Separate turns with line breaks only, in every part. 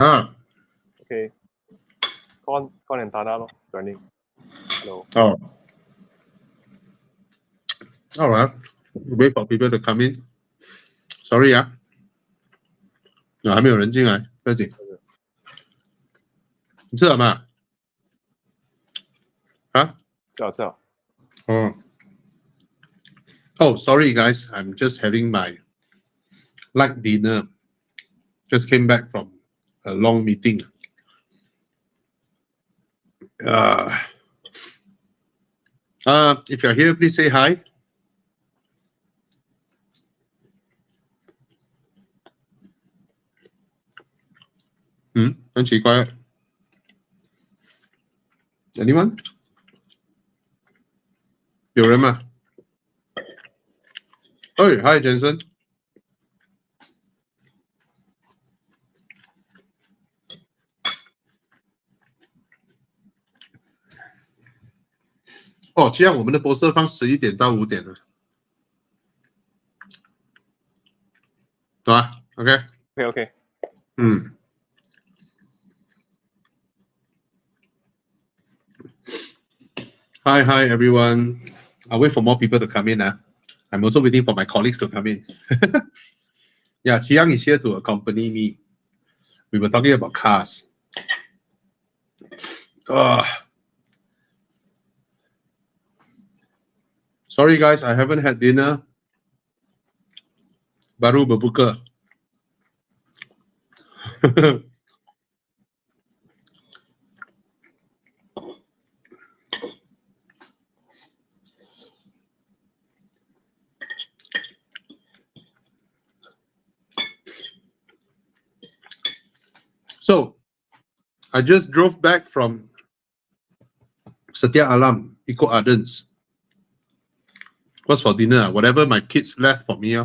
Ah.
Okay. Con and Tada joining. Hello.
Oh. All right. Wait for people to come in. Sorry 啊，还没有人进来，不要紧。你吃了吗？啊？
吃了。
哦。Oh, sorry guys. I'm just having my light dinner. Just came back from a long meeting. If you're here, please say hi. Hmm? 很奇怪。Anyone? 有人吗？Hi, Jensen. Oh, 这样我们的播射放11点到5点了，懂吗
？OK。Hi,
everyone. I'll wait for more people to come in. I'm also waiting for my colleagues to come in. Yeah, Chiang is here to accompany me. We were talking about cars. Sorry, guys, I haven't had dinner. Baru berbuka. So, I just drove back from Setia Alam, Eco Ardens. What's for dinner? Whatever my kids left for me.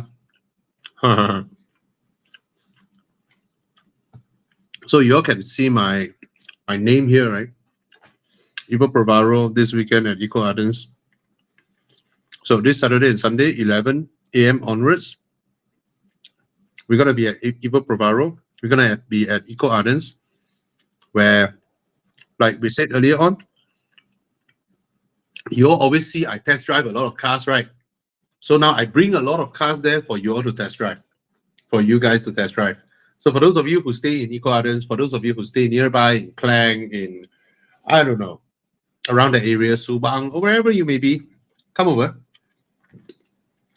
So you all can see my name here, right? EvoProvaro this weekend at Eco Ardens. So this Saturday and Sunday, 11 a.m. onwards, we're going to be at EvoProvaro. We're going to be at Eco Ardens, where, like we said earlier on, you all always see I test drive a lot of cars, right? So now I bring a lot of cars there for you all to test drive, for you guys to test drive. So for those of you who stay in Eco Ardens, for those of you who stay nearby in Klang, in, I don't know, around the area, Subang, or wherever you may be, come over.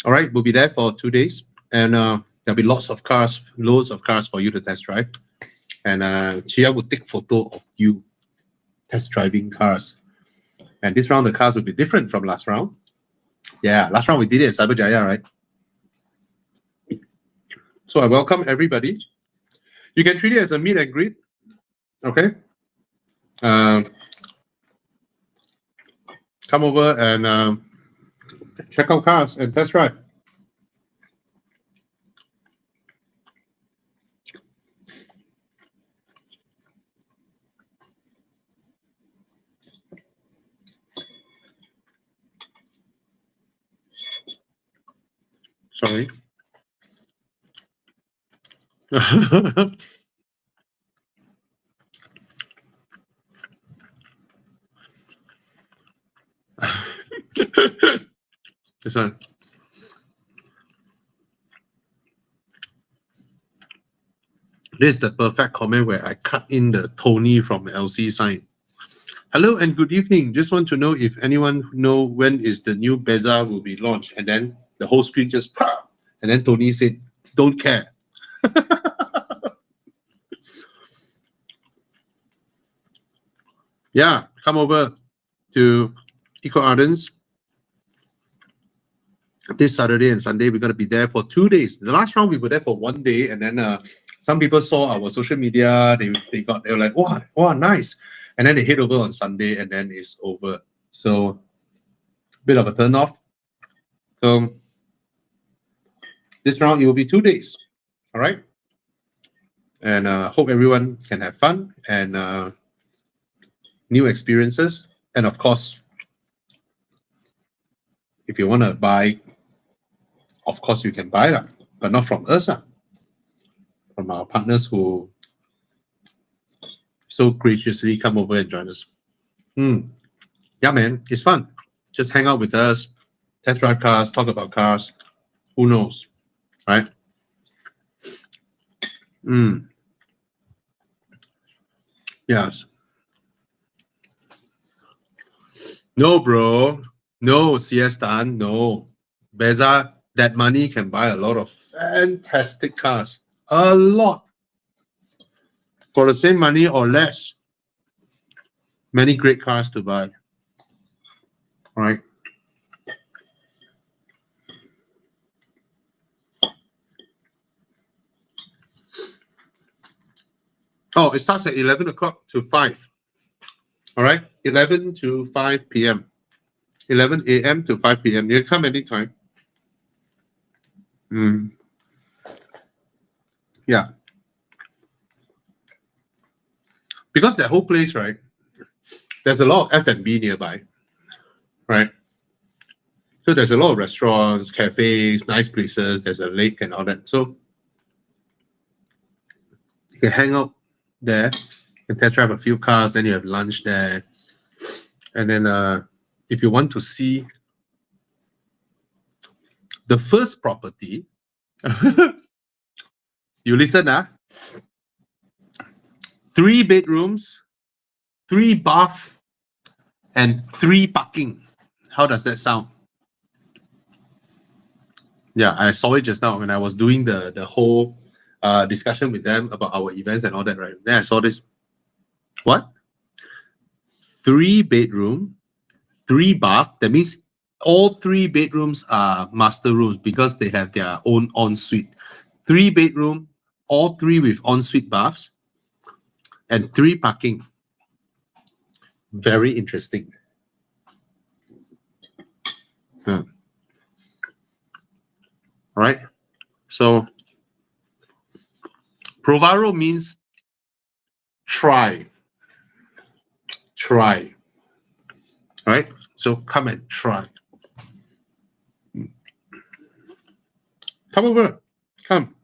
All right, we'll be there for 2 days, and there'll be loads of cars for you to test drive. And Chia will take photo of you test driving cars. And this round, the cars will be different from last round. Yeah, last round we did it at Cyberjaya, right? So I welcome everybody. You can treat it as a meet and greet, okay? Come over and check out cars and test drive. Sorry. This one. This is the perfect comment where I cut in the Tony from LC sign. Hello and good evening. Just want to know if anyone know when is the new Beza will be launched. And then the whole screen just pop. And then Tony said, don't care. Yeah, come over to Eco Ardens this Saturday and Sunday. We're going to be there for 2 days. The last round we were there for 1 day, and then some people saw our social media. They were like, wow, nice. And then they head over on Sunday, and then it's over. So bit of a turn off. So this round it will be 2 days. All right. And hope everyone can have fun and new experiences. And of course, if you want to buy, of course you can buy that, but not from us, from our partners who so graciously come over and join us. Yeah, man, it's fun. Just hang out with us, test drive cars, talk about cars. Who knows, right? Yes. No, bro. No, Siesta. No. Beza, that money can buy a lot of fantastic cars. A lot. For the same money or less. Many great cars to buy. All right. Oh, it starts at 11 o'clock to 5. All right. 11 to 5 p.m. 11 a.m. to 5 p.m. You can come anytime. Yeah. Because that whole place, right? There's a lot of F&B nearby, right? So there's a lot of restaurants, cafes, nice places. There's a lake and all that. So you can hang out there and test drive a few cars. Then you have lunch there. And then if you want to see the first property, you listen, 3 bedrooms, 3 bath, and 3 parking. How does that sound? Yeah, I saw it just now when I was doing the whole discussion with them about our events and all that, right? Then I saw this. What? 3 bedroom, 3 bath. That means all 3 bedrooms are master rooms because they have their own ensuite. 3 bedroom, all 3 with ensuite baths, and 3 parking. Very interesting. All right. So Provaro means try. Try. All right. So come and try. Come over. Come.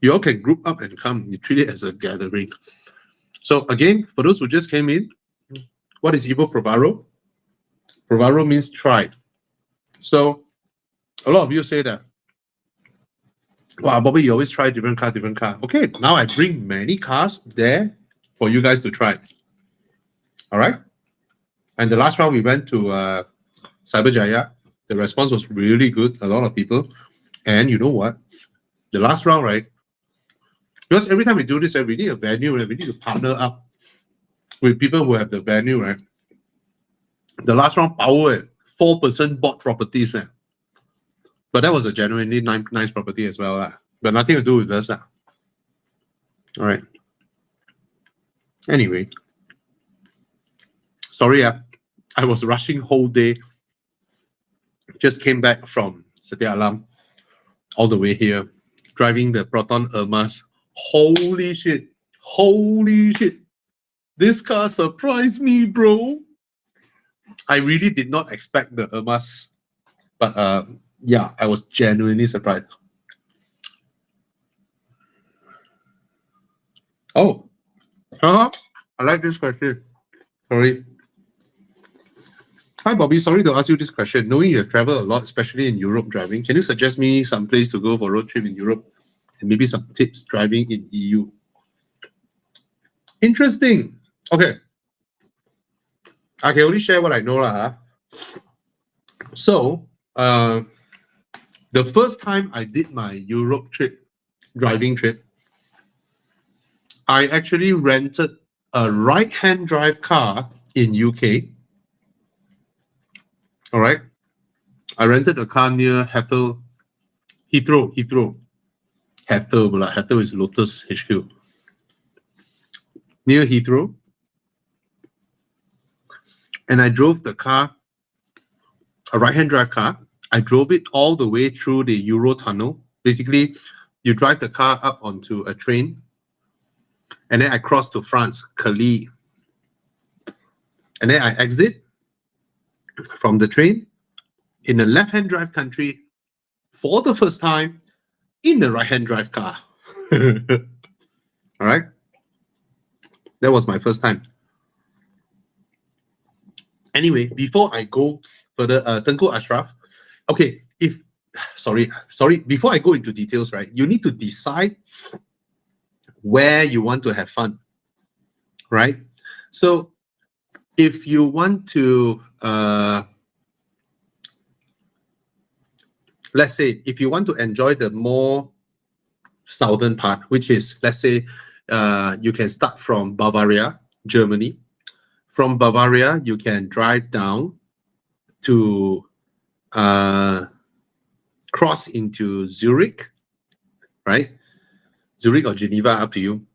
You all can group up and come. You treat it as a gathering. So again, for those who just came in, what is EvoProvaro? Provaro means try. So a lot of you say that, wow, Bobby, you always try different car. Okay, now I bring many cars there for you guys to try. All right. And the last round we went to Cyberjaya. The response was really good. A lot of people. And you know what? The last round, right? Because every time we do this, we need a venue, right? We need to partner up with people who have the venue, right? The last round, power, 4% bought properties. But that was a genuinely nice property as well. But nothing to do with us. All right. Anyway. Sorry, I was rushing whole day. Just came back from Setia Alam all the way here, driving the Proton e.MAS. Holy shit. Holy shit. This car surprised me, bro. I really did not expect the e.MAS. But yeah, I was genuinely surprised. Oh. I like this question. Sorry. Hi, Bobby. Sorry to ask you this question. Knowing you have traveled a lot, especially in Europe driving, can you suggest me some place to go for road trip in Europe and maybe some tips driving in EU? Interesting. Okay. I can only share what I know. So, the first time I did my Europe trip, driving trip, I actually rented a right-hand drive car in UK. All right. I rented a car near Heathrow. Heathrow is Lotus HQ. Near Heathrow. And I drove the car, a right-hand drive car. I drove it all the way through the Euro tunnel. Basically, you drive the car up onto a train, and then I cross to France, Calais. And then I exit from the train in a left-hand drive country for the first time in the right-hand drive car. All right. That was my first time. Anyway, before I go further, Tengku Ashraf, okay, sorry, before I go into details, right, you need to decide where you want to have fun, right? So if you want to, let's say, if you want to enjoy the more southern part, which is, let's say, you can start from Bavaria, Germany. From Bavaria, you can drive down to cross into Zurich, right? Zurich or Geneva, up to you,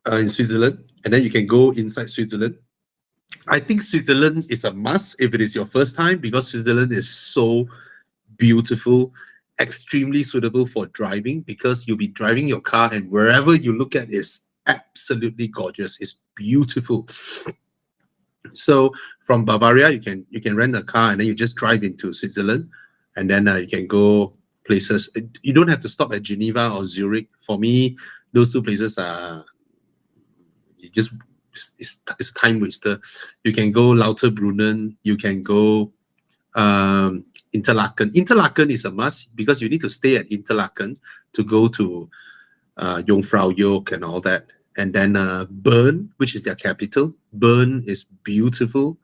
in Switzerland. And then you can go inside Switzerland. I think Switzerland is a must if it is your first time, because Switzerland is so beautiful, extremely suitable for driving, because you'll be driving your car and wherever you look at is absolutely gorgeous. It's beautiful. So from Bavaria, you can rent a car and then you just drive into Switzerland, and then you can go places. You don't have to stop at Geneva or Zurich. For me, those two places are it's time waster. You can go Lauterbrunnen. You can go Interlaken. Interlaken is a must because you need to stay at Interlaken to go to Jungfrau Joch and all that. And then Bern, which is their capital. Bern is beautiful.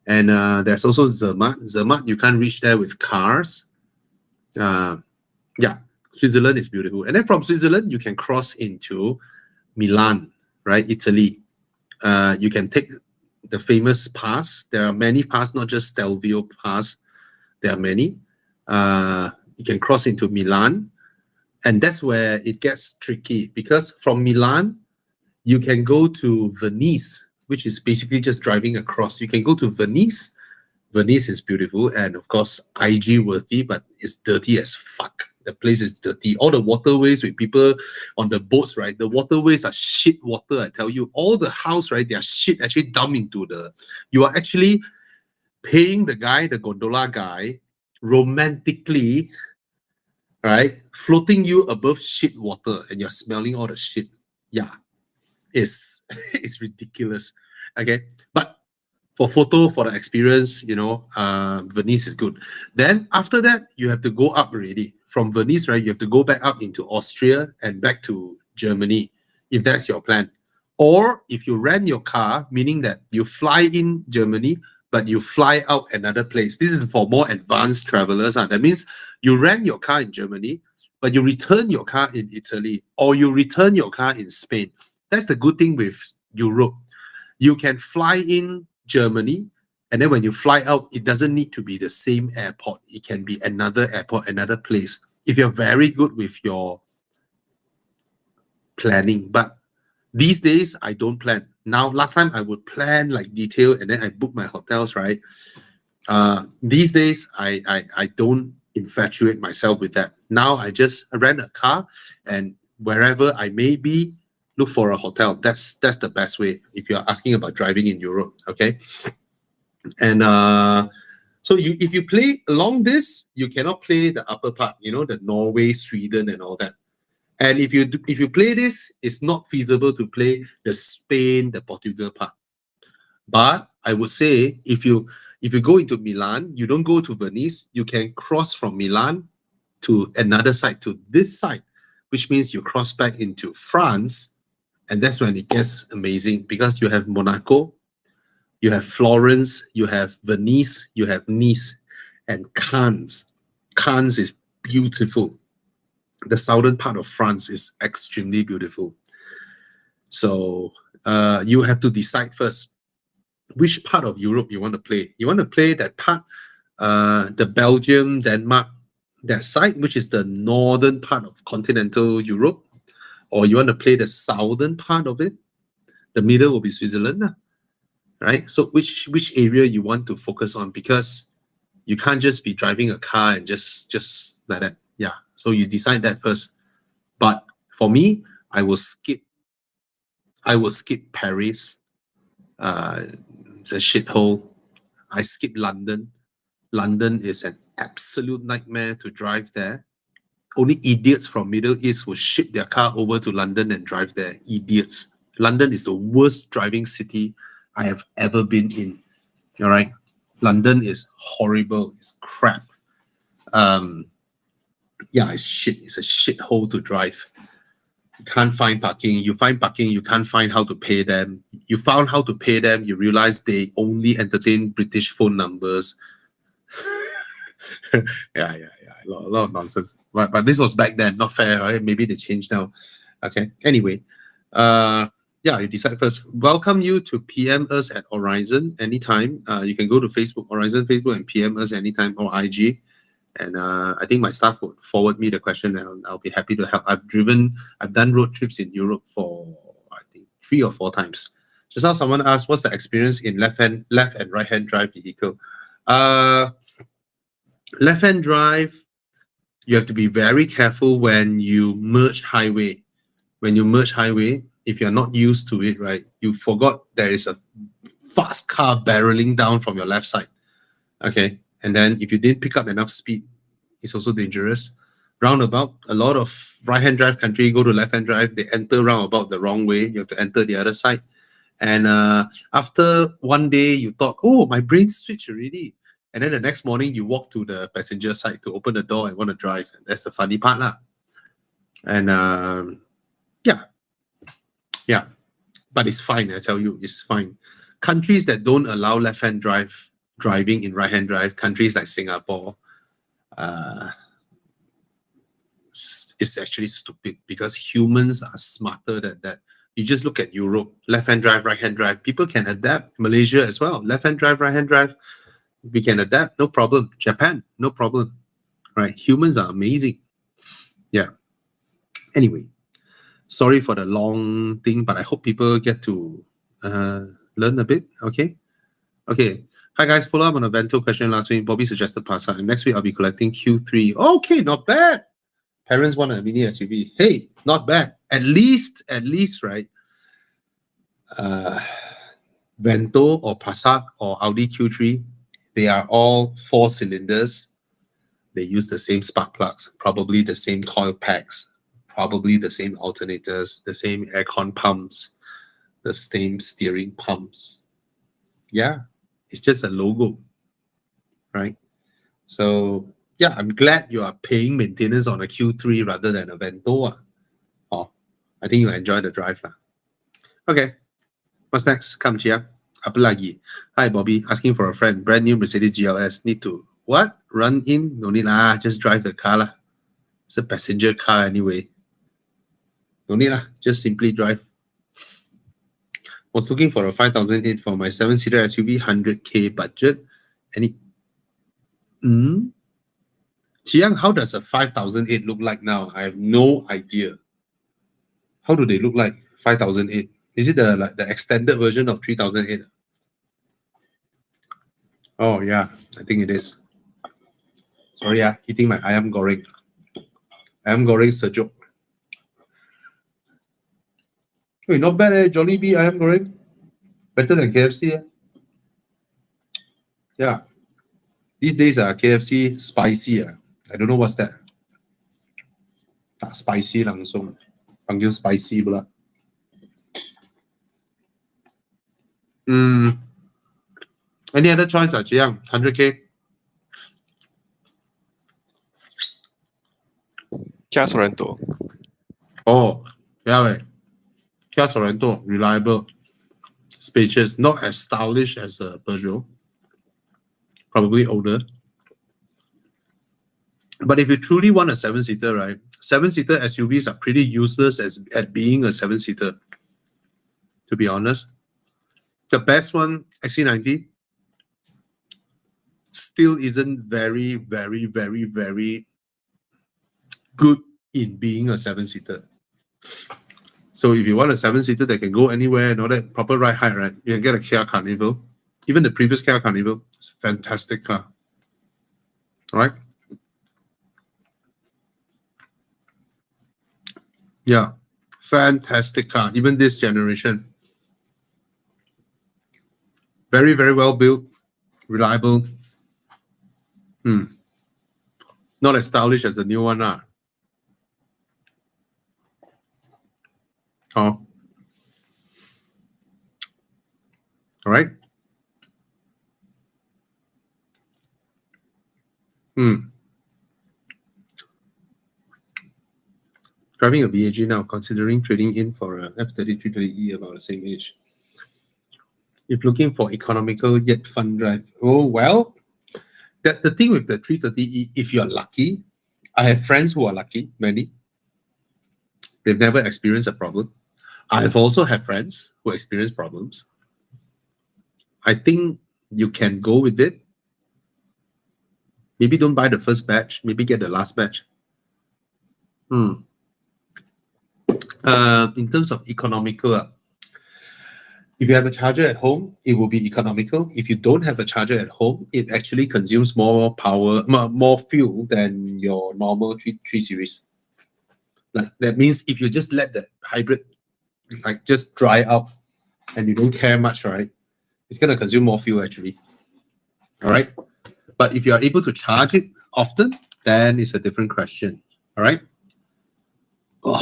And there's also Zermatt. Zermatt, you can't reach there with cars. Yeah, Switzerland is beautiful. And then from Switzerland, you can cross into Milan, right? Italy. You can take the famous pass. There are many passes, not just Stelvio Pass. There are many. You can cross into Milan. And that's where it gets tricky, because from Milan, you can go to Venice, which is basically just driving across. You can go to Venice. Venice is beautiful and, of course, IG worthy, but it's dirty as fuck. The place is dirty. All the waterways with people on the boats, right? The waterways are shit water, I tell you. All the house, right? They are shit actually dumped into the... You are actually paying the guy, the gondola guy, romantically, right? Floating you above shit water and you're smelling all the shit. Yeah. It's ridiculous. Okay. But for photo, for the experience, Venice is good. Then after that, you have to go up already. From Venice, right, you have to go back up into Austria and back to Germany, if that's your plan. Or if you rent your car, meaning that you fly in Germany, but you fly out another place. This is for more advanced travelers. That means you rent your car in Germany, but you return your car in Italy, or you return your car in Spain. That's the good thing with Europe. You can fly in Germany, and then when you fly out, it doesn't need to be the same airport. It can be another airport, another place, if you're very good with your planning. But these days, I don't plan. Now, last time I would plan like detail, and then I book my hotels, right? These days, I don't infatuate myself with that. Now, I just rent a car, and wherever I may be, look for a hotel. That's the best way if you're asking about driving in Europe, okay? And so if you play along this, you cannot play the upper part, the Norway, Sweden, and all that. And if you play this, it's not feasible to play the Spain, the Portugal part. But I would say if you go into Milan, you don't go to Venice, you can cross from Milan to another side, to this side, which means you cross back into France. And that's when it gets amazing, because you have Monaco, you have Florence, you have Venice, you have Nice, and Cannes. Cannes is beautiful. The southern part of France is extremely beautiful. So you have to decide first which part of Europe you want to play. You want to play that part, the Belgium, Denmark, that side, which is the northern part of continental Europe, or you want to play the southern part of it. The middle will be Switzerland, right? So which area you want to focus on, because you can't just be driving a car and just like that. Yeah. So you decide that first. But for me, I will skip Paris. It's a shithole. I skip London. London is an absolute nightmare to drive there. Only idiots from Middle East will ship their car over to London and drive there. Idiots. London is the worst driving city I have ever been in. All right. London is horrible. It's crap. Yeah, it's shit. It's a shithole to drive. You can't find parking. You find parking, you can't find how to pay them. You found how to pay them, you realize they only entertain British phone numbers. Yeah. A lot of nonsense. But this was back then, not fair, right? Maybe they changed now. Okay. Anyway, yeah, you decide first. Welcome you to PM us at Horizon anytime. You can go to Facebook, Horizon Facebook, and PM us anytime, or IG. And I think my staff would forward me the question, and I'll be happy to help. I've done road trips in Europe for, I think, 3 or 4 times. Just now someone asked, what's the experience in left and right hand drive vehicle? Left hand drive, you have to be very careful when you merge highway. When you merge highway, if you're not used to it, right, you forgot there is a fast car barreling down from your left side. Okay. And then if you didn't pick up enough speed, it's also dangerous. Roundabout, a lot of right-hand drive country go to left-hand drive, they enter roundabout the wrong way. You have to enter the other side. And after one day, you thought, oh, my brain switched already. And then the next morning, you walk to the passenger side to open the door and want to drive. That's the funny part, lah. And yeah. But it's fine, I tell you, it's fine. Countries that don't allow left-hand driving in right-hand drive, countries like Singapore, it's actually stupid because humans are smarter than that. You just look at Europe, left-hand drive, right-hand drive. People can adapt. Malaysia as well, left-hand drive, right-hand drive. We can adapt, no problem. Japan, no problem. Right? Humans are amazing. Yeah. Anyway, sorry for the long thing, but I hope people get to learn a bit. Okay. Okay. Hi guys, follow up on a Vento question last week. Bobby suggested Passat, and next week I'll be collecting Q3. Okay, not bad. Parents want a mini SUV. Hey, not bad. At least, right? Vento or Passat or Audi Q3, they are all 4 cylinders. They use the same spark plugs, probably the same coil packs, probably the same alternators, the same aircon pumps, the same steering pumps. Yeah, it's just a logo, right? So yeah, I'm glad you are paying maintenance on a Q3 rather than a Vento. Oh, I think you'll enjoy the drive. Okay, what's next? Come, Chia. Apa lagi? Hi, Bobby. Asking for a friend. Brand new Mercedes GLS. Need to what? Run in? No need lah. Just drive the car lah. It's a passenger car anyway. No need lah. Just simply drive. Was looking for a 5,008 for my 7-seater SUV, 100K budget. Any? Chiang, how does a 5,008 look like now? I have no idea. How do they look like? 5,008. Is it the extended version of 3,008? Oh yeah, I think it is. Sorry, eating my ayam goreng. Ayam goreng sejuk. Wait, not bad, Jollibee ayam goreng. Better than KFC. Yeah. These days, KFC spicy. I don't know what's that. Tak spicy langsung. Panggil spicy pula. Any other choice, Chiang? 100K?
Kia Sorento.
Oh, yeah, Kia Sorento, reliable, spacious, not as stylish as a Peugeot. Probably older. But if you truly want a 7-seater, right? 7-seater SUVs are pretty useless at being a 7-seater. To be honest, the best one, XC90, still isn't very, very, very, very good in being a 7-seater. So if you want a 7-seater that can go anywhere and all that, proper ride height, right? You can get a Kia Carnival. Even the previous Kia Carnival, it's a fantastic car. All right? Yeah, fantastic car. Even this generation. Very, very well built, reliable. Not as stylish as the new one. Oh. All right. Driving a VAG now, considering trading in for a F3330E about the same age. If looking for economical yet fun drive, oh well, that the thing with the 330E, if you're lucky, I have friends who are lucky, many. They've never experienced a problem. I've also had friends who experience problems. I think you can go with it. Maybe don't buy the first batch. Maybe get the last batch. In terms of economical, if you have a charger at home, it will be economical. If you don't have a charger at home, it actually consumes more power, more fuel than your normal 3 Series. Like that means if you just let the hybrid like just dry out and you don't care much, right? It's gonna consume more fuel actually. All right. But if you are able to charge it often, then it's a different question. All right. Oh.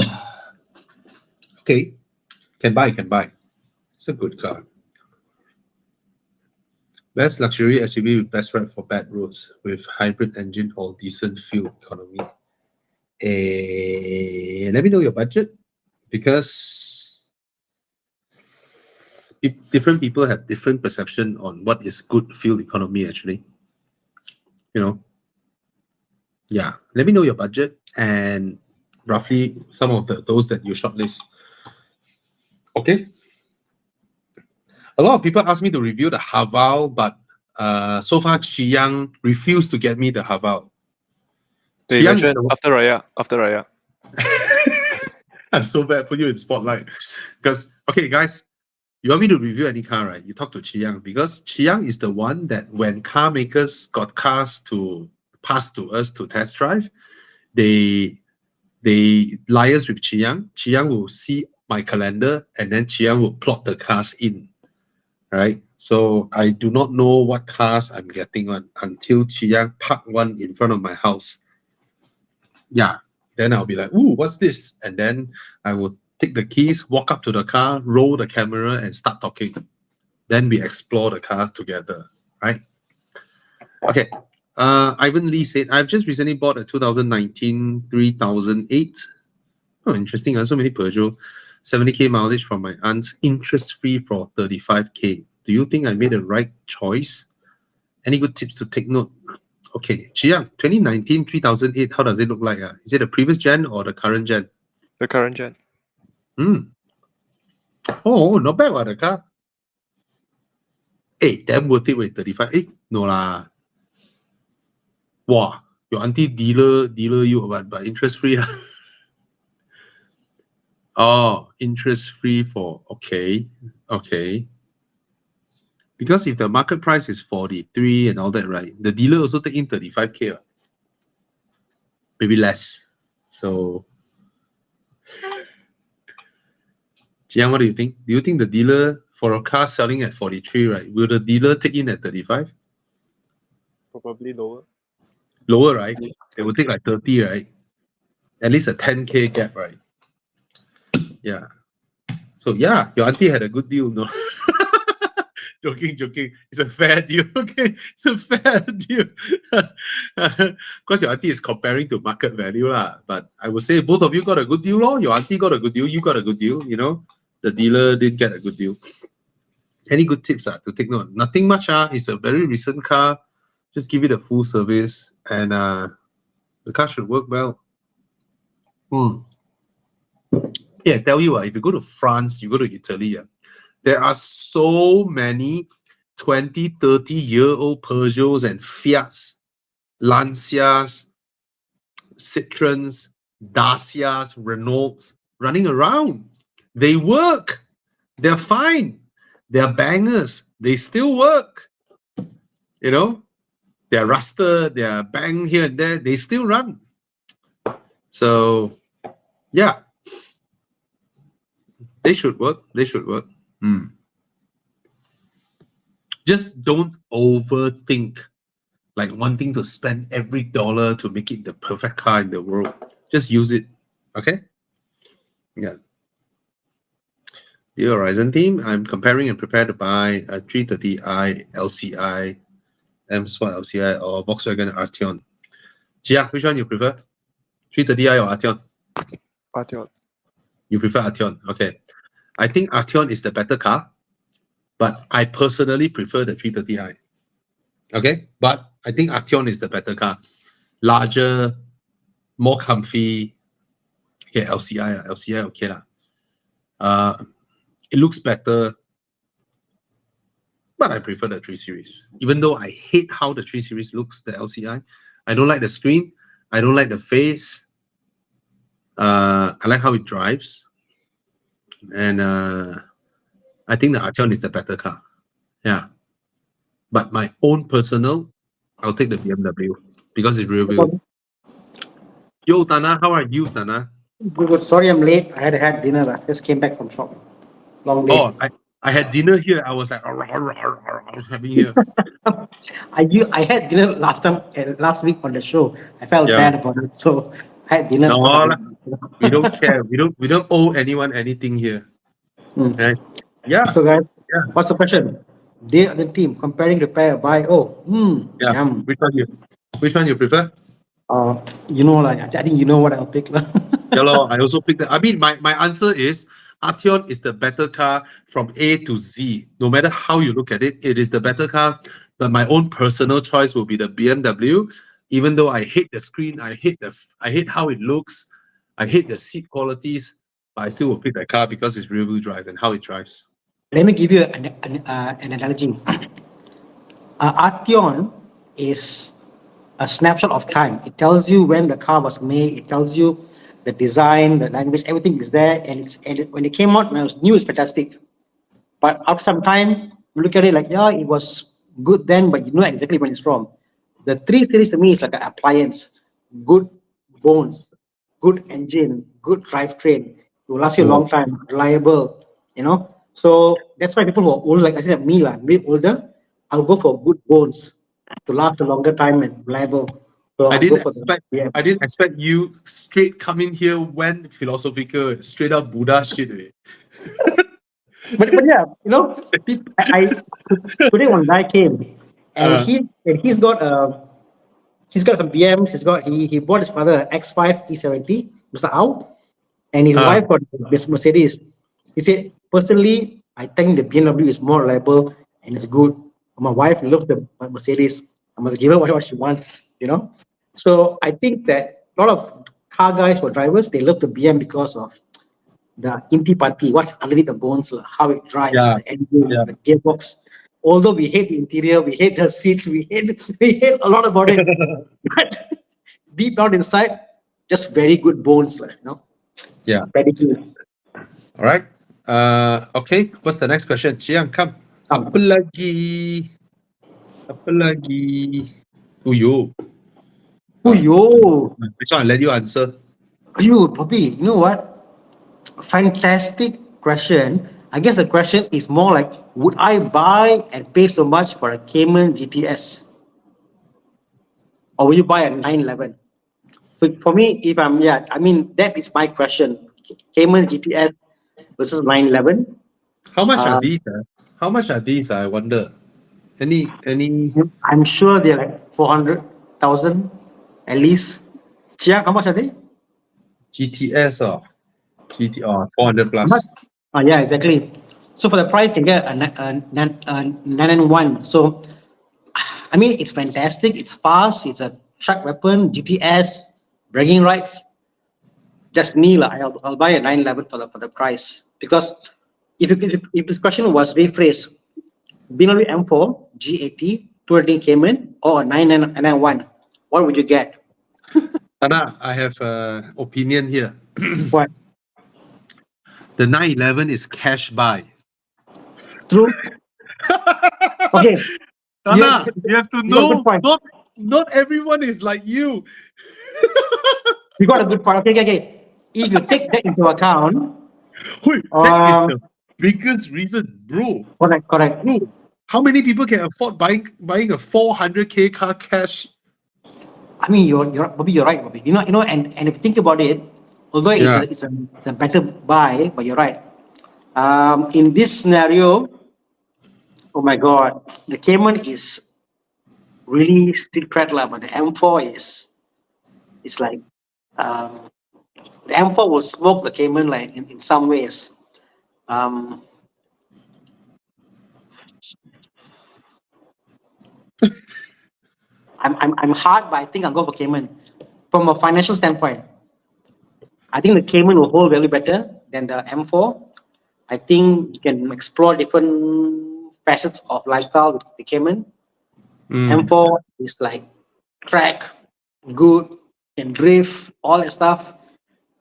Okay. Can buy. It's a good car. Best luxury SUV with best ride for bad roads with hybrid engine or decent fuel economy. Let me know your budget because different people have different perception on what is good fuel economy actually. You know, yeah. Let me know your budget and roughly some of those that you shortlist. Okay. A lot of people ask me to review the Haval, but so far Chiang refused to get me the Haval.
They mentioned after Raya.
I'm so bad, put you in spotlight. Because, okay, guys, you want me to review any car, right? You talk to Chiang because Chiang is the one that when car makers got cars to pass to us to test drive, they liaise with Chiang. Chiang will see my calendar and then Chiang will plot the cars in, right? So I do not know what cars I'm getting on until Chiang park one in front of my house. Yeah. Then I'll be like, ooh, what's this? And then I will take the keys, walk up to the car, roll the camera, and start talking. Then we explore the car together, right? Okay. Ivan Lee said, I've just recently bought a 2019 3008. Oh, interesting. So many Peugeot. 70K mileage from my aunt's, interest-free for 35K. Do you think I made the right choice? Any good tips to take note? Okay, Chiang, 2019 3008, how does it look like? Is it the previous gen or the current gen?
The current gen.
Oh, not bad, the car. Hey, damn worth it with 35. Hey, no lah. Wow, your auntie dealer you, but interest-free. Oh, interest-free for, okay. Because if the market price is 43 and all that, right, the dealer also take in 35K. Maybe less. So, Jiang, what do you think? Do you think the dealer, for a car selling at 43, right, will the dealer take in at 35?
Probably lower.
Lower, right? They will take like 30, right? At least a 10K gap, right? Yeah. So, yeah, your auntie had a good deal, no? Joking. It's a fair deal, okay? It's a fair deal. Because your auntie is comparing to market value, lah. But I would say both of you got a good deal, lor. Your auntie got a good deal, you got a good deal, you know? The dealer didn't get a good deal. Any good tips to take note? Nothing much. It's a very recent car. Just give it a full service and the car should work well. Yeah, I tell you, if you go to France, you go to Italy, there are so many 20, 30-year-old Peugeots and Fiats, Lancias, Citroens, Dacias, Renaults running around. They work. They're fine. They're bangers. They still work. You know, they're rusted, they're bang here and there. They still run. So, yeah. They should work. Just don't overthink, like wanting to spend every dollar to make it the perfect car in the world. Just use it, okay? Yeah. Dear Horizon team, I'm comparing and prepared to buy a 330i LCI, M-Sport LCI, or Volkswagen Arteon. Jia, which one you prefer? 330i or Arteon?
Arteon.
You prefer Arteon, okay. I think Arteon is the better car, but I personally prefer the 330i. Okay, but I think Arteon is the better car. Larger, more comfy. Okay, LCI, okay lah. It looks better, but I prefer the 3 Series. Even though I hate how the 3 Series looks, the LCI. I don't like the screen. I don't like the face. I like how it drives. And I think the Arteon is the better car. Yeah. But my own personal, I'll take the BMW because it's real good. Yo, Tana, how are you, Tana?
Good. Sorry, I'm late. I had dinner. I just came back from shop. Long day.
Oh, I had dinner here. I was like, having here.
I had dinner last week on the show. I felt
Yeah.
bad about it, so I had dinner.
No, we don't care. We don't owe anyone anything here. Right? Yeah.
So guys,
Yeah.
what's the question? They are the team comparing repair buy.
Yeah.
Yum.
Which one you prefer?
I think you know what I'll pick.
Yeah, I also picked that. I mean, my answer is Arteon is the better car from A to Z. No matter how you look at it, it is the better car. But my own personal choice will be the BMW. Even though I hate the screen, I hate how it looks, I hate the seat qualities, but I still will pick that car because it's rear-wheel drive and how it drives.
Let me give you an analogy. Arteon is a snapshot of time. It tells you when the car was made. It tells you the design, the language, everything is there. When it came out, when it was new, it's fantastic. But after some time, you look at it like, yeah, it was good then, but you know exactly when it's from. The 3 Series to me is like an appliance. Good bones, good engine, good drivetrain. It will last you a long time, reliable, So that's why people who are older, like I said, me, I'm a bit older, I'll go for good bones to last a longer time and reliable. So
I
I'll go
didn't
for
expect
yeah.
I didn't expect you straight coming here when philosophical, straight up Buddha shit.
But yeah, today one guy came and he's got some BMs. He bought his father an X5 T70, Mr. Au, and his wife got this Mercedes. He said, personally, I think the BMW is more reliable and it's good. My wife loves the Mercedes. I must give her what she wants, So I think that a lot of car guys or drivers, they love the BM because of the inti party, what's underneath the bones, how it drives, the engine, the gearbox. Although we hate the interior, we hate the seats, we hate a lot about it. But deep down inside, just very good bones,
Yeah.
Pedigree.
All right. Okay. What's the next question? Chiang, come. Apa lagi? Uyo. This one, I'll let you answer.
Bobby, you know what? Fantastic question. I guess the question is more like, would I buy and pay so much for a Cayman GTS? Or will you buy a 911? For me, that is my question. Cayman GTS versus 911.
How much are these? How much are these? I wonder. Any?
I'm sure they're like 400,000 at least. Chia, how much are they?
GTS or 400 plus.
Yeah, exactly. So for the price, you can get a 991. So, I mean, it's fantastic. It's fast. It's a track weapon, GTS, bragging rights. Just me, I'll buy a 911 for the price. Because if this question was rephrased, BMW M4, G80, 218 Cayman, or a 991, what would you get?
Tana, I have an opinion here.
What?
The 911 is cash buy.
True. Okay.
Tana, you have to
you got a
know,
good point.
not everyone is like you.
You got a good point. Okay. If you take that into account,
Wait, that is the biggest reason, bro.
correct.
Bro, how many people can afford buying a 400k car cash?
I mean, you're right, Bobby. And if you think about it, although it's a better buy, but you're right. In this scenario, oh my God, the Cayman is really street cred lah, but the M4 is, it's like, the M4 will smoke the Cayman like in some ways. I'm hard, but I think I'll go for Cayman. From a financial standpoint, I think the Cayman will hold value better than the M4. I think you can explore different facets of lifestyle with the Cayman. M4 is like track, good, can drift, all that stuff.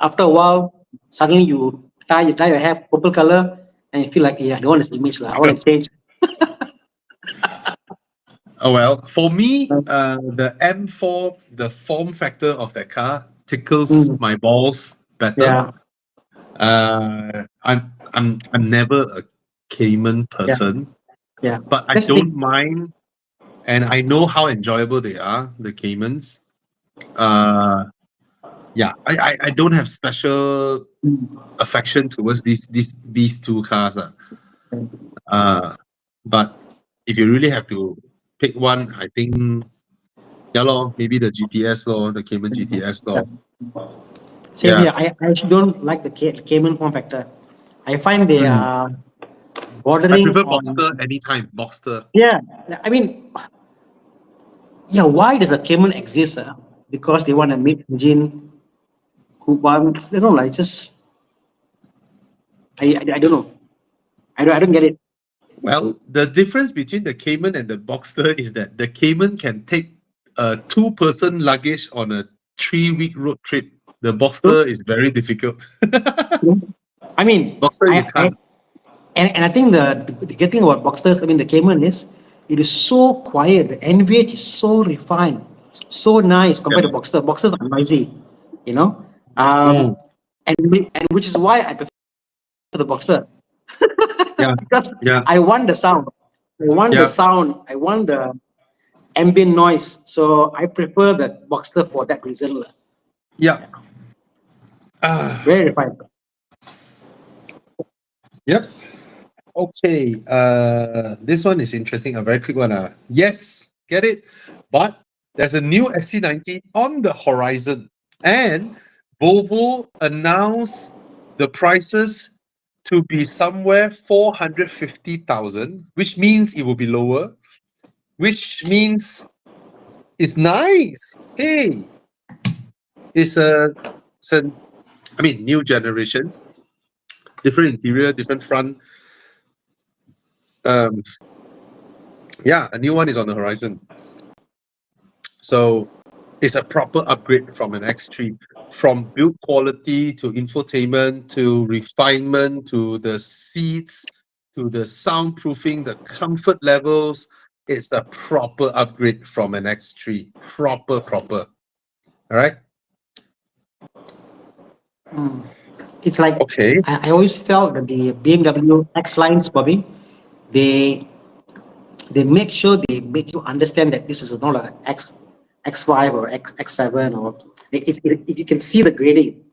After a while, suddenly you dye your hair purple color, and you feel like, yeah, I don't want this image, I want to change.
Oh well, for me, the M4, the form factor of that car tickles my balls better.
Yeah,
I'm never a Cayman person,
yeah.
but I don't mind, and I know how enjoyable they are, the Caymans. Yeah, I don't have special affection towards these two cars. But if you really have to pick one, I think, yeah lor, maybe the GTS lor, the Cayman GTS lor.
Same here. I actually don't like the Cayman form factor. I find they are
I
bordering
prefer
on.
Boxster anytime, Boxster.
Yeah, I mean, yeah. Why does the Cayman exist? Because they want a mid-engine coupe. You know, like just I don't know. I don't get it.
Well, the difference between the Cayman and the Boxster is that the Cayman can take a two-person luggage on a 3-week road trip. The Boxster is very difficult.
I mean,
Boxster you can't.
And I think the good thing about Boxsters, I mean, the Cayman is, it is so quiet. The NVH is so refined, so nice compared to Boxster. Boxsters are noisy, you know. And which is why I prefer the Boxster. Because I want the sound. I want the sound. I want the ambient noise. So I prefer the Boxster for that reason.
Yeah.
Very refined.
Yep. Okay. This one is interesting. A very quick one. Yes, get it. But there's a new XC90 on the horizon, and Volvo announced the prices to be somewhere 450,000, which means it will be lower, which means it's nice. Hey, it's a new generation, different interior, different front. Yeah, a new one is on the horizon. So it's a proper upgrade from an X3, from build quality to infotainment to refinement to the seats to the soundproofing, the comfort levels. It's a proper upgrade from an X3. Proper. All right.
It's like,
Okay.
I always felt that the BMW X lines, Bobby, they make sure they make you understand that this is not a X5 or X7 or you can see the grading.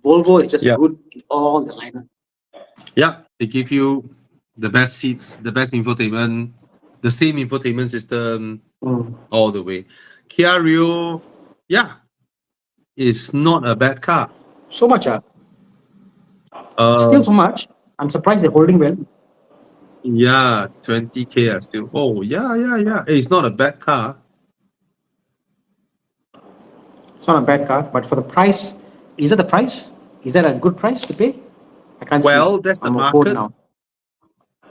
Volvo is just good in all the lineup.
Yeah, they give you the best seats, the best infotainment, the same infotainment system all the way. Kia Rio, is not a bad car.
So much, still so much. I'm surprised they're holding well.
Yeah, 20K are still. Oh, yeah. Hey, it's not a bad car.
It's not a bad car, but for the price, is that the price? Is that a good price to pay? I can't see.
Well, that's the market.
Now.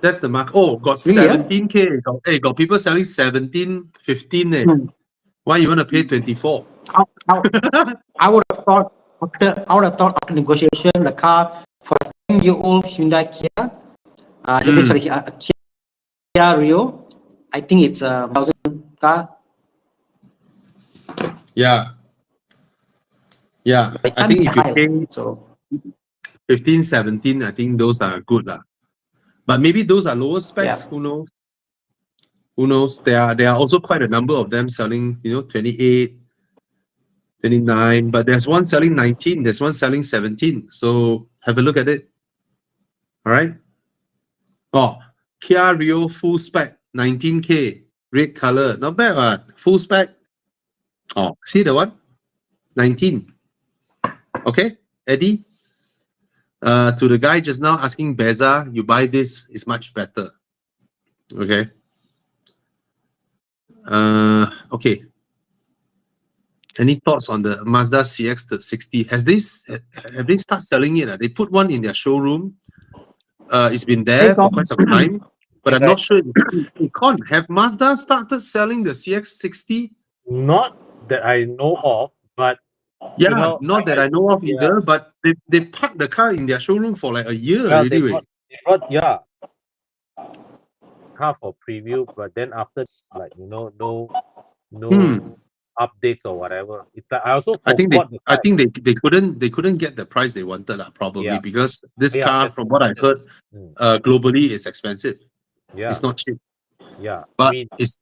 That's the market. Oh, got
Really,
17K. Got people selling 17, 15. Why you want to pay 24?
I would have thought after negotiation, the car for a 10-year-old Hyundai Kia, Kia Rio, I think it's a 1,000 car.
Yeah. I think if you pay 15, 17, I think those are good. But maybe those are lower specs. Who knows? There are also quite a number of them selling, 28, 29, but there's one selling 19, there's one selling 17. So have a look at it. All right. Oh, Kia Rio full spec, 19K, red color. Not bad, full spec. Oh, see the one? 19. Okay, Eddie? To the guy just now asking Beza, you buy this, is much better. Okay. Okay. Any thoughts on the Mazda CX-60? Have they start selling it? They put one in their showroom. It's been there for quite some time, but I'm not sure. Have Mazda started selling the CX-60?
Not that I know of, but
Yeah,
you know,
not that I know of
yeah.
either, but they parked the car in their showroom for like a year
Well,
already.
they brought car for preview, but then after like no updates or whatever. It's like I also
I think
forgot the car.
they couldn't get the price they wanted, probably,
Yeah.
because this
Yeah,
car,
that's
from what I heard,
Mm.
globally is expensive.
Yeah,
It's not cheap,
yeah.
but
I mean,
it's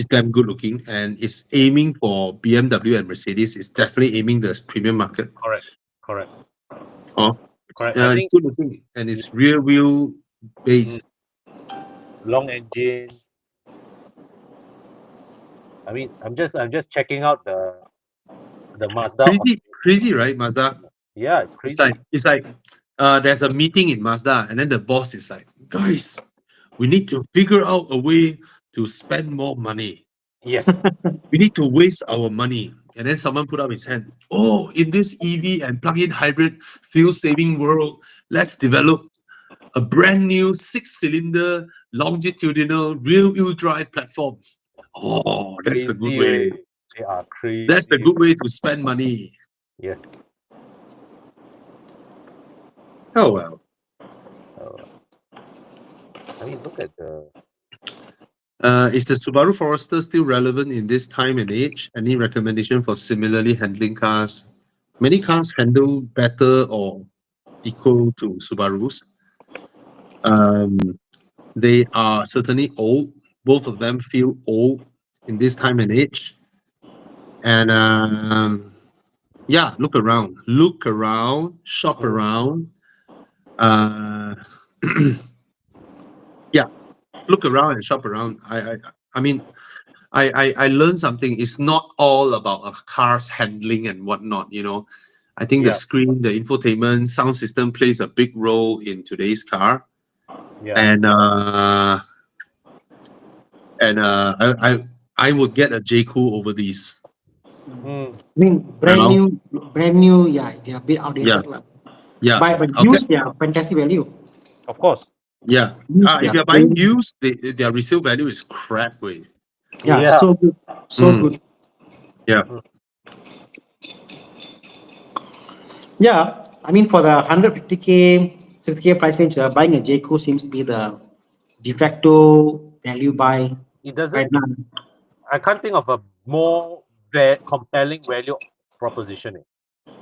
damn good looking, and it's aiming for BMW and Mercedes. It's definitely aiming the premium market.
correct.
Oh,
Correct. I
it's
think
good looking, and it's rear wheel based.
long engine. I mean, I'm just checking out the Mazda.
Crazy, right, Mazda?
Yeah, it's crazy.
It's like there's a meeting in Mazda, and then the boss is like, guys, we need to figure out a way to spend more money.
Yes.
We need to waste our money. And then someone put up his hand. Oh, in this EV and plug-in hybrid fuel-saving world, let's develop a brand new 6-cylinder longitudinal rear-wheel drive platform. Oh, that's the good way.
They are crazy.
That's the good way to spend money.
Yes.
Oh well.
I mean, look at the.
Is the Subaru Forester still relevant in this time and age? Any recommendation for similarly handling cars? Many cars handle better or equal to Subarus. They are certainly old. Both of them feel old in this time and age. And yeah, look around, shop around. Yeah, look around and shop around. I mean, I learned something. It's not all about a car's handling and whatnot. I think the screen, the infotainment, sound system plays a big role in today's car.
Yeah.
And I would get a J-Cool over these.
I mean, brand new. Yeah, they are a bit outdated.
Yeah.
But used, yeah, fantastic value.
Of course.
Yeah. If you're buying used, their resale value is crap way.
Yeah, so good. So good.
Yeah.
Yeah, I mean, for the 150K, 60K price range, buying a J-Cool seems to be the de facto value buy
It doesn't.
right now.
I can't think of a more compelling value proposition.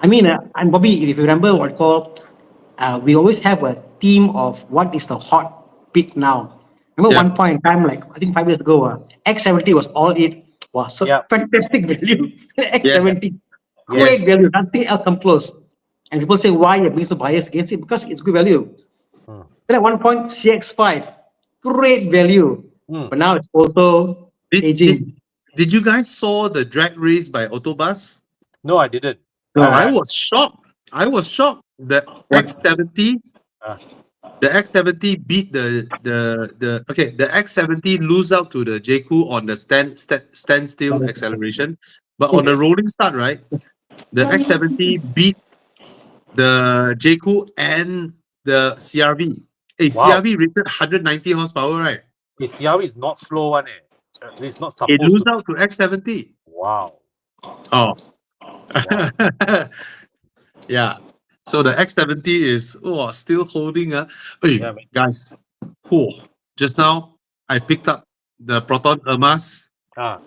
I mean, and Bobby, if you remember what we call, we always have a theme of what is the hot pick now. Remember one point in time, like I think 5 years ago, X70 was all it was. So fantastic value. X70, great value. Nothing else come close. And people say, why you're being so biased against it? Because it's good value. Then at one point, CX5, great value. But now it's also aging.
Did you guys saw the drag race by Autobus?
No, I didn't.
I was shocked. The X70 beat the X70 lose out to the J-Cool on the standstill acceleration, but on the rolling start, right? The X70 beat the J-Cool and the CRV. CRV rated 190 horsepower, right?
The CRV is not slow one. It's not supposed
It lose out to X70.
Wow.
Oh. Wow. Yeah. So the X70 is still holding. Hey, guys, cool. Just now, I picked up the Proton e.MAS.
How?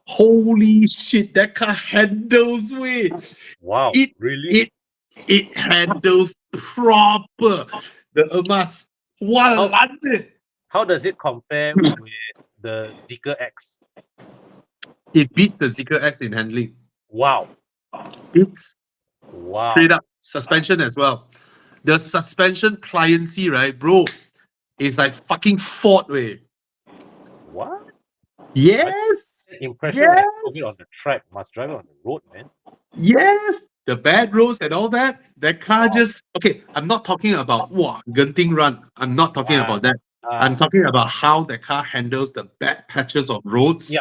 Holy shit, that car handles way.
Wow. Really?
It handles proper. The e.MAS.
How does it compare with the Zeekr X?
It beats the Zeekr X in handling.
Wow.
It's straight up suspension as well. The suspension pliancy, right, bro? is like fucking Ford way.
What?
Yes.
That impression when I drove it
Yes.
on the track, must drive it on the road, man.
Yes. The bad roads and all that. That car
Wow.
just okay. I'm not talking about Genting run. I'm not talking about that. I'm talking about how the car handles the bad patches of roads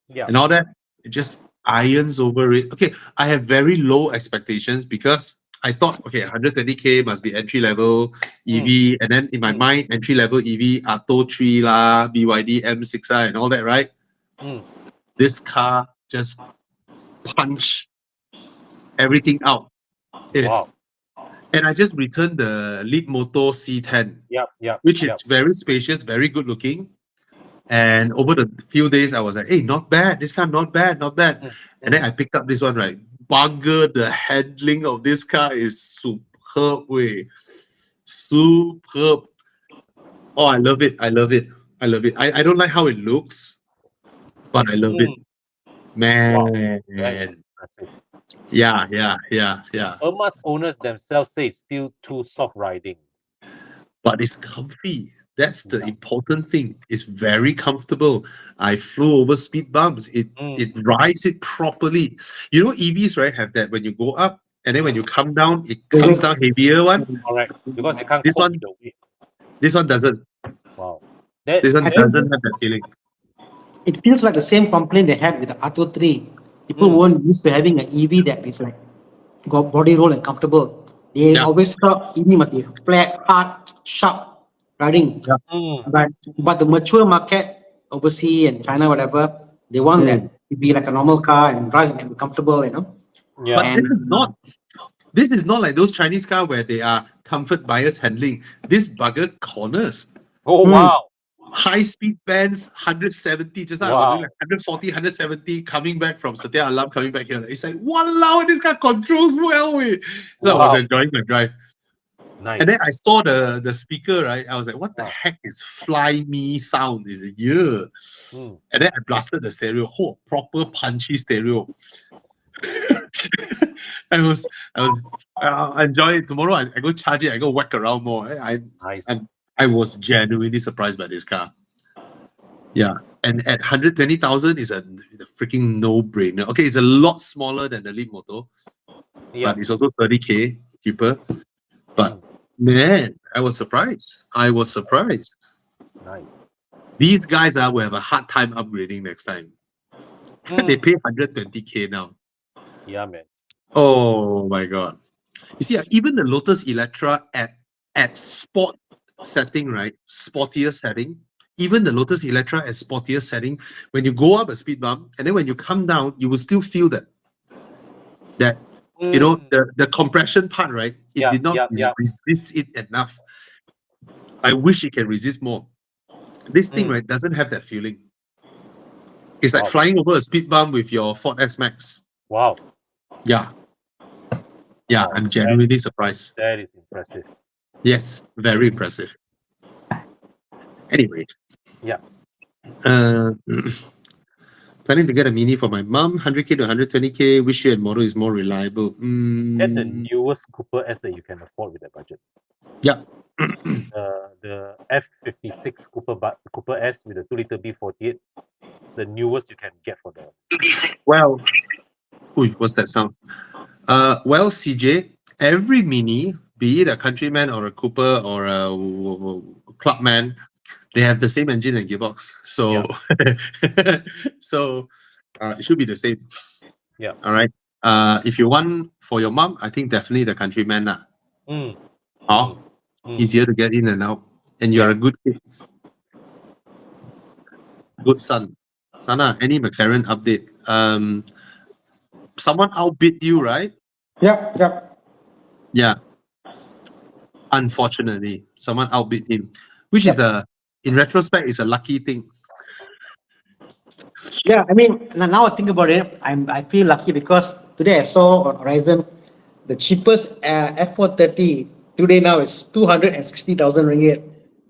Yeah.
and all that. It just irons over it. Okay, I have very low expectations because I thought, okay, 120k must be entry level EV, and then in my mind, entry level EV, Atto 3 lah, BYD M6 lah, and all that, right? This car just punched everything out. It's and I just returned the Lead Moto C10, which is very spacious, very good looking. And over the few days, I was like, hey, not bad. This car, not bad, not bad. And then I picked up this one, right? Bugger, the handling of this car is superb way. Superb. Oh, I love it. I love it. I love it. I don't like how it looks, but I love it. Man.
Very impressive.
Yeah.
e.MAS owners themselves say it's still too soft riding.
But it's comfy. That's the important thing. It's very comfortable. I flew over speed bumps. It rides it properly. You know, EVs, right, have that when you go up and then when you come down, it comes down heavier one.
Correct. Because they can't
This
cope
one,
with the weight.
this one doesn't.
Wow.
This one
I
doesn't
think
have that feeling.
it feels like the same complaint they had with the Atto 3. People weren't used to having an EV that is like got body roll and comfortable. They always thought EV must be flat, hard, sharp riding. But the mature market overseas and China, whatever, they want that to be like a normal car and drive and be comfortable, you know.
Yeah.
But this is not like those Chinese car where they are comfort bias handling. This bugger corners.
Oh, wow.
High speed bands, 170. Just like I was doing like 140, 170, coming back from Satya Alam, coming back here. It's like, walao, this guy controls well. So I was enjoying my drive.
Nice.
And then I saw the speaker, right? I was like, what the heck is Fly Me sound? Is it yeah? And then I blasted the stereo. Proper punchy stereo. I enjoy it. Tomorrow I go charge it, I go whack around more. I was genuinely surprised by this car. Yeah. And at 120,000 is a freaking no-brainer. Okay, it's a lot smaller than the Lead Moto. But it's also 30k cheaper. But man, I was surprised.
Nice.
These guys will have a hard time upgrading next time. They pay 120k now.
Yeah, man.
Oh my god. You see, even the Lotus Electra at sport setting, right? Sportier setting. Even the Lotus Electra at sportier setting, when you go up a speed bump and then when you come down, you will still feel that you know the compression part, right? It did not resist it enough. I wish it can resist more. This thing, right, doesn't have that feeling. It's like flying over a speed bump with your Ford S-Max.
Wow.
Yeah. Yeah, I'm genuinely surprised.
That is impressive.
Yes, very impressive. Anyway.
Yeah.
Planning to get a Mini for my mum, 100k to 120k. Which year and model is more reliable?
Get the newest Cooper S that you can afford with that budget.
Yeah.
The F56 Cooper S with the 2-liter B48, the newest you can get for the.
Well, what's that sound? Well, CJ, every Mini, be it a Countryman or a Cooper or a Clubman, they have the same engine and gearbox. So, it should be the same.
Yeah.
All right. If you want for your mom, I think definitely the Countryman. Easier to get in and out. And you're a good kid. Good son. Nana, any McLaren update? Someone outbid you, right?
Yep.
Yeah. Unfortunately, someone outbid him, which is in retrospect, is a lucky thing.
Yeah, I mean, now I think about it, I feel lucky because today I saw on Horizon the cheapest F430 today now is 260,000 ringgit.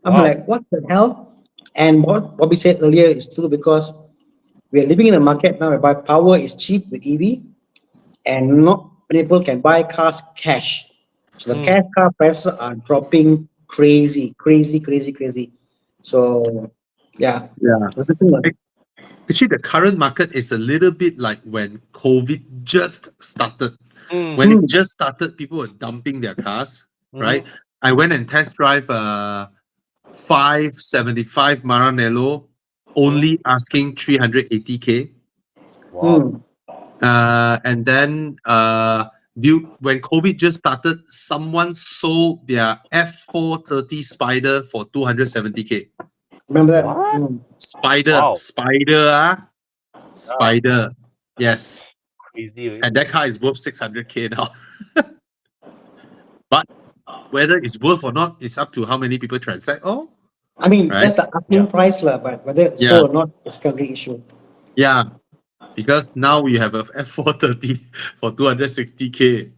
I'm like, what the hell? And what Bobby said earlier is true because we are living in a market now whereby power is cheap with EV and not many people can buy cars cash. So the cash car prices are dropping crazy. So yeah.
Yeah. Actually, the current market is a little bit like when COVID just started. When it just started, people were dumping their cars, right? I went and test drive 575 Maranello, only asking 380K.
Wow.
And then when COVID just started, someone sold their F430 Spider for 270K.
Remember that?
What?
Spider,
Wow.
Spider. Yes.
Crazy, right?
And that car is worth 600K now. But whether it's worth or not, it's up to how many people transact. Oh,
I mean,
right?
that's the asking
Yeah.
price, lah. But whether it's
Yeah.
sold or not, it's secondary issue.
Yeah. Because now we have a F430 for 260K.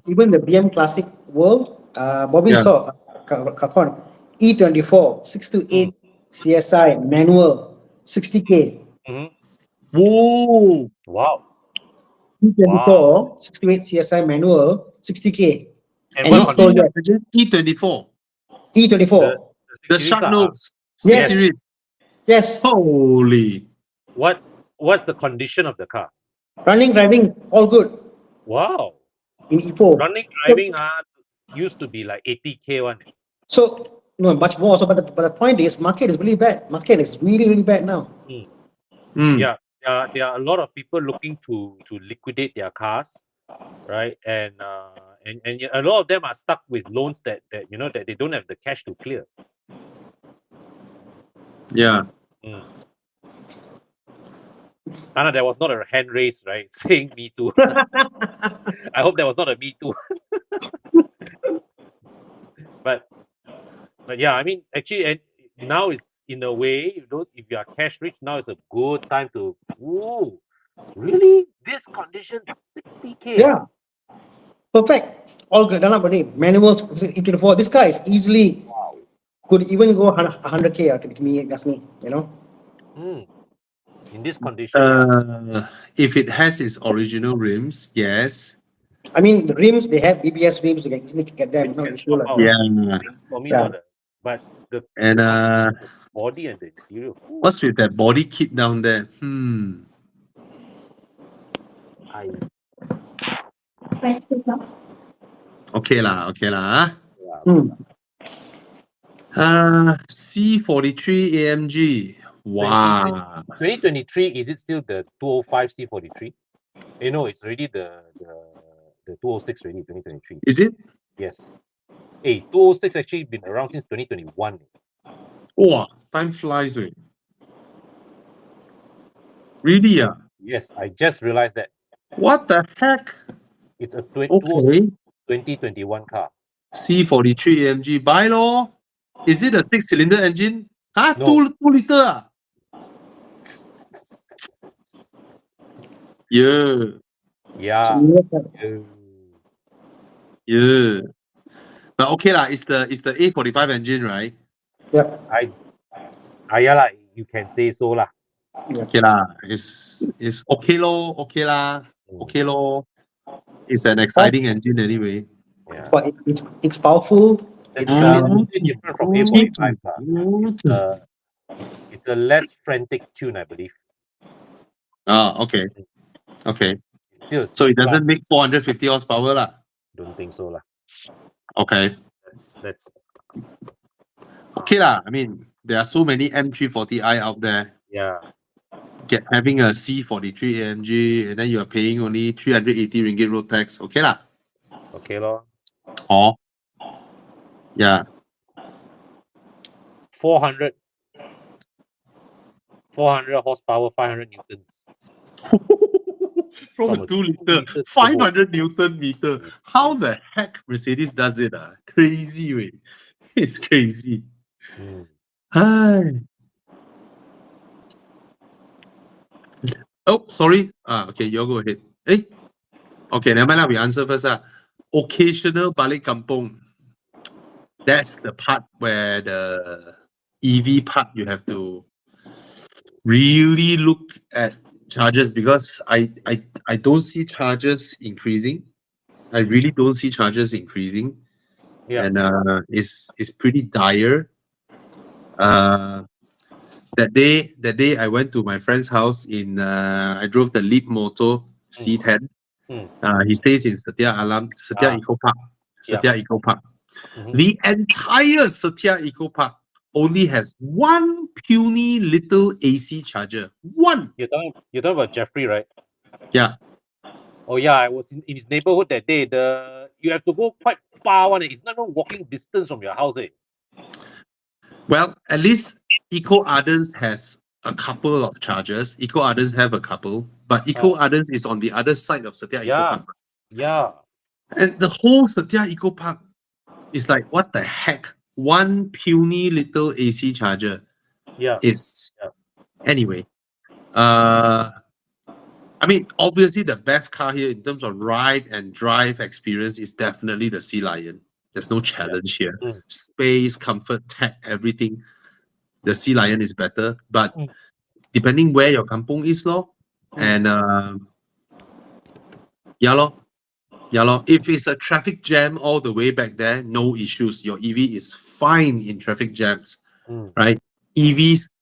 Even the BM Classic World, Bobby
Yeah.
saw Kakon E24 628 CSI manual 60K.
Whoa.
Wow.
E24 628 CSI manual 60K.
And
And
what
not sold
condition?
yet.
E24.
E24.
The
series
Shark
ah.
Nose.
Yes.
Series.
Yes.
Holy.
What's the condition of the car?
Running, driving, all good
Wow.
in Ipoh.
Running, driving used to be like 80K one.
So no, much more. So, but the point is, market is really bad. Market is really bad now.
Mm.
Yeah. There are a lot of people looking to liquidate their cars, right? And a lot of them are stuck with loans that that they don't have the cash to clear.
Yeah.
Anna, there was not a hand raise, right? Saying me too. I hope there was not a me too. but yeah, I mean, actually, and now it's in a way, if you are cash rich, now is a good time to. Ooh, really? This condition 60K.
Yeah. Perfect. All good. Done up already. Manuals E24. This car is easily could even go 100K. That's me. You know.
In this condition,
If it has its original rims, yes.
I mean, the rims they have BBS rims. You can easily get them. No issue.
swap out.
Yeah.
For me,
Yeah.
not a. But the
And
body and the interior.
what's with that body kit down there?
I
Okay lah. C43 AMG. Wow.
2023, is it still the 205 C43? No, it's already the 206 already, 2023.
Is it?
Yes. 206 actually been around since 2021.
Wow, time flies, man. Really? Yeah.
Yes, I just realized that.
What the heck?
It's a
Okay.
2021 car.
C43 AMG. Buy lor. Is it a 6-cylinder engine? Huh?
No.
2 liter? Ah? Yeah.
Yeah.
Yeah. But okay lah, it's the A45 engine, right?
Yeah.
Yeah lah, you can say so lah.
Okay lah. It's okay lor. Okay lah. Okay lor. It's an exciting engine anyway.
Yeah.
But it's powerful.
It's different from A45 car. It's a less frantic tune, I believe.
Okay. Okay.
Still
So it doesn't make 450 horsepower lah.
Don't think so lah.
Okay.
That's
okay lah. I mean, there are so many M340i out there.
Yeah.
Having a C43 AMG and then you are paying only 380 ringgit road tax. Okay lah.
Okay lor.
Oh. Yeah.
400 horsepower, 500 newtons.
From a 2 liter, 500 Newton meter. How the heck Mercedes does it? Crazy way. It's crazy. Hi. Oh, sorry. Okay, you go ahead. Okay, never mind. We answer first. Occasional balik kampung. That's the part where the EV part you have to really look at charges, because I don't see charges increasing. I really don't see charges increasing.
Yeah.
and it's pretty dire. That day I went to my friend's house in I drove the Leap Moto C10.
Mm.
He stays in Setia Eco Park.
Yeah.
Setia Eco Park.
Mhm.
The entire Setia Eco Park only has one puny little AC charger. One.
You're talking about Jeffrey, right?
Yeah.
Oh yeah, I was in his neighborhood that day. You have to go quite far one. It's not even walking distance from your house.
Well, at least Eco Ardens has a couple of chargers. Eco Ardens have a couple, but Eco Ardens is on the other side of Setia Eco
Yeah.
Park.
Yeah.
And the whole Setia Eco Park is like, what the heck? One puny little AC charger
Yeah.
is
Yeah.
anyway. I mean, obviously the best car here in terms of ride and drive experience is definitely the Sea Lion. There's no challenge here.
Mm.
Space, comfort, tech, everything. The Sea Lion is better, but
Mm.
depending where your kampung is, lor, and yeah, lor. If it's a traffic jam all the way back there, no issues. Your EV is fine in traffic jams,
Mm.
right? EVs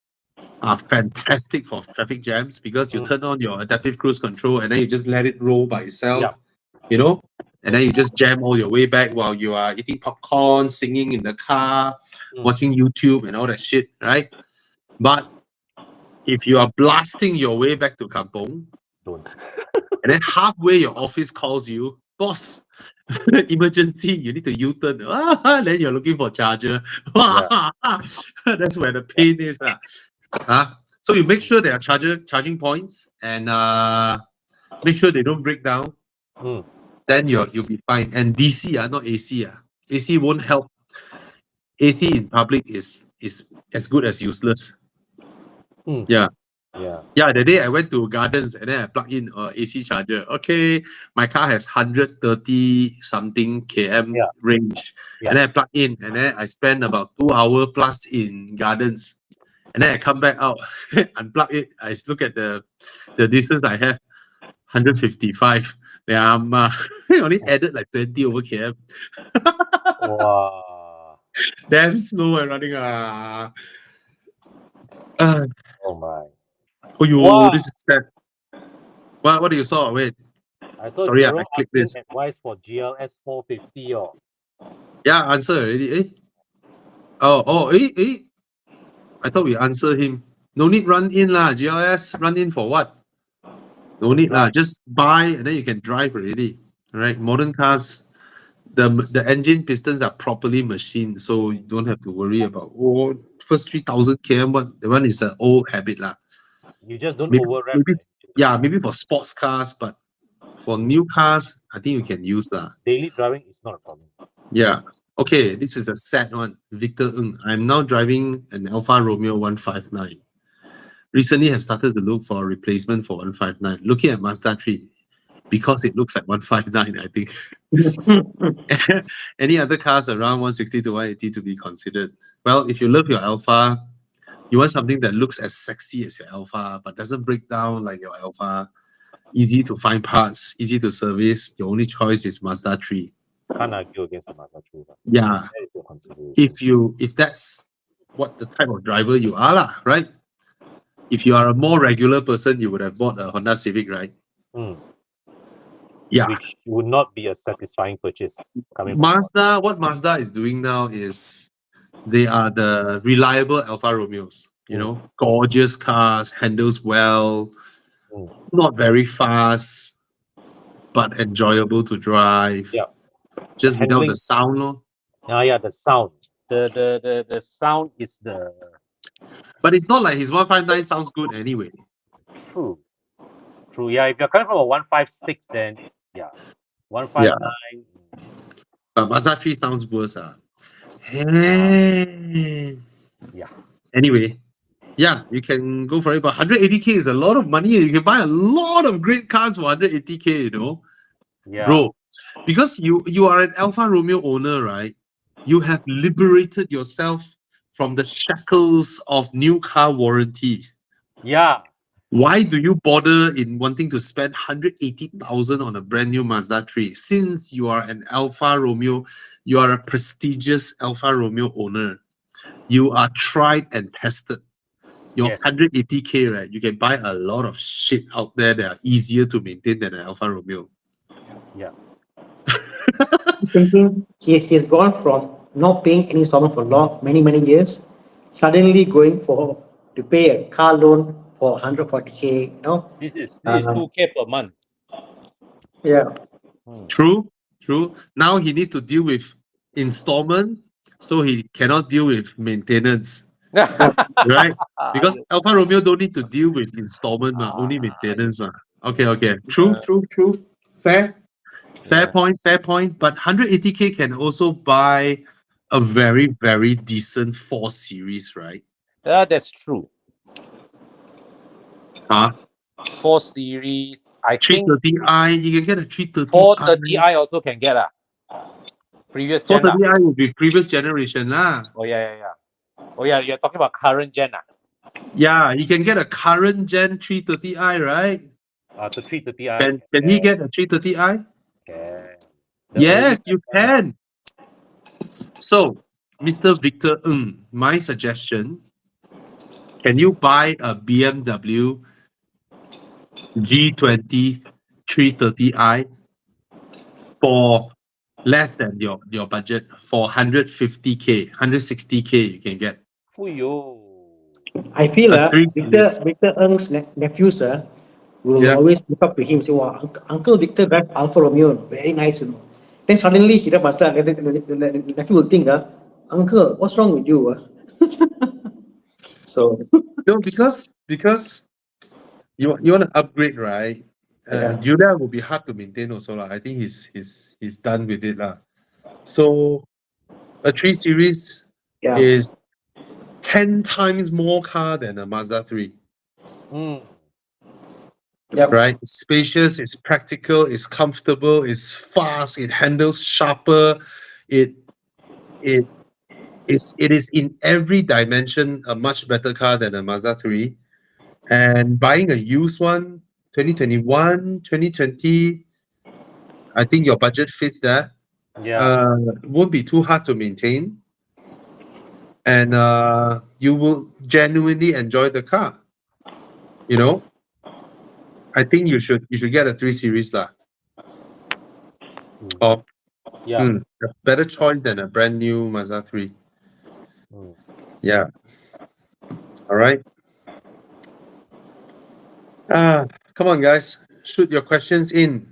are fantastic for traffic jams because you
Mm.
turn on your adaptive cruise control and then you just let it roll by itself,
Yeah.
you know, and then you just jam all your way back while you are eating popcorn, singing in the car, watching YouTube and all that shit, right? But if you are blasting your way back to kampung,
Don't.
and then halfway your office calls you, boss, emergency, you need to U-turn. Then you're looking for charger. That's where the pain is. So you make sure there are charging points and make sure they don't break down.
Mm.
Then you'll be fine. And DC, not AC. AC won't help. AC in public is as good as useless.
Mm.
Yeah.
Yeah.
Yeah, the day I went to Gardens and then I plug in AC charger. Okay, my car has 130 something km
Yeah.
range.
Yeah.
And then I plug in and then I spend about 2 hours plus in Gardens. And then I come back out, unplug it. I look at the distance I have, 155. Yeah, I'm I only added like 20 over km.
Wow.
Damn slow and running.
Oh my.
Oh, you
Wow.
this is sad. What do you saw? Wait,
I saw
sorry, I
Gerald
clicked
asking
this.
advice for GLS 450 or
Yeah, answer already. I thought we answered him. No need run in lah. GLS run in for what? No need lah. Just buy and then you can drive already. All right. Modern cars, the engine pistons are properly machined, so you don't have to worry about first 3,000 km. But the one is an old habit lah.
you just don't
Maybe,
overwrap.
maybe for sports cars, but for new cars, I think you can use lah.
Daily driving is not a problem.
Yeah. Okay, this is a sad one. Victor Ng. I'm now driving an Alfa Romeo 159. Recently have started to look for a replacement for 159. Looking at Mazda 3 because it looks like 159, I think. Any other cars around 160 to 180 to be considered? Well, if you love your Alfa, you want something that looks as sexy as your Alfa, but doesn't break down like your Alfa. Easy to find parts, easy to service. Your only choice is Mazda 3.
Can't argue against the Mazda 3.
Yeah.
That is your consideration.
If that's what the type of driver you are, lah, right? If you are a more regular person, you would have bought a Honda Civic, right?
Mm.
Yeah.
Which would not be a satisfying purchase coming from
Mazda, what Mazda is doing now is they are the reliable Alfa Romeos. You know, gorgeous cars, handles well, not very fast, but enjoyable to drive.
Yeah.
Just without
handling-
the sound, lor.
Yeah, the sound. The sound is the
But it's not like his 159 sounds good anyway.
true. Yeah, if you're coming from a 156, then yeah. 159.
But Mazda 3 sounds worse. Hey.
Yeah.
Anyway, yeah, you can go for it. But 180K is a lot of money. You can buy a lot of great cars for 180K, you know?
Yeah.
Bro, because you are an Alfa Romeo owner, right? You have liberated yourself from the shackles of new car warranty.
Yeah.
Why do you bother in wanting to spend 180,000 on a brand new Mazda 3? Since you are an Alfa Romeo, you are a prestigious Alfa Romeo owner. You are tried and tested. Your
Yes.
180K, right? You can buy a lot of shit out there that are easier to maintain than an Alfa Romeo.
Yeah.
He's thinking he's gone from not paying any installment for many years, suddenly going to pay a car loan for 140K, you know.
This is
Uh,
2K per month.
yeah.
True. Now he needs to deal with installment, so he cannot deal with maintenance, right? Because Alfa Romeo don't need to deal with installment, only maintenance. Okay. True. Fair
Yeah.
point. But 180K can also buy a very, very decent 4 Series, right?
Yeah, that's true.
Huh?
4 Series, I think
330i, you can get a 330i.
430i also can get previous gen.
430i will be previous generation lah.
Oh yeah. Oh yeah, you're talking about current gen.
Yeah, you can get a current gen 330i, right?
The 330i.
Can he get a 330i?
Can.
Yes, you can. So, Mr. Victor Ng, my suggestion, can you buy a BMW G20 330i for less than your budget, for 150K, 160K you can get
Fuyo.
I feel
a 3 Series.
Victor Ng's nephews will
Yeah.
always look up to him and say, wow, Uncle Victor drive Alfa Romeo, very nice, you know. Then suddenly he drive Mazda, the nephew will think, Uncle, what's wrong with you? So
No, because you want to upgrade, right?
yeah.
Julia will be hard to maintain also lah. I think he's done with it lah. So a 3 Series
Yeah.
is 10 times more car than a Mazda 3.
Yep.
Right? It's spacious, it's practical, it's comfortable, it's fast, it handles sharper, it is in every dimension a much better car than a Mazda 3. And buying a used one, 2021, 2020, I think your budget fits that.
Yeah.
Won't be too hard to maintain. And you will genuinely enjoy the car. You know? I think you should get a 3 Series lah. Or
Yeah.
a better choice than a brand new Mazda 3. Yeah. All right. Come on, guys. Shoot your questions in.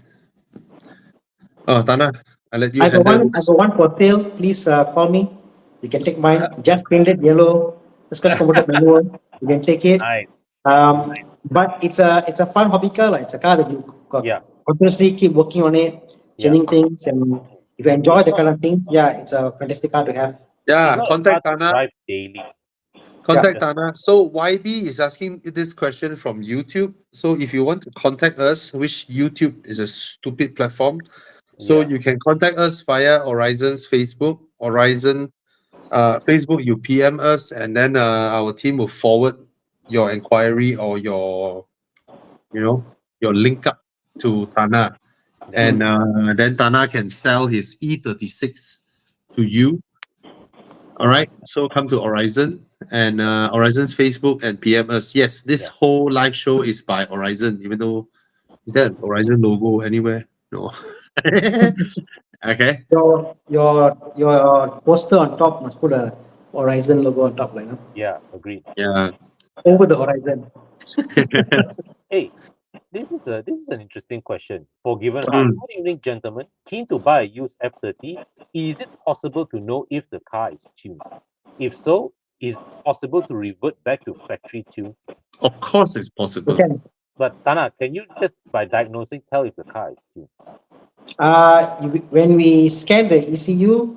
Oh, Tana, I let you
I got
handle
one. I
this.
got one for sale. Please call me. You can take mine. Just painted yellow. Just converted manual. You can take it.
Nice.
But it's a fun hobby car. Like, it's a car that you
Yeah.
continuously keep working on it, changing things, and if you enjoy the kind of things, yeah, it's a fantastic car to have.
Yeah,
It's not a
contact
car to
Tana.
drive daily.
Contact Tana. So YB is asking this question from YouTube. So if you want to contact us, which YouTube is a stupid platform, so
Yeah.
you can contact us via Horizon's Facebook. Horizon Facebook, you PM us, and then our team will forward your inquiry or your link up to Tana, and then Tana can sell his E36 to you. All right, so come to Horizon and Horizon's Facebook and PM us. Yes, this whole live show is by Horizon, even though is there a Horizon logo anywhere? No. Okay.
Your poster on top must put a Horizon logo on top, like, no?
Yeah. Agreed.
Yeah.
Over the horizon.
Hey, this is an interesting question. Forgiven heart. Good evening, gentlemen. Keen to buy a used F30. Is it possible to know if the car is tuned? If so, is possible to revert back to factory tune?
Of course, it's possible.
Okay.
But Tana, can you just by diagnosing tell if the car is tuned?
When we scan the ECU,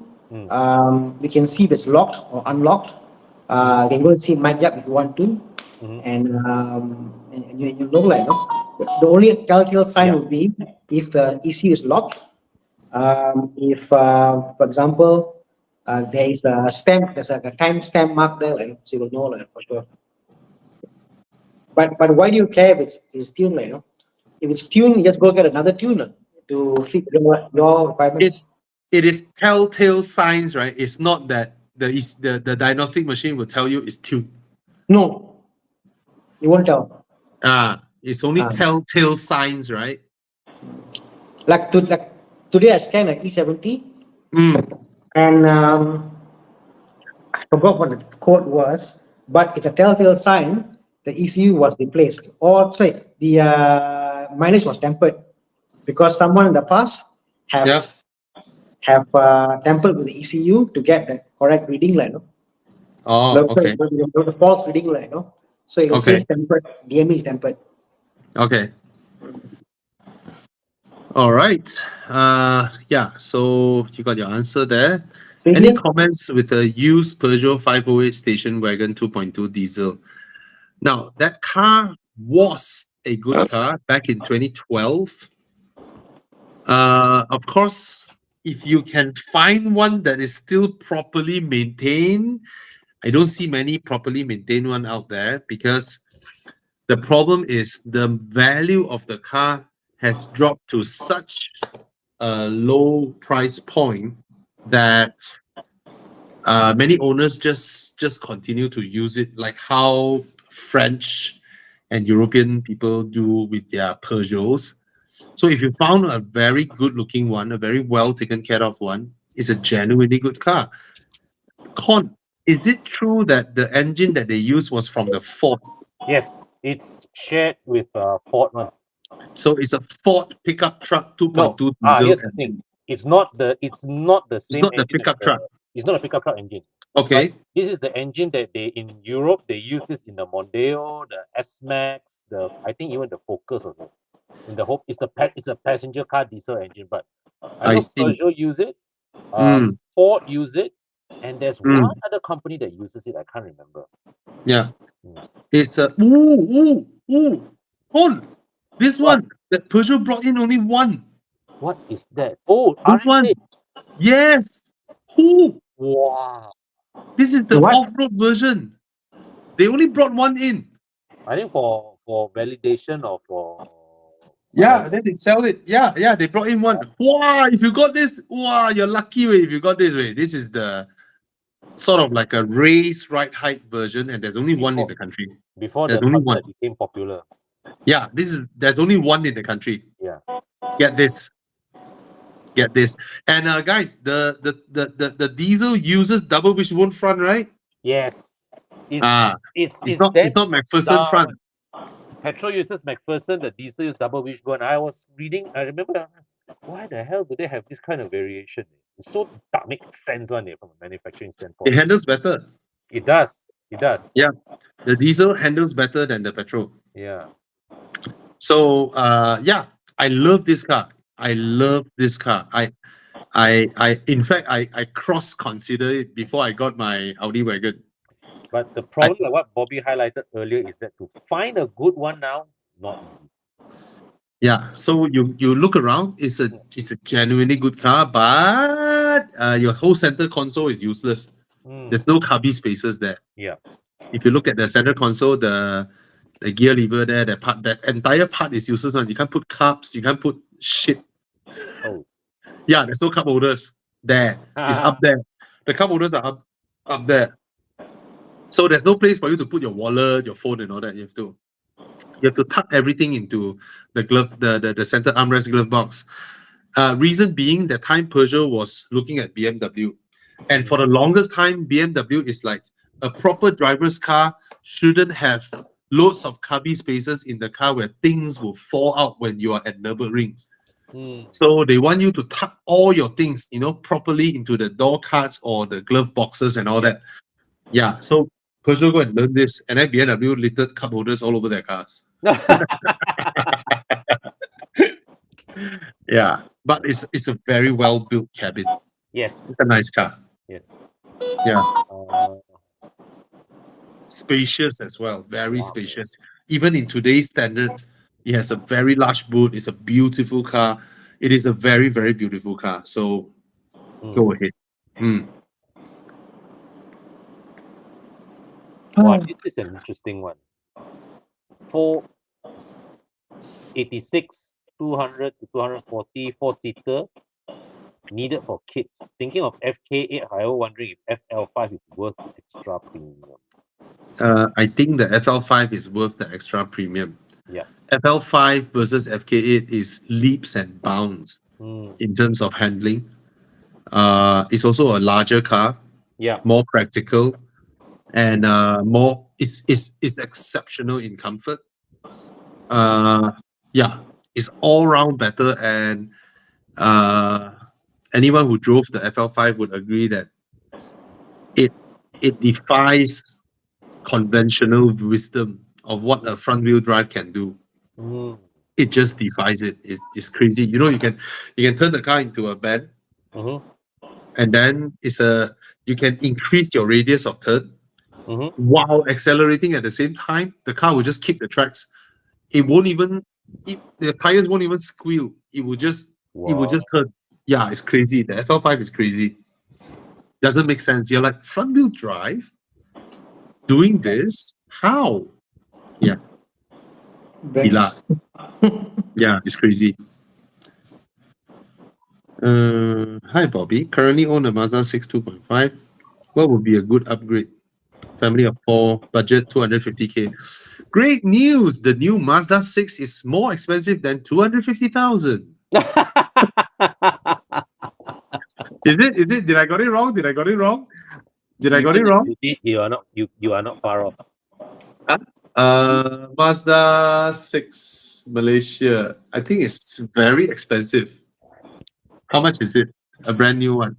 we can see if it's locked or unlocked. You can go and see mic jack if you want to, and you know, like, no? The only telltale sign would be if the ECU is locked. If, for example, there is a stamp, there's like a time stamp mark there, like, so you will know, like, for sure. But why do you care if it's tuned? Like, if it's tuned, you just go get another tuner to fit your requirements.
It is telltale signs, right? It's not that the diagnostic machine will tell you it's tuned.
No, you won't tell.
It's only telltale signs, right?
Like today, I scanned a E70, and I forgot what the code was, but it's a telltale sign the ECU was replaced. Or sorry, the mileage was tempered because someone in the past have tampered with the ECU to get the correct reading line.
Okay.
The false reading line. So it will say tempered. DME is tempered.
Okay. All right. Yeah. So you got your answer there.
So
Any
here,
comments with a used Peugeot 508 station wagon 2.2 diesel? Now that car was a good car back in 2012. Of course, if you can find one that is still properly maintained, I don't see many properly maintained one out there because the problem is the value of the car has dropped to such a low price point that many owners just continue to use it like how French and European people do with their Peugeots. So if you found a very good looking one, a very well taken care of one, it's a genuinely good car. Con, is it true that the engine that they used was from the Ford?
Yes, it's shared with Ford one.
So it's a Ford pickup truck 2.2
No,
diesel
here's the
engine.
thing. It's not the
It's
same
not the
engine as
pickup truck.
it's not a pickup truck engine.
Okay.
But this is the engine that they in Europe they use this in the Mondeo, the S-Max, I think even the Focus also. In the hope it's a passenger car diesel engine, but I
I
know
see.
Peugeot use it,
Mm,
Ford use it, and there's
mm,
one other company that uses it. I can't remember.
yeah.
Mm.
It's a Con, this
What?
one that Peugeot brought in only one.
What is that? Oh,
This one.
RS8.
Yes. Who?
Wow.
This is the
what?
off-road version. They only brought one in.
I think for validation or for
Yeah,
whatever.
then they sell it. Yeah, they brought in one. Wow, if you got this, wow, you're lucky way if you got this way. This is the sort of like a race ride height version, and there's only one in the country.
Before
There's
the
only one.
Thunder became popular.
Yeah, there's only one in the country.
Yeah.
Get this. Get this. And guys, the diesel uses double wishbone front, right?
Yes. It's
It's
it's
not
that
it's not McPherson front.
down. Petrol uses McPherson, the diesel use double wishbone. I was reading, I remember, why the hell do they have this kind of variation? It's so that makes sense one from a manufacturing
It
standpoint.
handles better.
It does. It does.
Yeah. The diesel handles better than the petrol.
Yeah.
So yeah, I love this car. I love this car. In fact I cross consider it before I got my Audi wagon.
But the problem, like what Bobby highlighted earlier, is that to find a good one now, not easy.
Yeah, so you look around, it's a genuinely good car, but your whole center console is useless. There's no cubby spaces there.
Yeah.
If you look at the center console, the gear lever there, that entire part is useless one. You can't put cups, you can't put shit.
Oh.
Yeah, there's no cup holders there. It's up there. The cup holders are up there. So there's no place for you to put your wallet, your phone, and all that. You have to tuck everything into the glove, the center armrest glove box. Reason being, that time Peugeot was looking at BMW, and for the longest time, BMW is like a proper driver's car shouldn't have loads of cubby spaces in the car where things will fall out when you are at Nürburgring. So they want you to tuck all your things, properly into the door cards or the glove boxes and all that. Yeah, so Peugeot go and learn this, and then BMW littered cup holders all over their cars. Yeah, but it's a very well built cabin.
Yes.
It's a nice car.
Yes.
Yeah,
Uh,
spacious as well. Very
wow.
spacious. Even in today's standard, it has a very large boot. It's a beautiful car. It is a very, very beautiful car. So go ahead.
Wow, this is an interesting one. 486, 200 to 240, four-seater needed for kids. Thinking of FK8, however, wondering if FL5 is worth the extra premium.
I think the FL5 is worth the extra premium.
Yeah.
FL5 versus FK8 is leaps and bounds
Mm.
in terms of handling. It's also a larger car,
Yeah.
more practical, and more it's exceptional in comfort. Yeah, it's all round better, and anyone who drove the FL5 would agree that it defies conventional wisdom of what a front wheel drive can do.
Mm.
It just defies it. It's crazy. You know, you can turn the car into a bend,
Mm-hmm.
and then you can increase your radius of turn
Mm-hmm.
while accelerating at the same time. The car will just keep the tracks. It won't even the tires won't even squeal. It will just turn. Yeah, it's crazy. The FL5 is crazy. Doesn't make sense. You're like, front wheel drive doing this? How? Yeah. Gila. Yeah, it's crazy. Hi Bobby. Currently own a Mazda 6 2.5. What would be a good upgrade? Family of 4, budget 250k. Great news! The new Mazda 6 is more expensive than 250,000. Is it? Did I got it wrong? Did I got it wrong?
You are not far off.
Mazda 6 Malaysia. I think it's very expensive. How much is it? A brand new one.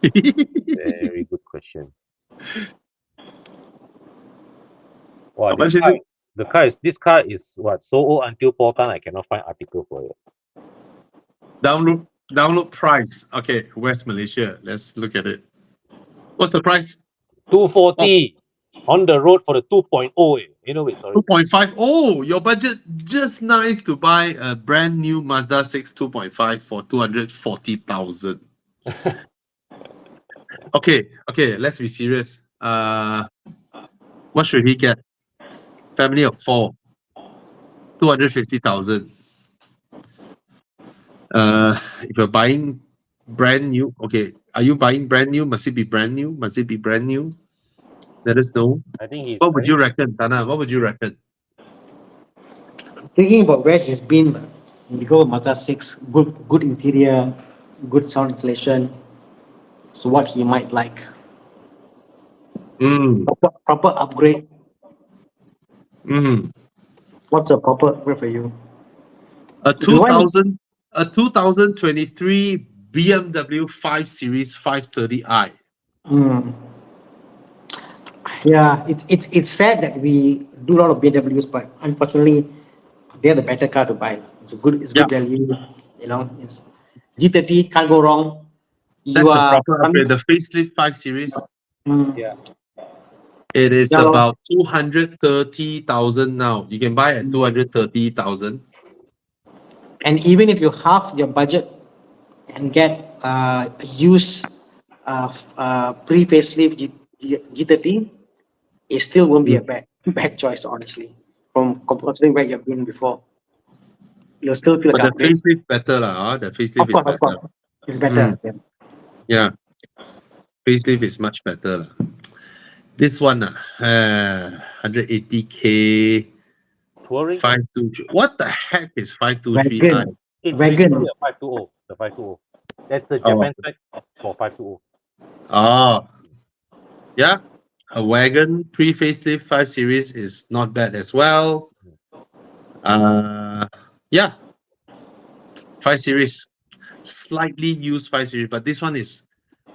Very good question. Wow,
How much is it?
this car is what, so old until Proton I cannot find article for it.
Download price. Okay, West Malaysia. Let's look at it. What's the price?
240 on the road for the 2.0. Wait, sorry.
2.5. Oh, your budget just nice to buy a brand new Mazda 6 2.5 for 240,000. Okay, let's be serious. What should he get? Family of 4. 250,000. If you're buying brand new, okay. Are you buying brand new? Must it be brand new? Let us know.
I think he's
What would you reckon, Tana? What would you reckon?
Thinking about where he's been, when you go Mazda 6, good interior, good sound insulation. So what he might like. Proper upgrade. What's a proper upgrade for you?
A 2023 BMW 5 Series 530i.
Yeah, it's sad that we do a lot of BMWs, but unfortunately, they're the better car to buy. It's good value. It's G30, can't go wrong.
That's the proper upgrade. The facelift 5 Series.
Yeah.
It is about 230,000 now. You can buy at 230,000.
And even if you half your budget and get a used pre-facelift G30, it still won't be a bad choice, honestly. From considering where you've been before, you'll still feel like
But the facelift better lah. The facelift is better.
Of course, it's better.
Yeah, facelift is much better lah. This one 180k.
Touring.
523. What the heck is 523i?
It's
Wagon.
basically a 520. The 520. That's the Japan spec for 520.
Oh, yeah. A wagon pre-facelift 5 Series is not bad as well. Yeah. 5 Series. Slightly used 5 Series, but this one is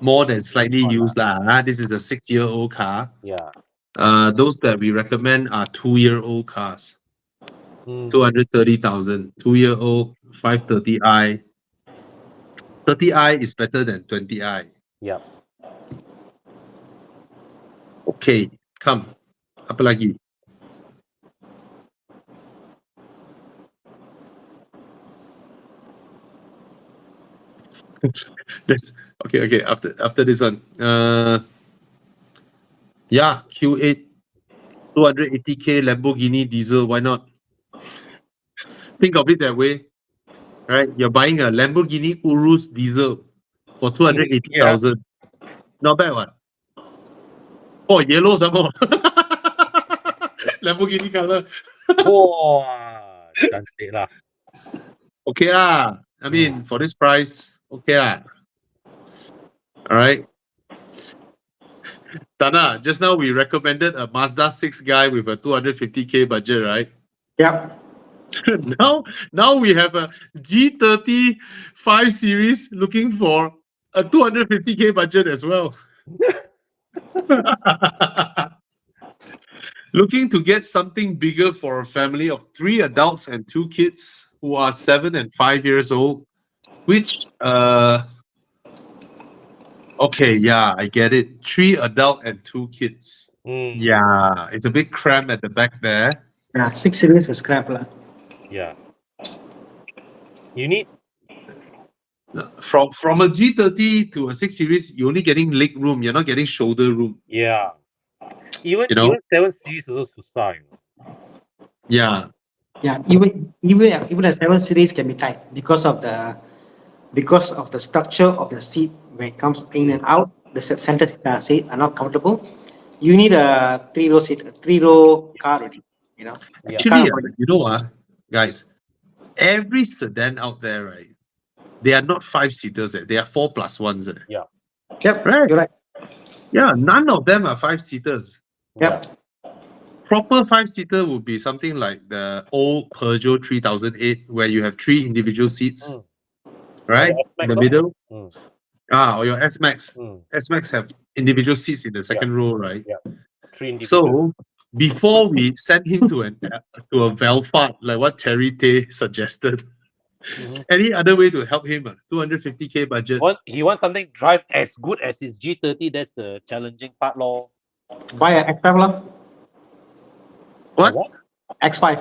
more than slightly used lah. This is a 6-year-old car.
Yeah.
Those that we recommend are 2-year-old cars. 230,000. 2-year-old 530i. 30i is better than 20i.
Yeah.
Okay, come. Apa lagi? This okay. After this one, yeah, Q8 280K Lamborghini diesel, why not? Think of it that way, right? You're buying a Lamborghini Urus diesel for 280,000. Not bad, what? Oh, yellow some more. Lamborghini color.
Wah, cantik lah.
Okay lah. I mean, for this price, okay lah. All right. Tana, just now we recommended a Mazda 6 guy with a 250K budget, right?
Yep.
now we have a G30 5 Series looking for a 250K budget as well. Looking to get something bigger for a family of 3 adults and 2 kids who are 7 and 5 years old, which okay, yeah, I get it. 3 adult and 2 kids. Yeah, it's a bit cramped at the back there.
Yeah, 6 series is crap lah.
Yeah. You need
From a G30 to a 6 Series, you're only getting leg room. You're not getting shoulder room.
yeah. Even
You know?
even 7 series also susah. You know?
Yeah.
Yeah, even a 7 series can be tight because of the structure of the seat when it comes in and out. The center seat are not comfortable. You need a 3-row car already. You know.
Yeah.
Actually, you know what, guys? Every sedan out there, right? They are not 5-seaters. They are 4+1s.
Yeah.
Yep.
Right.
You're right.
Yeah, none of them are 5-seaters.
Yep.
Proper 5-seater would be something like the old Peugeot 3008, where you have 3 individual seats, right? In the middle. Or your S-Max. S-Max have individual seats in the second row, right?
Yeah. 3 individual.
So before we send him to a Velfart, like what Terry Tay suggested, any other way to help him? 250K budget.
He wants something drive as good as his G30. That's the challenging part, lor.
Buy an X5 lah.
What?
X5.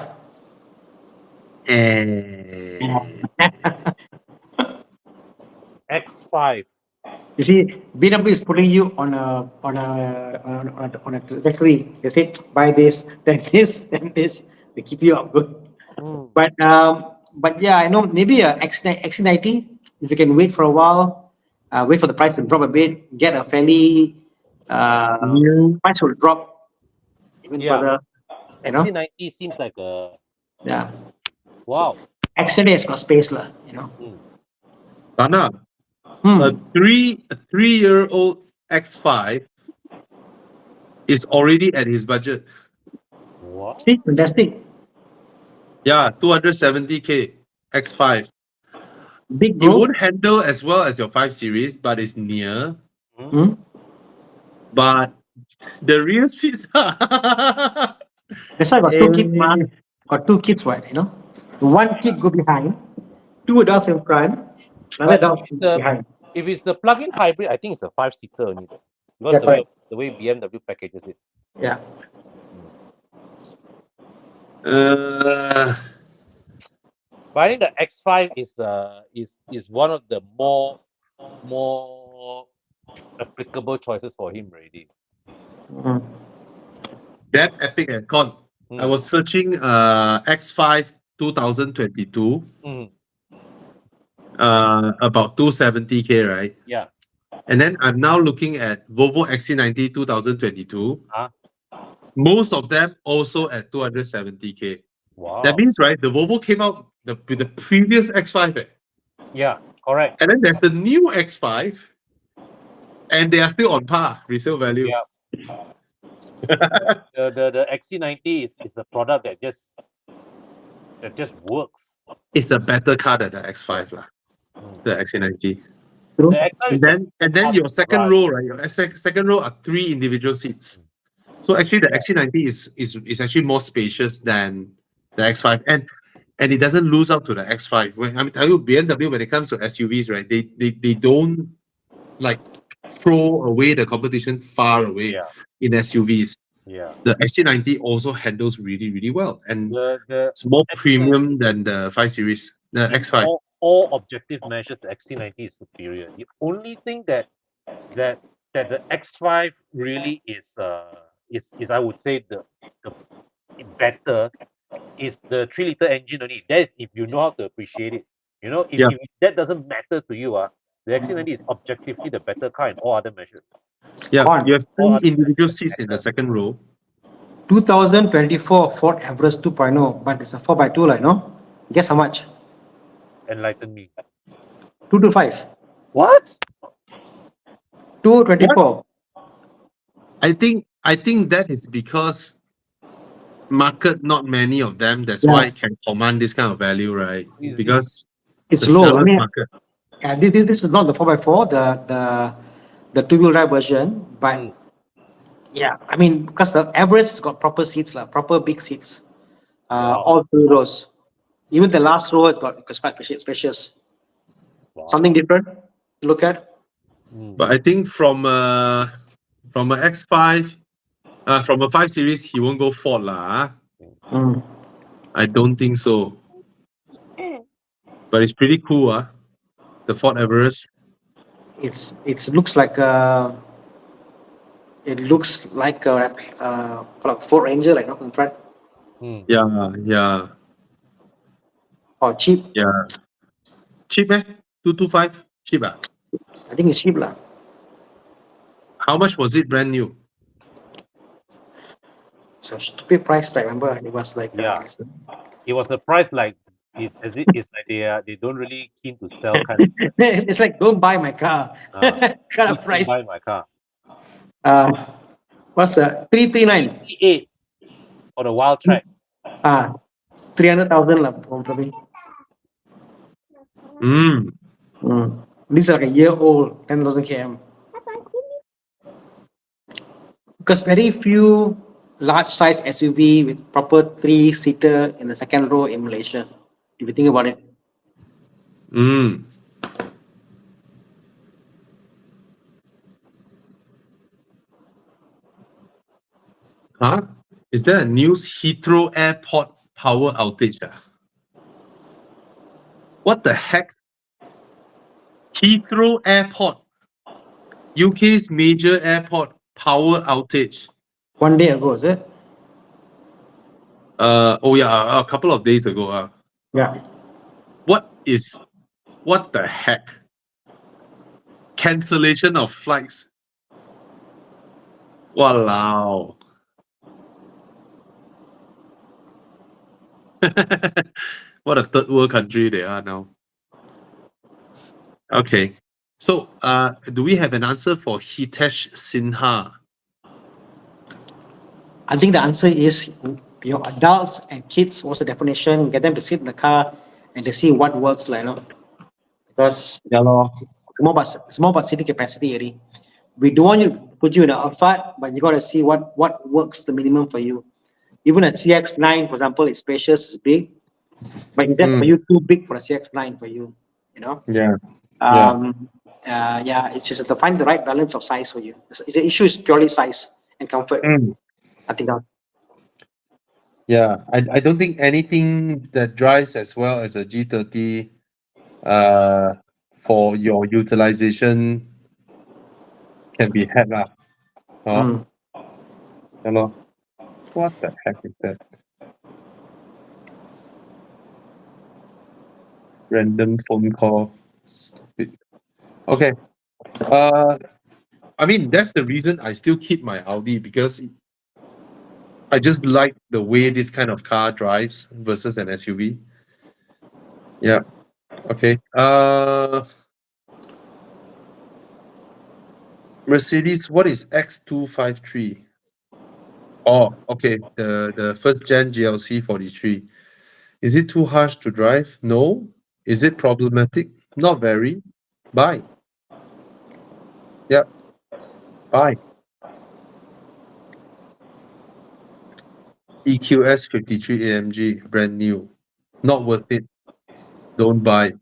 X5.
You see, BMW is putting you on a trajectory. They say buy this, then this, then this. They keep you up good. But yeah, I know maybe a XC90. If you can wait for a while, wait for the price to drop a bit, get a fairly price will drop even further. You know,
XC90 seems like a
wow. XC90 has got space lah. You know.
Tana, a 3-year-old X5 is already at his budget.
What?
See, fantastic.
Yeah, 270K X5.
Big
It
bro.
won't handle as well as your 5 Series, but it's near. But the rear seats are...
That's why I got 2 kids, man. Got 2 kids, right? You know, 1 kid go behind, 2 adults in front, another adult behind.
If it's the plug-in hybrid, I think it's a 5-seater only. Because the way BMW packages it.
Yeah.
But I think the X5 is one of the more applicable choices for him already.
That epic aircon. I was searching X5 2022. About 270K, right?
Yeah.
And then I'm now looking at Volvo XC90 2022. Most of them also at 270K.
Wow.
That means, right, the Volvo came out with the previous X5.
Yeah, correct.
And then there's the new X5, and they are still on par, resale value.
Yeah. the XC90 is a product that just works.
It's a better car than the X5, the XC90.
The
And then your second row, right? Your second row are 3 individual seats. So actually, the XC90 is actually more spacious than the X5, and it doesn't lose out to the X5. I mean, tell you, BMW, when it comes to SUVs, right? They don't like throw away the competition far away in SUVs.
Yeah.
The XC90 also handles really, really well, and it's more
XC90
premium than the 5 Series, the X5.
All objective measures, the XC90 is superior. The only thing that the X5 really is I would say the better is the 3-liter engine only. That is if you know how to appreciate it. You know,
Yeah.
if that doesn't matter to you, the XC90 is objectively the better car in all other measures.
Yeah,
On.
you have
All
three
other
individual
measures
seats in the
matter.
second row.
2024 Ford Everest 2.0, but it's a 4x2, like, no? Guess how much?
Enlighten me.
225.
What?
224.
I think that is because market not many of them. That's
Yeah.
why it can command this kind of value, right?
Is
Because
It's
the
low. I
seller's
mean,
market.
this is not the 4x4, the two-wheel drive version, but
Mm.
yeah, I mean, because the Everest has got proper seats, proper big seats,
Wow.
all three rows. Even the last row has got quite spacious.
Wow.
Something different to look at.
Mm.
But I think from a X5, from a 5 Series, he won't go Ford lah.
Mm.
I don't think so. But it's pretty cool, the Ford Everest.
It looks like a Ford Ranger, like, in front.
Mm.
Yeah.
Or cheap.
Yeah. Cheap, 225? Cheap,
I think it's cheap lah.
How much was it brand new?
So stupid price, right? Remember, it was like
Yeah. It was a price like it's like they don't really keen to sell kind of
it's like, don't buy my car kind
please
of
don't
price.
buy my car.
What's the 339?
8 for the wild track.
300,000 lah, probably.
Mm.
This is like a year old, 10,000 km. Because very few large size SUV with proper 3-seater in the second row in Malaysia, if you think about it.
Mm. Huh? Is there a news Heathrow Airport power outage? What the heck? Heathrow Airport, UK's major airport, power outage.
1 day ago, is it?
Oh yeah, a couple of days ago.
Yeah.
What the heck? Cancellation of flights. Walao. What a third world country they are now. Okay. So, do we have an answer for Hitesh Sinha?
I think the answer is your adults and kids. What's the definition? Get them to sit in the car and to see what works, like, because
Yeah, lor.
it's more about seating capacity, already. We don't want you to put you in an Alphard, but you got to see what works the minimum for you. Even a CX-9, for example, is spacious, it's big, but is that for you too big for a CX-9 for you?
Yeah.
It's just to find the right balance of size for you. The issue is purely size and comfort. I think that's.
Yeah, I don't think anything that drives as well as a G30 for your utilization can be had lah.
Mm.
Hello. What the heck is that? Random phone call. Stupid. Okay. I mean that's the reason I still keep my Audi, because I just like the way this kind of car drives versus an SUV. Yeah. Okay. Mercedes, what is X253? Oh, okay. The first gen GLC 43. Is it too harsh to drive? No. Is it problematic? Not very. Buy. Yep. Buy. EQS 53 AMG, brand new. Not worth it. Don't buy.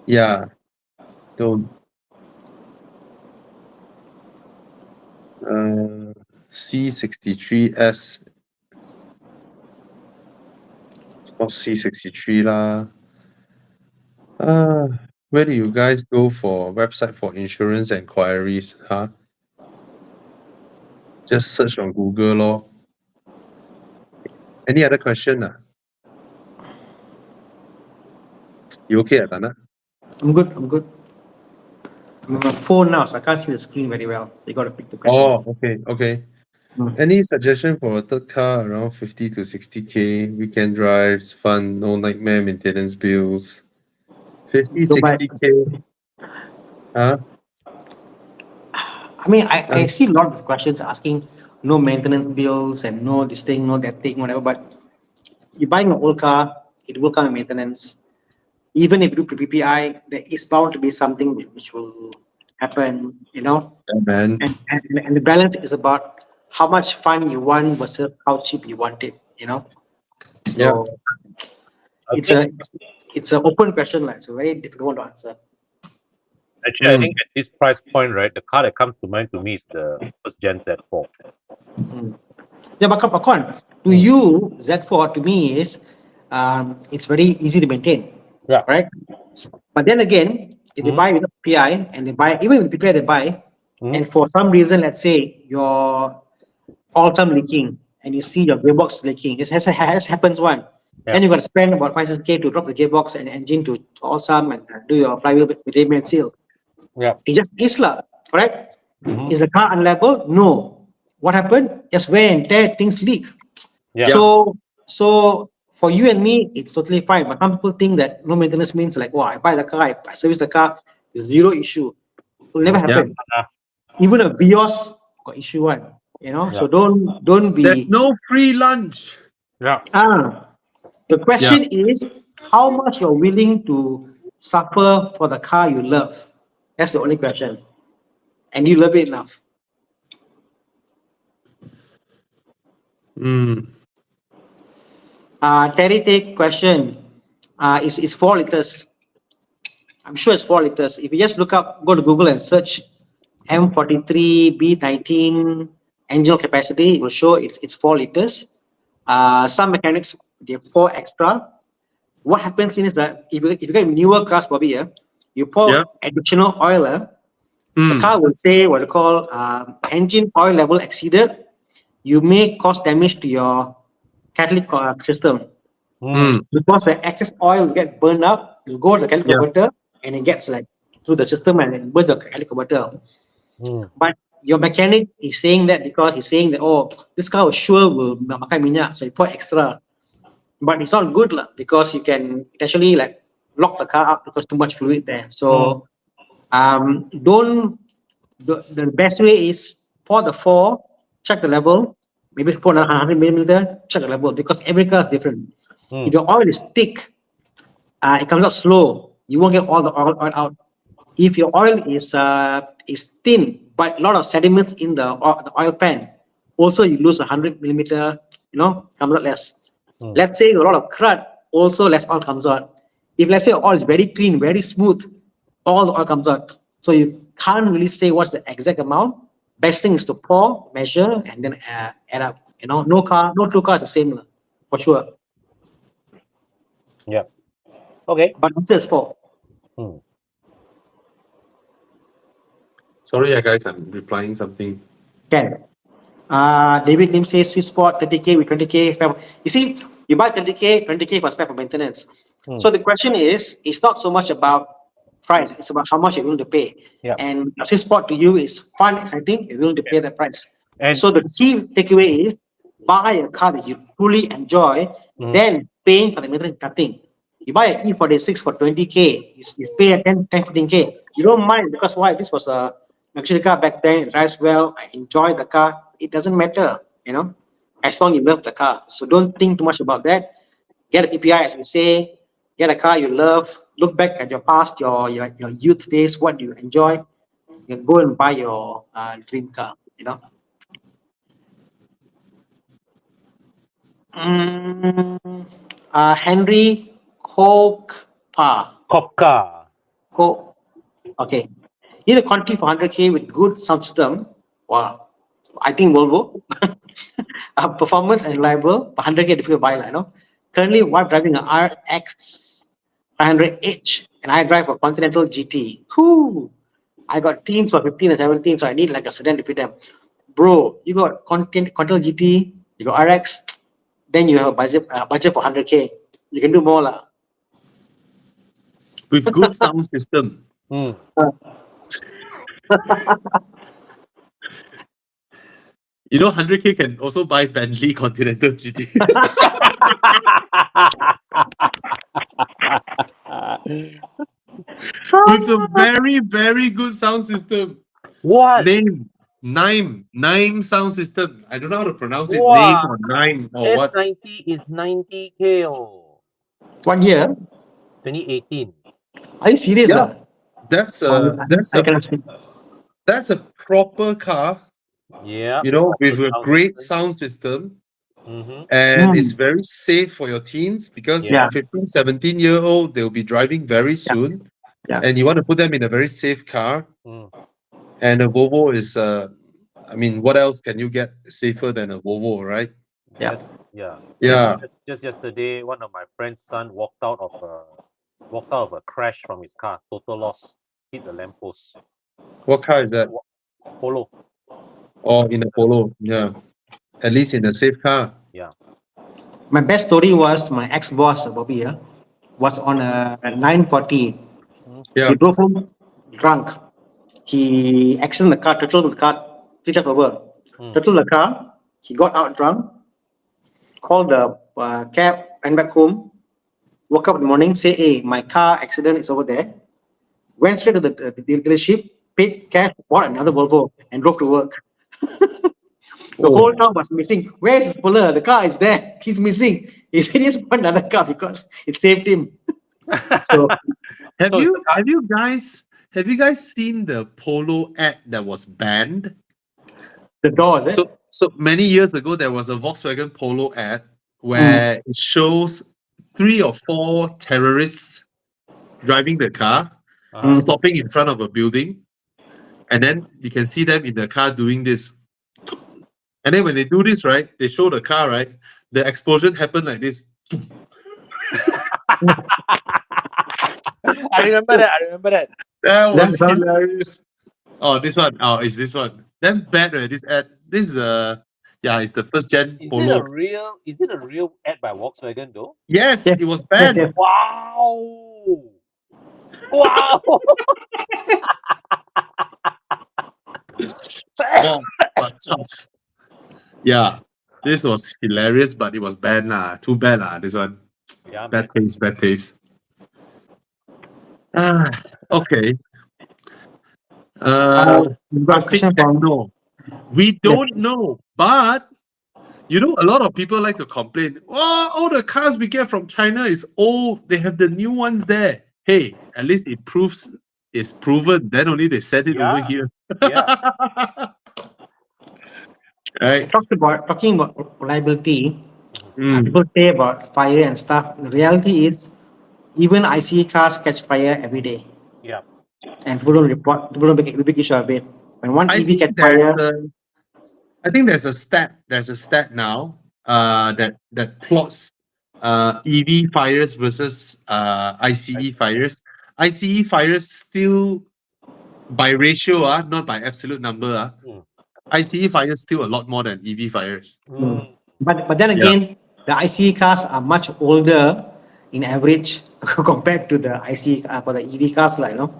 Yeah. Don't. C63S. It's not C63 lah. Where do you guys go for website for insurance enquiries? Huh? Just search on Google lor. Any other question? You okay, Adana?
I'm good. I'm good. I'm on my phone now, so I can't see the screen very well. So you got to pick the question.
Oh, okay. Any suggestion for a third car around 50 to 60K? Weekend drives, fun, no nightmare maintenance bills. 50,
Don't buy.
60K. Huh?
I mean, I see a lot of questions asking no maintenance bills and no this thing, no that thing, whatever. But you're buying an old car, it will come with maintenance. Even if you do PPI, there is bound to be something which will happen, you know.
Yeah, man.
And the balance is about how much fun you want versus how cheap you want it, you know. So it's an open question, like it's a very difficult one to answer.
Actually, I think at this price point, right, the car that comes to mind to me is the first gen Z4.
Yeah, but Pakwan, to you, Z4 to me is it's very easy to maintain.
Yeah.
Right. But then again, if they buy with PI and they buy even with PPI they buy, and for some reason, let's say your all-time leaking and you see your gearbox leaking, it has happens one.
Yeah.
Then you got to spend about 5,000K to drop the gearbox and engine to all-some and do your flywheel with remain seal.
Yeah.
It just is lah, correct? Is the car unlevel? No. What happened? Just wear and tear, things leak.
Yeah.
So for you and me, it's totally fine. But some people think that no maintenance means like, oh, I buy the car, I service the car, zero issue. It will never happen. Even a Vios got issue one, you know.
Yeah.
So don't be.
There's no free lunch.
Yeah.
The question is how much you're willing to suffer for the car you love. That's the only question. And you love it enough. Terry take question is 4 liters. I'm sure it's 4 liters. If you just look up, go to Google and search M43 B19 engine capacity, it will show it's 4 liters. Some mechanics they pour extra. What happens is that if you get newer cars, Bobby, you pour additional oil, the car will say what you call engine oil level exceeded. You may cause damage to your catalytic system. Because the excess oil will get burned up, you go to the catalytic converter and it gets like through the system and it burns the catalytic converter. But your mechanic is saying that because he's saying that, oh, this car sure will makan minyak, so you pour extra. But it's not good because you can actually like lock the car up because too much fluid there. So the best way is pour the 4, check the level, maybe pour another 100 millimeter, check the level because every car is different. If your oil is thick, it comes out slow. You won't get all the oil out. If your oil is thin, but a lot of sediments in the oil pan, also you lose 100 millimeter, comes out less. Let's say a lot of crud, also less oil comes out. If let's say oil is very clean, very smooth, all the oil comes out. So you can't really say what's the exact amount. Best thing is to pour, measure, and then add up. No two cars the same, for sure.
Yeah. Okay.
But answer is 4.
Sorry, guys, I'm replying something.
Can. David Lim says sweet spot 30K with 20K spare. You see, you buy 30K, 20K for spare for maintenance. So the question is, it's not so much about price, it's about how much you're willing to pay. And a sweet spot to you is fun, exciting, you're willing to pay that price. So the key takeaway is buy a car that you truly enjoy, then paying for the maintenance nothing. You buy an E46 for 20K, you pay 10, 15K. You don't mind because why? This was a luxury car back then, it drives well, I enjoy the car. It doesn't matter, as long as you love the car. So don't think too much about that. Get a PPI, as we say, get a car you love, look back at your past, your youth days, what do you enjoy, you go and buy your dream car, Henry
Kopka.
Okay. Need a country for 100K with good sound system. Wow. I think Volvo. Performance and reliable. 100K difficult to buy, Currently, while driving an RX 500H and I drive a Continental GT. I got teens for 15 and 17, so I need like a sedan to fit them. bro, you got Continental GT, you got RX, then you have a budget for 100K. You can do more lah.
With good sound system.
Mm.
You know, 100K can also buy Bentley Continental GT. With a very, very good sound system.
What?
Nime sound system. I don't know how to pronounce it.
Wow.
Name or Nime or what.
S90 is 90K. Oh.
1 year?
2018.
Are you serious
Yeah.
lah?
That's
I cannot see.
a proper car,
Yeah.
you know, with
Good
a
sound
great
system.
sound system.
Mm-hmm.
And it's very safe for your teens because
Yeah.
15, 17-year-old, they'll be driving very soon.
Yeah.
And you want to put them in a very safe car.
Mm.
And a Volvo is, I mean, what else can you get safer than a Volvo, right?
Yeah.
Yeah.
Yeah.
Just yesterday, one of my friend's son walked out of a crash from his car. Total loss. Hit the lamppost.
What car is that?
Polo.
Or in a Polo. Yeah. At least in a safe car.
Yeah.
My best story was my ex-boss, Bobby, was on a 940.
Yeah.
He drove home drunk. He accident the car, totaled the car, switched over. Totaled the car. He got out drunk, called the cab, went back home, woke up in the morning, say, hey, my car accident is over there. Went straight to the dealership, paid cash, bought another Volvo, and drove to work. The whole town was missing. Where is his puller? The car is there. He's missing. He said he just bought another car because it saved him. So
Have
So
you guys seen the Polo ad that was banned?
the door, is it?
So many years ago, there was a Volkswagen Polo ad where it shows 3 or 4 terrorists driving the car, stopping in front of a building, and then you can see them in the car doing this. And then when they do this, right, they show the car, right, the explosion happened like this.
I remember that.
That was
That's one.
hilarious. Oh, this one. Oh, it's this one. Then bad, this ad. This is it's the first gen
Is
Polo.
it a real ad by Volkswagen though?
Yes,
Yes.
it was banned.
Yes.
Wow. Wow.
Small but tough. Yeah, this was hilarious, but it was banned lah. Too bad lah. This one.
Yeah,
Bad taste. Okay.
You've got a question from
No, we don't know, but you know, a lot of people like to complain. Oh, all the cars we get from China is old. They have the new ones there. Hey, at least it proves it's proven. Then only they set it over here.
Yeah.
Right.
talking about reliability. People say about fire and stuff. The reality is, even ICE cars catch fire every day.
Yeah.
And people don't make a big issue of it. When one
I
EV
think
catch fire,
I think there's a stat. There's a stat now that plots EV fires versus ICE fires. ICE fires still by ratio, not by absolute number. ICE fires still a lot more than EV fires.
but then again, the ICE cars are much older in average compared to the ICE for the EV cars, like, you know.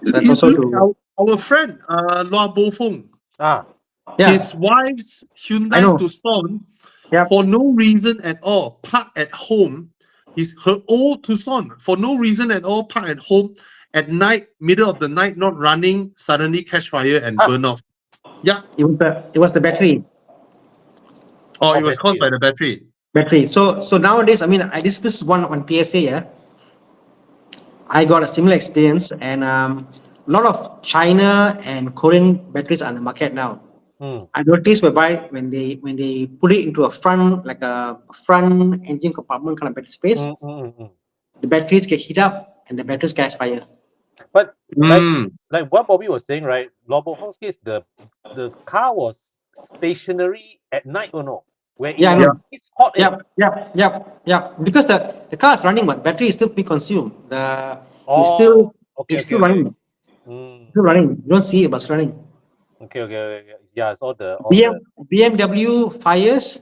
So that's also
Look, our friend Loa Bo Fong, his wife's Hyundai Tucson, for no reason at all, parked at home. Her old Tucson, for no reason at all, parked at home at night, middle of the night, not running, suddenly catch fire and burn off. Yeah.
It was the battery.
Oh, it was caused by the battery.
So nowadays, I mean, this is one PSA. Yeah, I got a similar experience, and a lot of China and Korean batteries are on the market now. I noticed whereby when they put it into a front engine compartment kind of battery space, the batteries get heat up and the batteries catch fire.
But like what Bobby was saying, right? Lobo Fong's case, the car was stationary at night or no? Where it's hot.
Yeah. Because the car is running, but battery is still being consumed. It's still running. Still running. You don't see it, but it's running.
Okay. Yeah, it's all the
BMW fires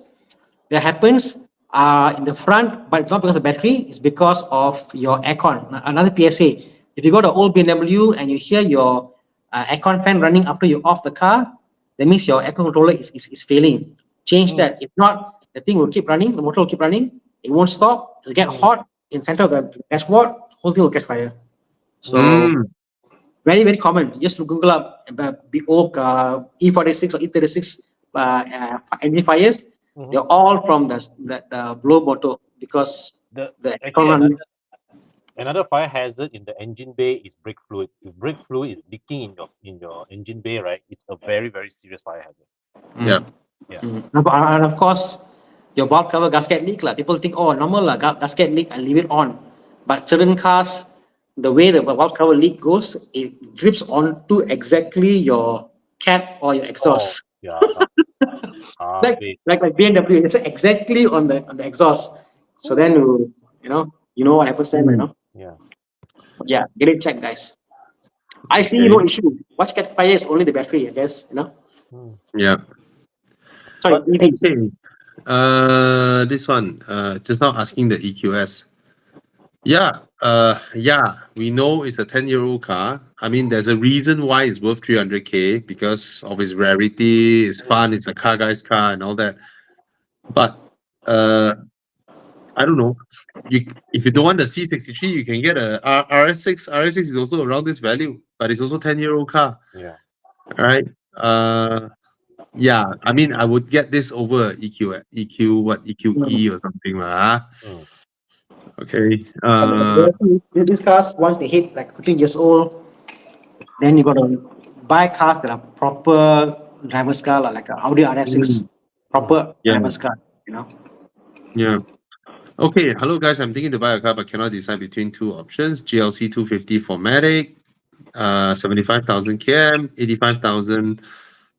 that happens in the front, but it's not because of battery, it's because of your aircon. Another PSA. If you got an old BMW and you hear your aircon fan running after you off the car, that means your aircon controller is failing. Change that. If not, the thing will keep running, the motor will keep running, it won't stop, it'll get hot in center of the dashboard, whole thing will catch fire. So very, very common. Just Google up the old E46 or E36 engine fires. They're all from the blow motor because the
actually another fire hazard in the engine bay is brake fluid. If brake fluid is leaking in your engine bay, right, it's a very, very serious fire hazard.
And of course, your valve cover gasket leak. People think, oh, normal gasket leak, I leave it on. But certain cars, the way the valve cover leak goes, it drips onto exactly your cat or your exhaust. like BMW, it's exactly on the exhaust. So then you know what happens then, Yeah, get it checked, guys. I see no issue. What's catch fire is only the battery, I guess,
Yeah.
Sorry, EV.
Okay. This one. Just now asking the EQS. Yeah. We know it's a 10-year-old car. I mean, there's a reason why it's worth 300K because of its rarity, it's fun, it's a car guy's car and all that. But I don't know. If you don't want the C63, you can get a RS6. RS6 is also around this value, but it's also 10-year-old car.
Yeah.
All right. Yeah. I mean, I would get this over EQE or something. Okay.
These cars, once they hit like 15 years old, then you got to buy cars that are proper driver's car, like an Audi RS6, proper driver's car,
Yeah. Okay. Hello, guys. I'm thinking to buy a car, but cannot decide between two options. GLC 250 Formatic, 75,000 km, 85,000,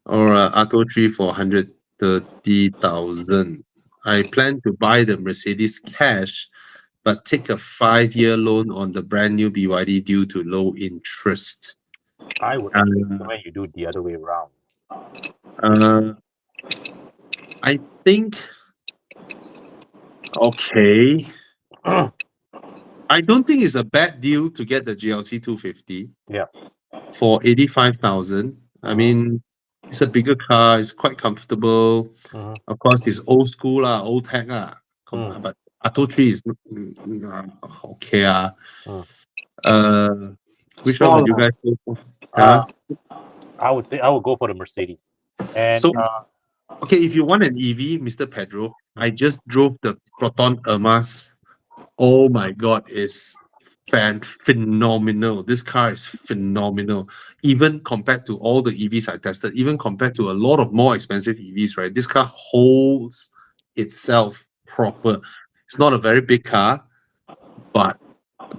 or Atto 3 for 130,000. I plan to buy the Mercedes cash, but take a 5-year loan on the brand new BYD due to low interest.
I would recommend you do the other way around.
I think. Okay. I don't think it's a bad deal to get the GLC 250.
Yeah.
For 85,000. I mean, it's a bigger car. It's quite comfortable. Of course, it's old school old tech but Atto 3 is okay Which one would you guys go for?
I would say I would go for the Mercedes. And
so, okay, if you want an EV, Mr. Pedro, I just drove the Proton e.MAS. Oh my God, it's phenomenal. This car is phenomenal. Even compared to all the EVs I tested, even compared to a lot of more expensive EVs, right? This car holds itself proper. It's not a very big car, but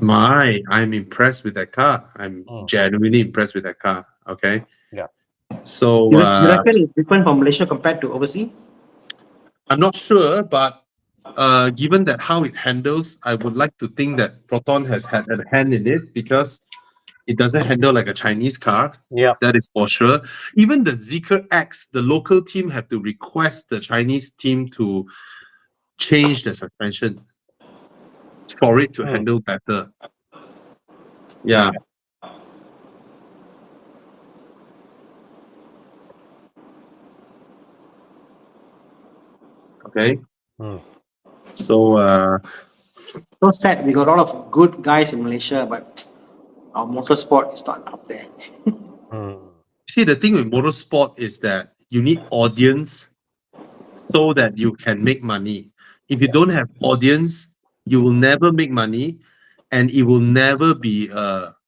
I'm impressed with that car. I'm genuinely impressed with that car. Okay.
Yeah.
So
you reckon it's different from Malaysia compared to overseas?
I'm not sure, but given that how it handles, I would like to think that Proton has had a hand in it because it doesn't handle like a Chinese car.
Yeah.
That is for sure. Even the Zeekr X, the local team have to request the Chinese team to change the suspension for it to handle better. Yeah. Okay. So
sad. We got a lot of good guys in Malaysia, but our motorsport is not up there.
See, the thing with motorsport is that you need audience so that you can make money. If you don't have audience, you will never make money, and it will never be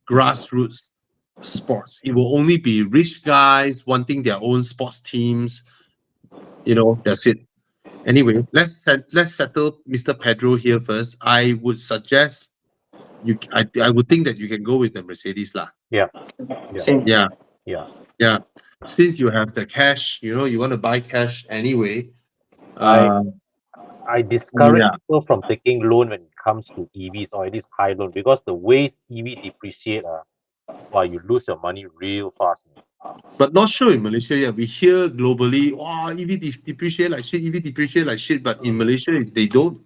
grassroots sports. It will only be rich guys wanting their own sports teams. That's it. Anyway, let's settle Mr. Pedro here first. I would suggest I would think that you can go with the Mercedes lah.
Yeah.
Same.
Yeah. Since you have the cash, you want to buy cash anyway.
I discourage people from taking loan when it comes to EVs or at least high loan because the way EV depreciate, you lose your money real fast.
But not sure in Malaysia yet. We hear globally, wow, EV depreciate like shit, EV depreciate like shit, but in Malaysia they don't.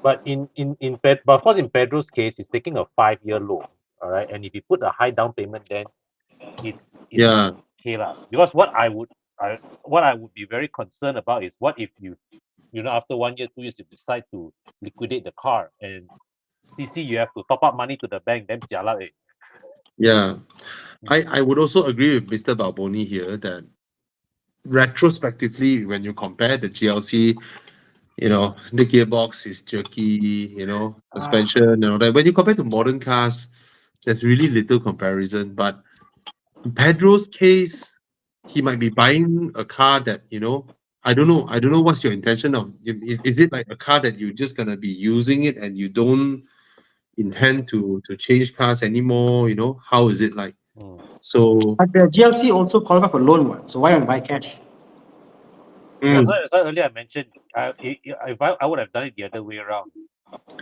But but of course in Pedro's case, he's taking a 5-year loan. All right. And if you put a high down payment, then it's
Yeah.
okay lah. Because what I would be very concerned about is what if after 1 year, 2 years, you decide to liquidate the car and CC you have to top up money to the bank, then jialat eh.
Yeah. I would also agree with Mr. Balboni here that retrospectively, when you compare the GLC, the gearbox is jerky, suspension and all that. When you compare to modern cars, there's really little comparison. But in Pedro's case, he might be buying a car that, I don't know what's your intention of. Is it like a car that you're just gonna be using it and you don't intend to change cars anymore? How is it like? So
But the GLC also qualify for loan one. So why don't buy cash?
Yeah, so earlier I mentioned if I would have done it the other way around.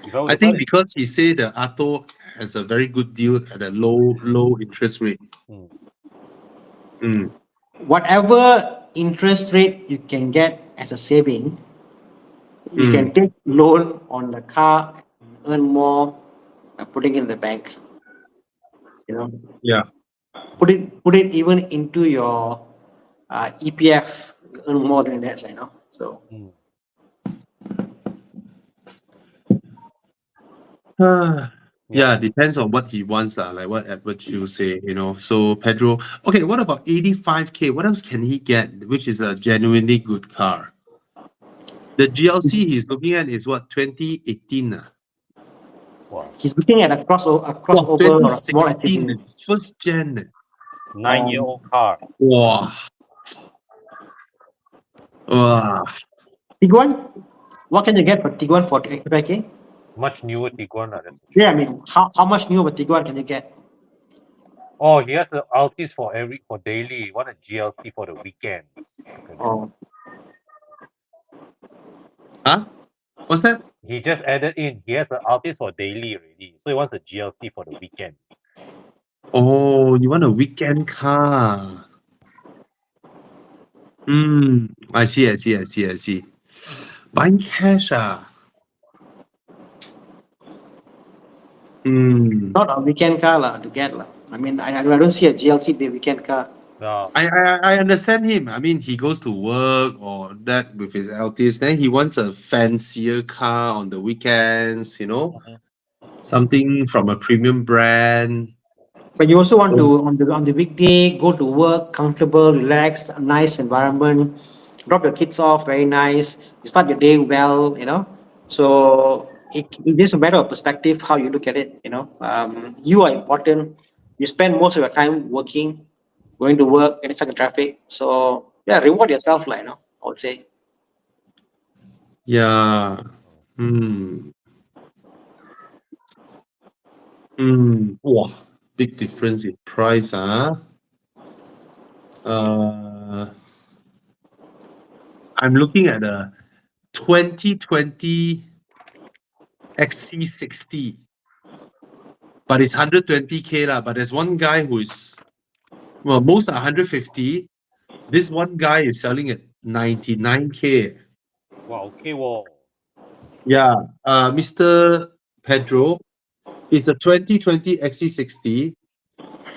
If I would
I
have done
think because he said the Atto has a very good deal at a low interest rate.
Whatever interest rate you can get as a saving, you can take loan on the car, earn more, putting in the bank.
Yeah.
Put it even into your EPF, earn more than that, So
Yeah, depends on what he wants, like what Edward you say, So Pedro, okay, what about 85K? What else can he get, which is a genuinely good car? The GLC he's looking at is what, 2018?
Wow.
He's looking at a crossover or a small
2016,
SUV.
first gen.
9-year-old car.
Wow. Wow.
Tiguan? What can you get for Tiguan for 85K?
Much newer Tiguan. That's for
Yeah,
sure.
I mean, how much newer of a Tiguan can you get?
Oh, he has the Altis for daily. What a GLC for the weekends.
Oh,
Huh? What's that?
He just added in. He has the Altis for daily already, so he wants a GLC for the weekend.
Oh, you want a weekend car? I see. Buying cash,
not a weekend car to get I mean, I don't see a GLC be a weekend car.
No.
I understand him. I mean, he goes to work or that with his Altis. Then he wants a fancier car on the weekends, something from a premium brand.
But you also want
So-
to on the weekday go to work, comfortable, relaxed, a nice environment, drop your kids off, very nice. You start your day well, So it's just a matter of perspective how you look at it. You are important. You spend most of your time working, going to work, getting stuck in traffic. So yeah, reward yourself, I would say.
Yeah. Wow, big difference in price, I'm looking at a 2020 XC60, but it's 120K lah. But there's one guy who is, well, most are 150. This one guy is selling at 99K.
Wow. Okay. Whoa.
Yeah, Mr. Pedro, it's a 2020 XC60.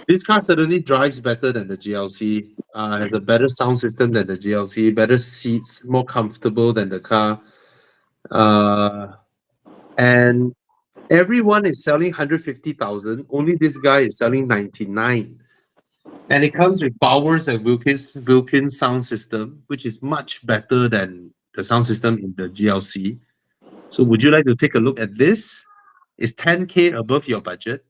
This car certainly drives better than the GLC. Has a better sound system than the GLC, better seats, more comfortable than the car. And everyone is selling 150,000. Only this guy is selling 99. And it comes with Bowers and Wilkins sound system, which is much better than the sound system in the GLC. So would you like to take a look at this? It's 10K above your budget.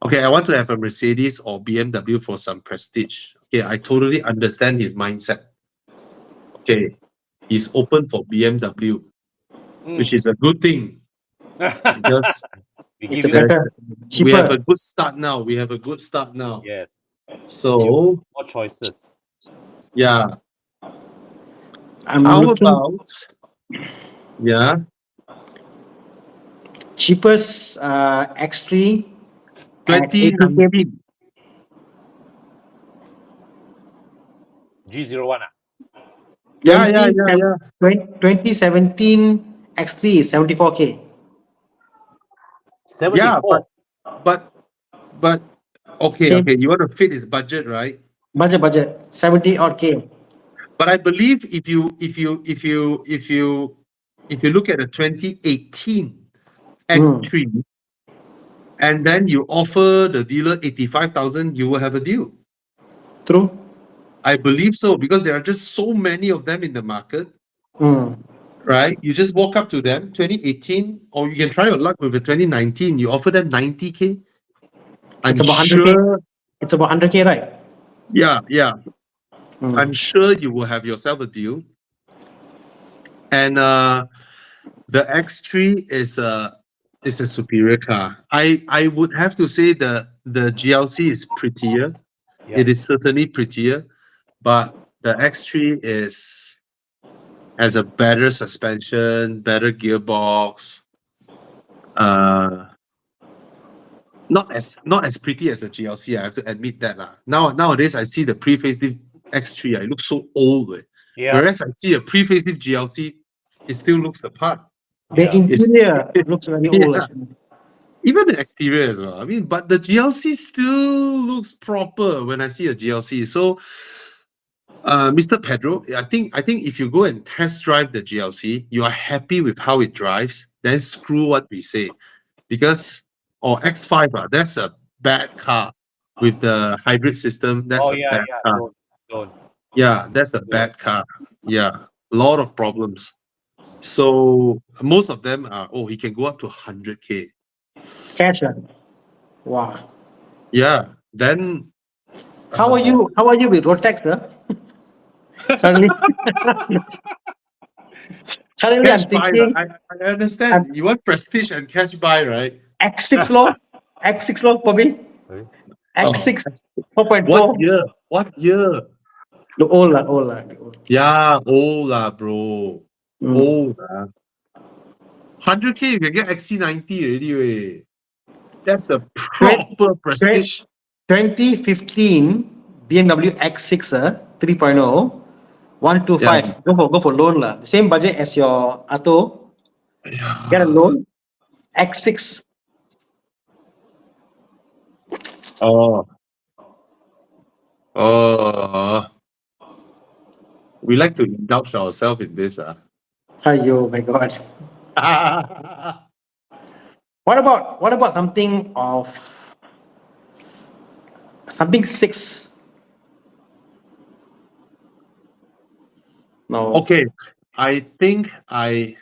Okay, I want to have a Mercedes or BMW for some prestige. Okay, I totally understand his mindset. Okay, he's open for BMW, which is a good thing because
We
It's
give
a
you
better,
we have
cheaper.
a good start now.
yes,
So
more choices.
yeah,
I'm
how
looking
about
cheapest X3 at 80K.
2019?
G01 ah?
Yeah, yeah, yeah, yeah.
2017 X3 is 74K.
74.
Yeah, but okay,
Same
okay. You want to fit his budget, right?
budget 70 odd K.
But I believe if you look at the 2018 X3 and then you offer the dealer 85,000, you will have a deal.
True.
I believe so because there are just so many of them in the market,
Mm.
right? You just walk up to them, 2018, or you can try your luck with the 2019. You offer them 90K. I'm
It's about 100K.
sure.
It's about 100K, right?
Yeah, yeah.
Mm.
I'm sure you will have yourself a deal. And the X3 is a superior car. I would have to say the GLC is prettier.
Yeah.
It is certainly prettier, but the X3 has a better suspension, better gearbox. Not as pretty as the GLC. I have to admit that lah. Nowadays I see the pre-facelift X3. It looks so old.
Yeah.
Whereas I see a pre-facelift GLC, it still looks the part.
The
Yeah.
interior looks very old.
Yeah.
Actually.
Even the exterior as well. I mean, but the GLC still looks proper when I see a GLC. So, Mr. Pedro, I think if you go and test drive the GLC, you are happy with how it drives, then screw what we say. Because, or X5, that's a bad car. With the hybrid system, that's
Oh,
a
yeah,
bad
yeah.
car.
Don't.
Yeah, that's a bad car. Yeah, a lot of problems. So most of them are, he can go up to 100K.
Cash. Wow.
Yeah, then
How are you? How are you with Rotex, sir? Suddenly, suddenly I'm
cash buy.
thinking
I understand. You want prestige and cash buy, right?
X6 law, X6 law, Bobby.
Sorry?
X6
What
4.4.
year? What year?
The old lah, old lah. the old.
Yeah, old lah, bro. Old lah. 100K, you can get XC90 already, way. That's a proper prestige.
2015 BMW X6 3.0 125. Go for loan lah. The same budget as your Atto.
Yeah.
Get a loan. X6.
Oh. We like to indulge ourselves in this.
Ayo, my God. What about something of something 6? No.
Okay, I think I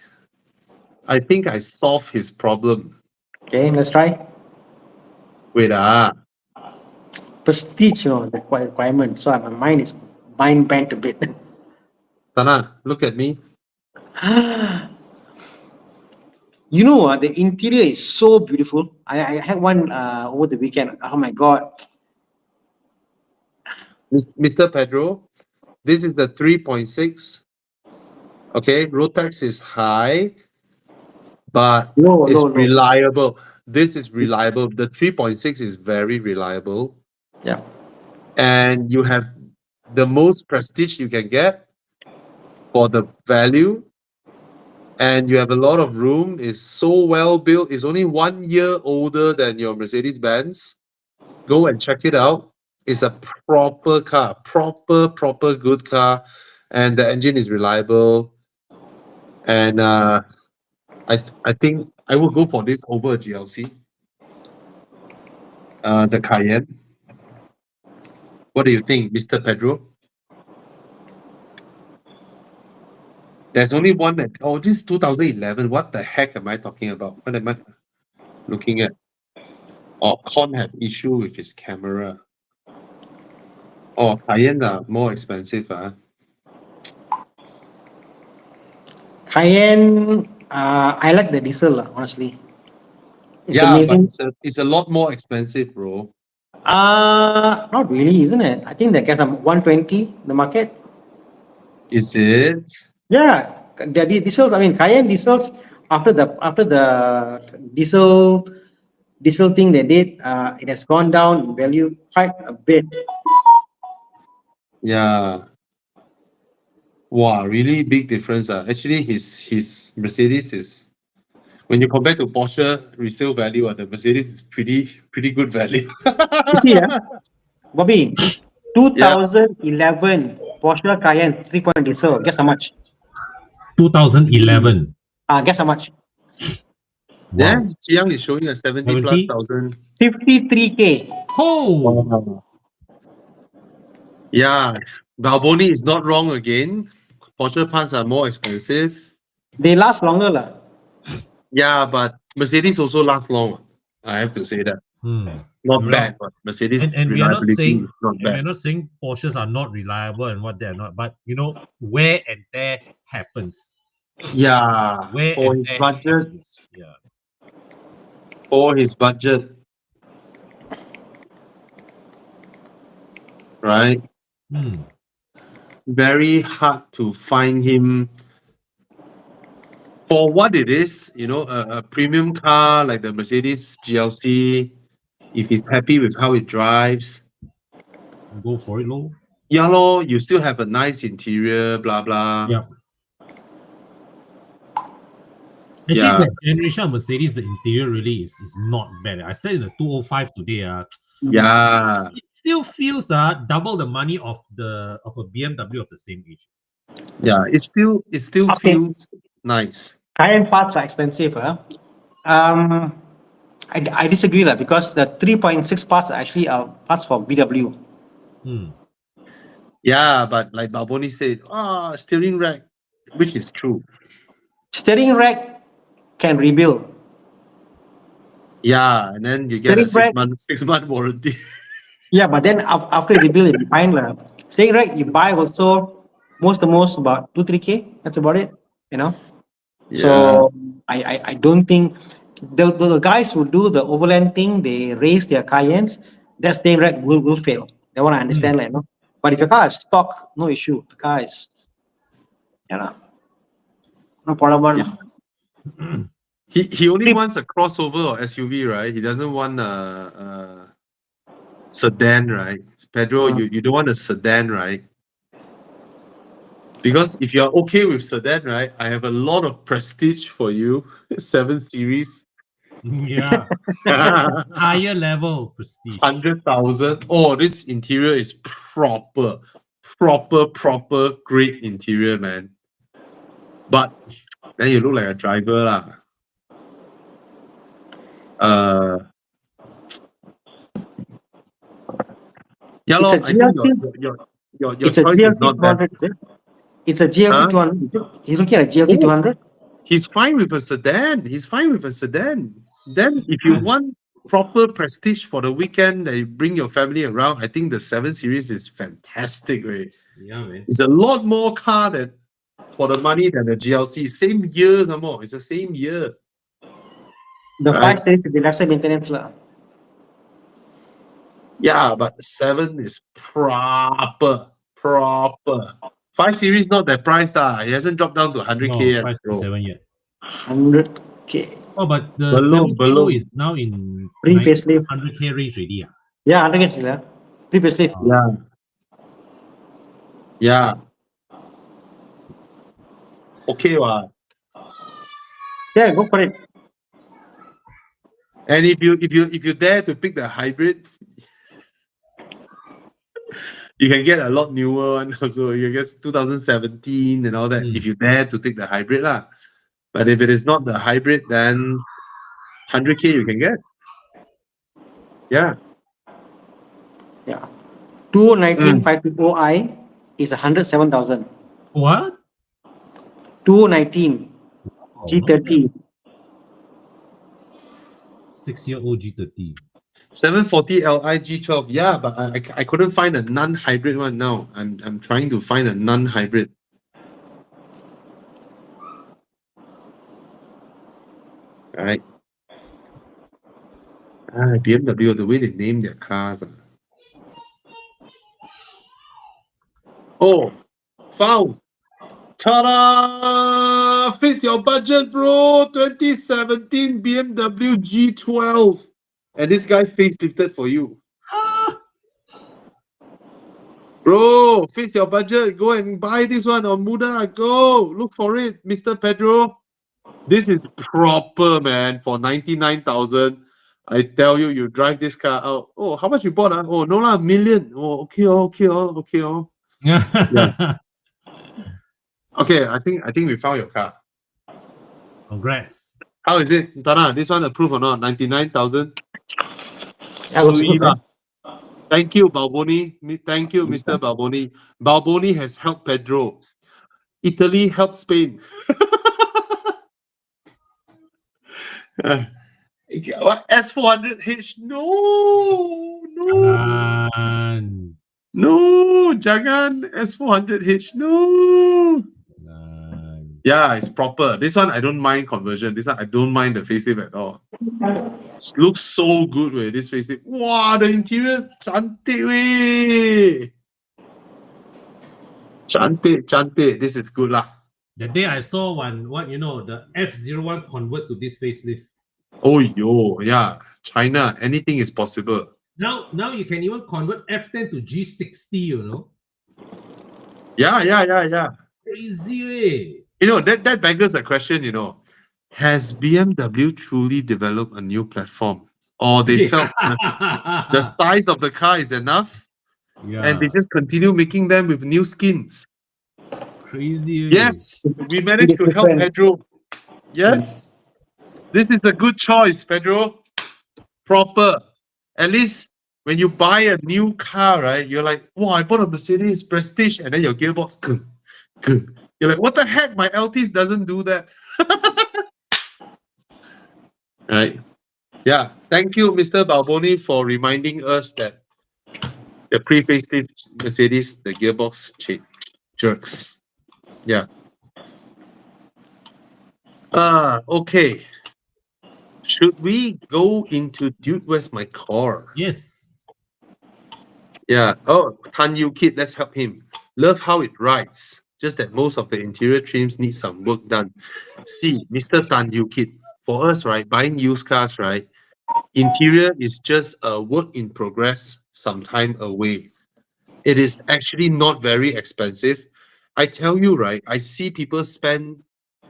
solved his problem.
Okay, let's try.
Wait,
Prestige, the requirement. So my mind is bent a bit.
Tana, look at me.
The interior is so beautiful. I had one over the weekend. Oh my God.
Mr. Pedro, this is the 3.6. Okay, road tax is high, but it's reliable. This is reliable. The 3.6 is very reliable.
Yeah.
And you have the most prestige you can get for the value. And you have a lot of room. It's so well built. It's only 1 year older than your Mercedes-Benz. Go and check it out. It's a proper car, proper good car, and the engine is reliable. And I think I will go for this over a GLC. The Cayenne. What do you think, Mr. Pedro? There's only one that. Oh, this is 2011. What the heck am I talking about? What am I looking at? Oh, Con have issue with his camera. Oh, Cayenne are more expensive.
Cayenne, I like the diesel, honestly. It's
Yeah,
amazing.
but it's a lot more expensive, bro.
Not really, isn't it? I think they get some 120 the market.
Is it?
Yeah, the diesels. I mean, Cayenne diesels. After the diesel thing they did, it has gone down in value quite a bit.
Yeah. Wow, really big difference. Actually, his Mercedes is, when you compare to Porsche resale value, the Mercedes is pretty good value.
You see, Bobby,
Yeah.
2011 Porsche Cayenne 3-point diesel. Guess how much?
2011.
Guess how much?
Yeah,
Wow.
Chiang is showing a 70 plus
70?
thousand.
53K.
Oh!
Wow. Yeah, Balboni is not wrong again. Porsche parts are more expensive.
They last longer lah.
Yeah, but Mercedes also lasts long. I have to say that.
Hmm.
Not
Well,
bad, but Mercedes
and we are not
reliability
saying
is not
and we're
bad.
not saying Porsches are not reliable and what they're not, but wear and tear happens.
Yeah,
Wear
for
and
his
tear
budget,
happens. Yeah.
right?
Hmm.
Very hard to find him for what it is. A premium car like the Mercedes GLC. If he's happy with how it drives,
Go for it, low.
yeah, lor, you still have a nice interior, blah blah.
Yeah. Actually,
Yeah.
the generation of Mercedes, the interior really is not bad. I said in the 205 today,
Yeah.
it still feels double the money of a BMW of the same age.
Yeah. It still
Okay.
feels nice.
Cayenne parts are expensive. I disagree lah, because the 3.6 parts are actually parts for VW.
Hmm.
Yeah, but like Balboni said, steering rack, which is true.
Steering rack can rebuild.
Yeah, and then you get a
Steering rack,
6-month warranty.
yeah, but then after you rebuild it, you find lah. Steering rack you buy also most about 2-3K. That's about it.
Yeah.
So I don't think the guys who do the overland thing, they raise their Cayennes, that steering rack will fail. They want to understand like, but if your car is stock, no issue. The car is, no problem.
Yeah. He only wants a crossover or SUV, right? He doesn't want a sedan, right? Pedro, you don't want a sedan, right? Because if you're okay with sedan, right, I have a lot of prestige for you. 7 Series.
Yeah. Higher level prestige.
100,000. Oh, this interior is proper great interior, man. But then you look like a driver, lah. Yeah,
It's a
I think
GLC.
your
It's a
choice is
GLC
not bad.
200, is it? It's a GLC
Huh?
200. Is it? You looking at a GLC 200?
He's fine with a sedan. Then if you want proper prestige for the weekend that you bring your family around, I think the 7 Series is fantastic, right?
Yeah, man.
It's a lot more car than for the money than the GLC. Same year some more. It's the same year.
The
Right.
5 Series is the lesser maintenance lah.
Yeah, but the 7 is proper. 5 Series not that price lah. It hasn't dropped down to 100K yet,
price
bro.
7 yet.
100K.
Oh, but the
Belum,
7 Kilo
belum.
is now in
Pre-facelift.
100K range already.
Yeah, 100K lah. Pre-facelift.
Yeah. Okay, wow.
Yeah, go for it.
And if you dare to pick the hybrid, you can get a lot newer one also. You guess 2017 and all that. If you dare to take the hybrid lah. But if it is not the hybrid, then 100K you can get. Yeah.
Yeah. 219 520i is 107,000.
What?
219 G30.
6-year-old G30.
740 Li G12. Yeah, but I couldn't find a non-hybrid one now. I'm trying to find a non-hybrid. All right. BMW, the way they name their cars. Oh, found. Ta-da! Fits your budget, bro. 2017 BMW G12. And this guy facelifted for you. Bro, fix your budget. Go and buy this one on Muda. Go look for it, Mr. Pedro. This is proper, man. For 99,000, I tell you, you drive this car out. Oh, how much you bought? Oh, no lah, million. Oh, okay, okay, okay. Yeah. Okay, I think we found your car.
Congrats.
How is it, Tana? This one approved or not? 99,000.
That looks good, man.
Thank you, Balboni. Thank you, Mr. Balboni. Balboni has helped Pedro. Italy helped Spain. What? S400H? No. No, Jangan. S400H. No. Yeah, it's proper. This one, I don't mind conversion. This one, I don't mind the facelift at all. It looks so good with this facelift. Wow, the interior, cantik weh. Cantik. This is good lah.
That day I saw the F01 convert to this facelift.
Oh, yeah. China, anything is possible.
Now you can even convert F10 to G60,
Yeah.
Crazy.
That beggars a question, Has BMW truly developed a new platform? Or they felt the size of the car is enough?
Yeah.
And they just continue making them with new skins.
Crazy.
Yes, we managed to help Pedro. Yes. This is a good choice, Pedro. Proper. At least when you buy a new car, right, you're like, wow, I bought a Mercedes Prestige, and then your gearbox, you're like, what the heck? My Altis doesn't do that. Right. Yeah. Thank you, Mr. Balboni, for reminding us that the pre-facelift Mercedes, the gearbox jerks. Yeah. Okay. Should we go into Dude, Where's My Car?
Yes.
Yeah. Oh, Tan Yu Kid, let's help him. Love how it rides. Just that most of the interior trims need some work done. See, Mr. Tan Yu Kid, for us, right, buying used cars, right, interior is just a work in progress some time away. It is actually not very expensive. I tell you, right, I see people spend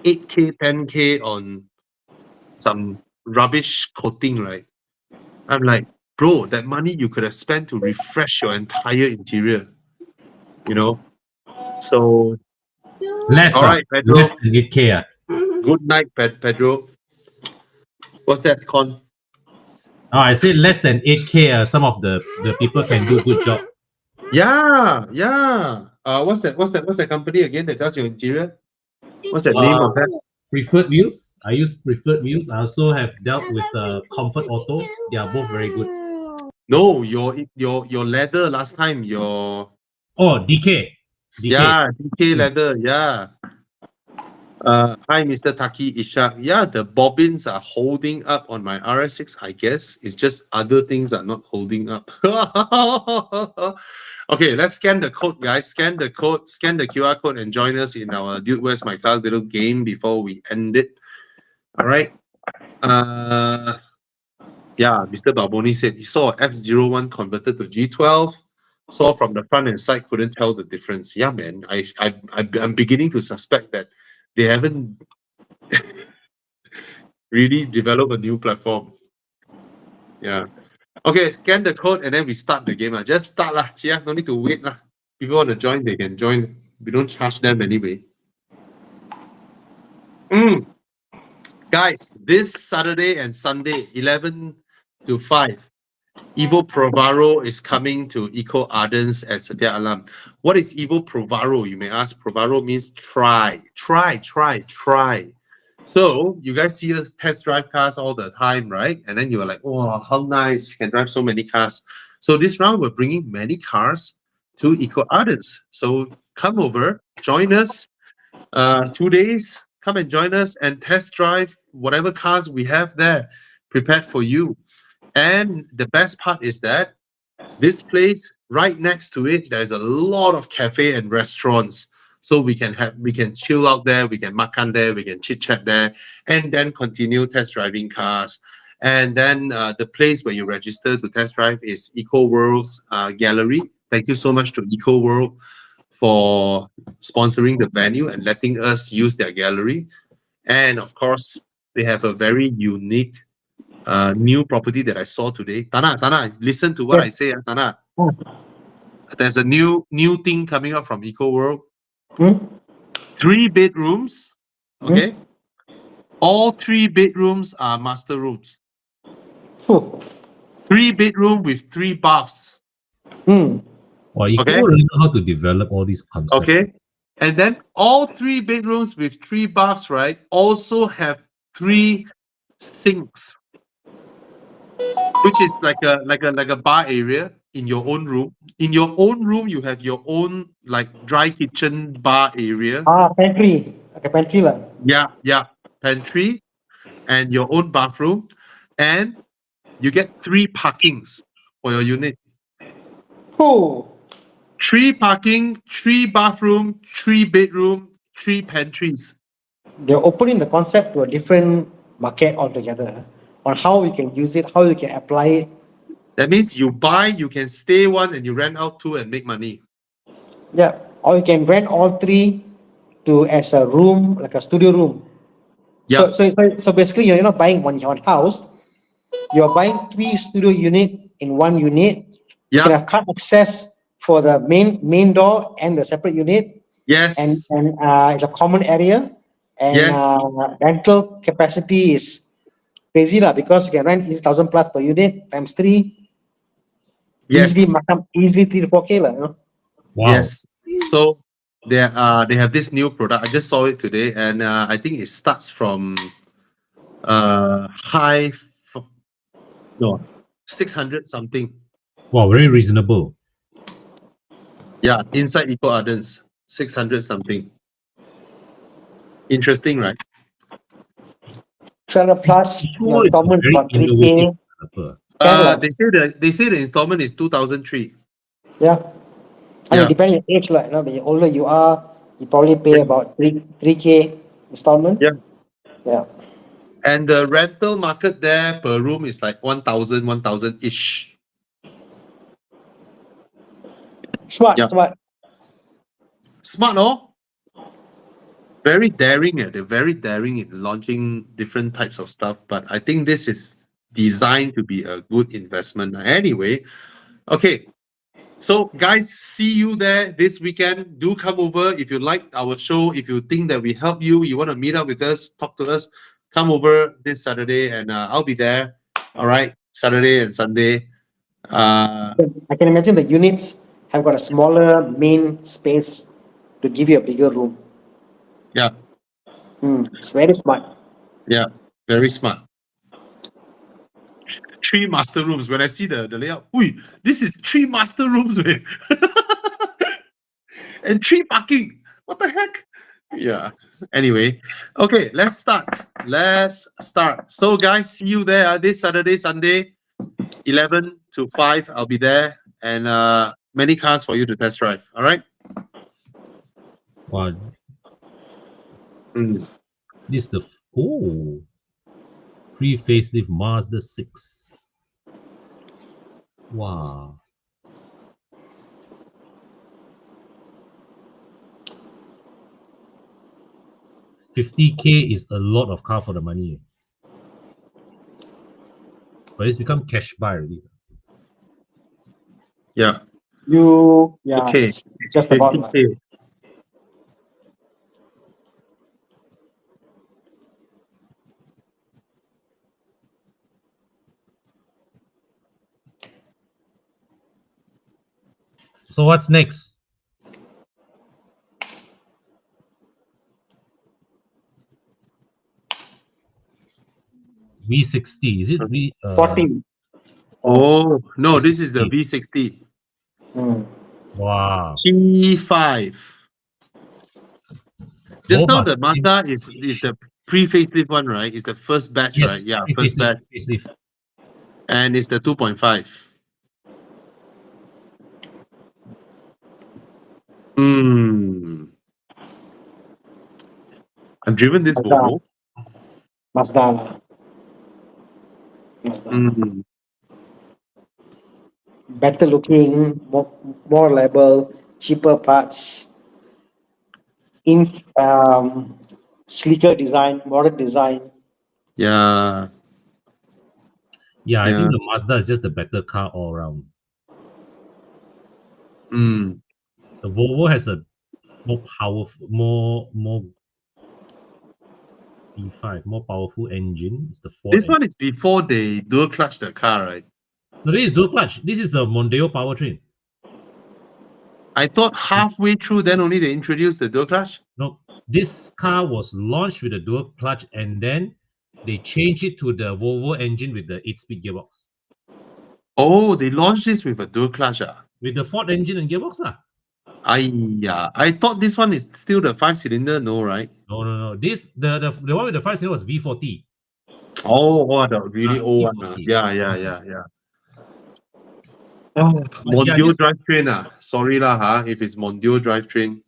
8K, 10K on some rubbish coating, right? I'm like, bro, that money you could have spent to refresh your entire interior, So,
Less,
all right, Pedro.
less than 8K.
Good night, Pedro. What's that, Con?
Oh, I said less than 8K. Some of the people can do a good job.
Yeah. What's that company again that does your interior? What's the name of that?
Preferred Wheels. I use Preferred Wheels. I also have dealt with Comfort Auto. They are both very good.
No, your leather last time, your
DK.
Yeah, DK leather, yeah. Hi, Mr. Taki Ishak. Yeah, the bobbins are holding up on my RS6, I guess. It's just other things are not holding up. Okay, let's scan the code, guys. Scan the QR code and join us in our Dude, Where's My Car little game before we end it. All right. Yeah, Mr. Balboni said he saw F01 converted to G12. Saw from the front and side, couldn't tell the difference. Yeah, man. I'm beginning to suspect that they haven't really developed a new platform. Yeah. Okay, scan the code and then we start the game. Just start lah. Yeah, no need to wait lah. People want to join, they can join. We don't charge them anyway. Guys, this Saturday and Sunday, 11 to 5, EvoProvaro is coming to Eco Ardens at Setia Alam. What is EvoProvaro, you may ask? Provaro means try. So you guys see us test drive cars all the time, right? And then you're like, oh, how nice, can drive so many cars. So this round, we're bringing many cars to Eco Ardens. So come over, join us 2 days. Come and join us and test drive whatever cars we have there prepared for you. And the best part is that this place, right next to it, there's a lot of cafe and restaurants. So we can chill out there, we can makan there, we can chit chat there, and then continue test driving cars. And then the place where you register to test drive is Eco World's gallery Thank you so much to Eco World for sponsoring the venue and letting us use their gallery. And of course, they have a very unique new property that I saw today. Tana, listen to what I say, Tana.
Oh.
There's a new thing coming up from Eco World.
Hmm?
3 bedrooms. Okay. All 3 bedrooms are master rooms.
Oh.
3 bedroom with 3 baths.
Hmm.
Well, you
Okay.
really know how to develop all these concepts.
Okay. And then all 3 bedrooms with 3 baths, right, also have 3 sinks, which is like a bar area in your own room. In your own room, you have your own like dry kitchen bar area.
Pantry. Like a pantry lah.
Yeah. Pantry and your own bathroom. And you get 3 parkings for your unit.
Oh.
3 parking, 3 bathroom, 3 bedroom, 3 pantries.
They're opening the concept to a different market altogether on how we can use it, how we can apply it.
That means you buy, you can stay one, and you rent out 2 and make money.
Yeah. Or you can rent all 3 to as a room, like a studio room.
Yeah.
So basically, you're not buying one house. You're buying 3 studio unit in one unit. You can
Yeah.
have card access for the main door and the separate unit, and
Yes.
it's a common area. And
Yes.
rental capacity is crazy lah, because you can rent 1,000 plus per unit times 3.
Yes.
Easily 3 to 4K lah. You know?
Wow.
Yes. So they have this new product. I just saw it today, and I think it starts from high, no, 600 something.
Wow, very reasonable.
Yeah, inside Eco Ardens, 600 something. Interesting, right?
300 plus,
Eco is a
installments
very
about 3K.
innovative developer.
They say the installment is 2003.
Yeah. I
Yeah.
mean, depending on your age, like, the older you are, you probably pay about 3K installment.
Yeah.
Yeah.
And the rental market there per room is like 1,000 ish.
Smart.
Smart, no? Very daring. They're very daring in launching different types of stuff. But I think this is designed to be a good investment. Anyway, okay. So guys, see you there this weekend. Do come over if you like our show. If you think that we help you, you want to meet up with us, talk to us, come over this Saturday, and I'll be there. All right, Saturday and Sunday.
I can imagine the units have got a smaller main space to give you a bigger room.
Yeah,
It's very smart.
yeah, very smart. 3 master rooms. When I see the layout, this is 3 master rooms, man. And 3 parking. What the heck? Yeah. Anyway, okay, let's start. So guys, see you there this Saturday, Sunday, 11 to 5. I'll be there, and many cars for you to test drive. All right.
Wow,
Mm.
this is the free facelift Mazda 6. Wow. $50K is a lot of car for the money. But it's become cash buy already.
Yeah.
Okay. It's just about
50K.
So what's next? V60. Is it V?
40.
Oh no, this is the V60.
Wow.
T5. Just
Both
now
are
the Mazda is the pre-facelift one, right? It's the first batch,
yes,
right? Yeah,
free
first batch.
facelift.
And it's the 2.5. I've driven this Volvo.
Mazda. better looking, more reliable, cheaper parts, in sleeker design, modern design.
Yeah.
Yeah, I think
Yeah.
the Mazda is just a better car all around.
Mm.
The Volvo has a more powerful, more V5, more powerful engine. It's the Ford
This
engine.
one is before they dual clutch the car, right?
No, this is dual clutch. This is the Mondeo powertrain.
I thought halfway through, then only they introduced the dual clutch.
No, this car was launched with a dual clutch, and then they changed it to the Volvo engine with the 8-speed gearbox.
Oh, they launched this with a dual clutch.
With the Ford engine and gearbox, lah.
I thought this one is still the 5-cylinder, no, right?
No. This the one with the 5-cylinder was V40.
Oh, the really old one.
V40.
Yeah. Oh,
But yeah,
Mondio
this
drivetrain. Sorry lah, if it's Mondio drivetrain.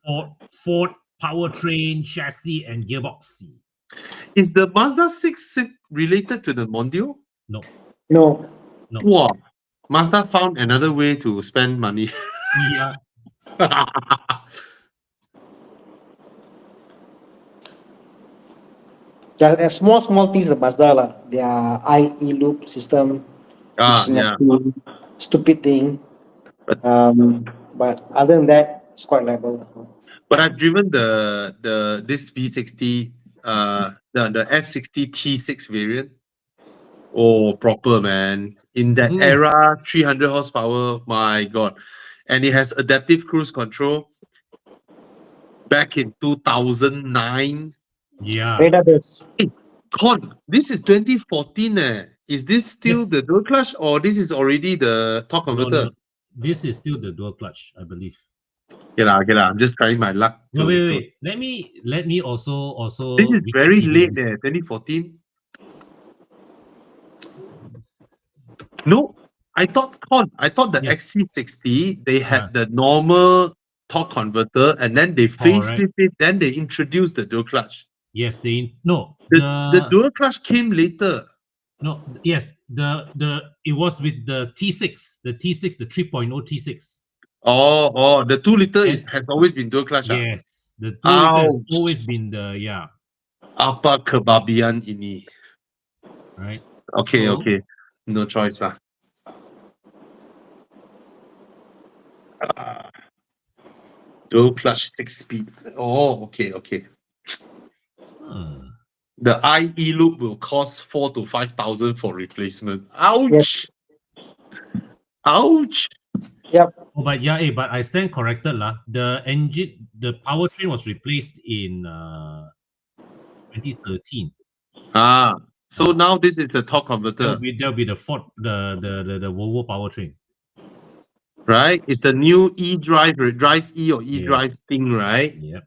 Ford powertrain, chassis, and gearbox.
Is the Mazda 6 related to the Mondio?
No.
No,
Wow. Mazda found another way to spend money.
Yeah.
there's small things the Mazda lah. Their IE loop system, which is
Yeah.
not stupid thing. But other than that, it's quite reliable.
But I've driven this V60, the S60 T6 variant. Oh, proper man. In that era, 300 horsepower, my God. And it has adaptive cruise control. Back in 2009.
Yeah.
Radar does.
Con, this is 2014. Is this still
Yes.
the dual clutch or this is already the torque converter?
No. This is still the dual clutch, I believe.
Okay lah. I'm just trying my luck.
No, wait. Let me also.
This is very
Wikipedia
late 2014. No, I thought the
Yes.
XC60 they had the normal torque converter and then they facelift it, then they introduced the dual clutch.
Yes, the
dual clutch came later.
No, yes, it was with the T6, the 3.0 T6.
Oh, the 2 liter has always been dual clutch.
Yes, the 2 liter has
Ouch.
always been
Apa kebabian ini?
Right.
Okay. No choice lah. Dual clutch 6-speed. Oh, okay. The IE loop will cost 4,000 to 5,000 for replacement. Ouch! Ouch!
Yep.
Oh, but but I stand corrected lah. The powertrain was replaced in 2013.
So now this is the torque converter.
There'll be the Ford, the Volvo powertrain.
Right? It's the new drive E or drive thing, right?
Yep.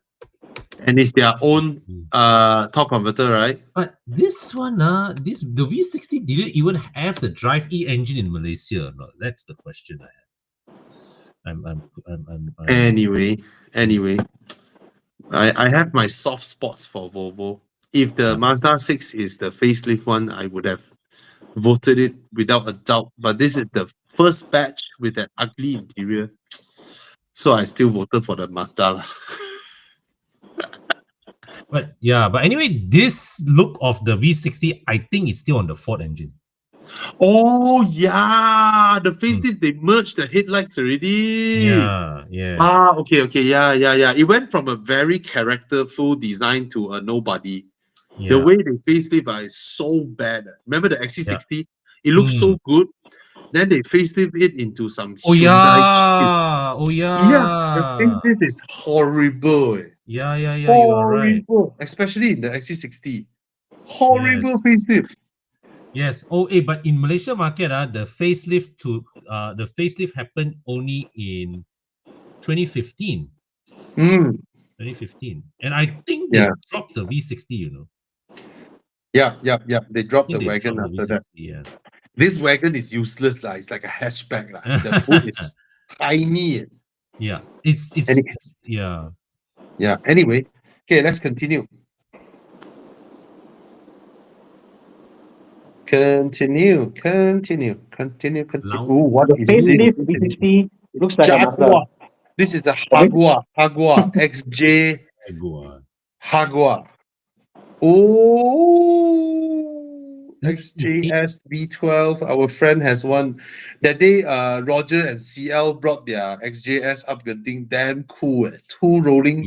And it's their own torque converter, right?
But this one, the V60 didn't even have the Drive E engine in Malaysia. No, that's the question I have.
Anyway, I have my soft spots for Volvo. If the Mazda 6 is the facelift one, I would have voted it without a doubt. But this is the first batch with that ugly interior. So I still voted for the Mazda.
But anyway, this look of the V60, I think it's still on the Ford engine.
Oh yeah, the facelift they merged the headlights already.
Yeah.
Okay. Yeah. It went from a very characterful design to a nobody.
Yeah.
The way they facelift is so bad. Remember the XC60? It looks so good. Then they facelift it into some Hyundai shit. Yeah, the facelift is horrible.
Yeah, you are right.
Especially in the XC60. Horrible facelift.
Yes. But in Malaysia market, the facelift happened only in 2015. 2015. And I think they dropped the V60,
Yeah. They dropped the wagon after that.
Yeah.
This wagon is useless. It's like a hatchback. The hood is tiny.
Yeah.
Yeah. Anyway, okay, let's continue. Continue. Ooh, what
The
is this?
facelift V60 looks like a Mazda.
Jaguar. This is a Jaguar. XJ
Go on.
Jaguar. Oh, XJS V12. Our friend has one. That day, Roger and CL brought their XJS up. The thing damn cool. Two rolling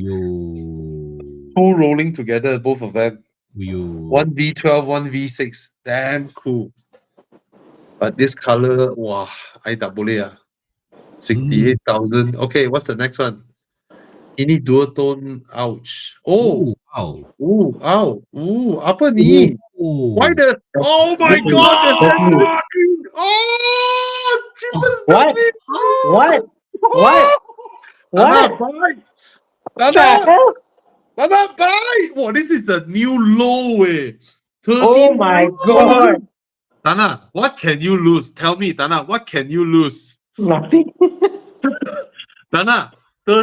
together, both of them. One V12, one V6. Damn cool. But this color, wow, I double it. 68,000. Okay, what's the next one? Ini dual tone. Ouch. Oh.
Wow.
Ooh, ow. Ooh, apa ni? Why the? Oh my
Bentley.
god, the center
Bentley.
screen. Oh, cheapest
What?
Bentley.
What? What?
Tana,
What?
buy.
The
Tana,
hell?
Tana, buy. Wow, this is the new low way.
Oh my god.
Tana, what can you lose? Tell me, Tana, what can you lose?
Nothing.
Tana,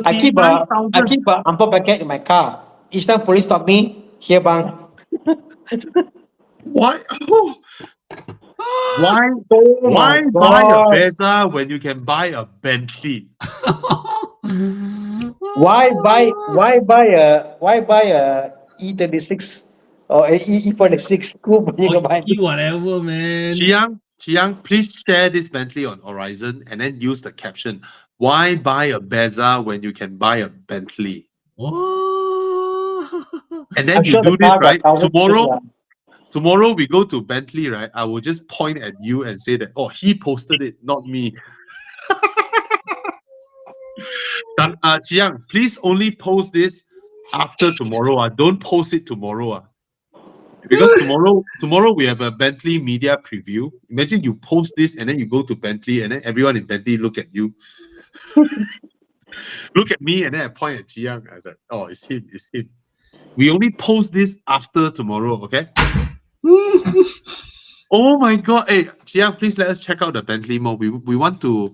I keep a
39,000.
ample packet in my car. Each time police stop me, here bang.
Why? Oh. Why?
Oh
Why
my
buy a
god.
Beza when you can buy a Bentley?
Why buy a E36 or a E46 coupe when you can buy this?
Whatever, man.
Chiang, please share this Bentley on Horizon and then use the caption. Why buy a Beza when you can buy a Bentley?
Oh.
And then
I'm
you
sure
do
the
this,
car got
right?
1,000 features, lah.
Tomorrow we go to Bentley, right? I will just point at you and say that, oh, he posted it, not me. Chiang, please only post this after tomorrow. Don't post it tomorrow. Because tomorrow we have a Bentley media preview. Imagine you post this and then you go to Bentley and then everyone in Bentley look at you. Look at me and then I point at Chiang. I said, oh, it's him. We only post this after tomorrow, okay? Oh my god. Hey, Chiang, please let us check out the Bentley more. We want to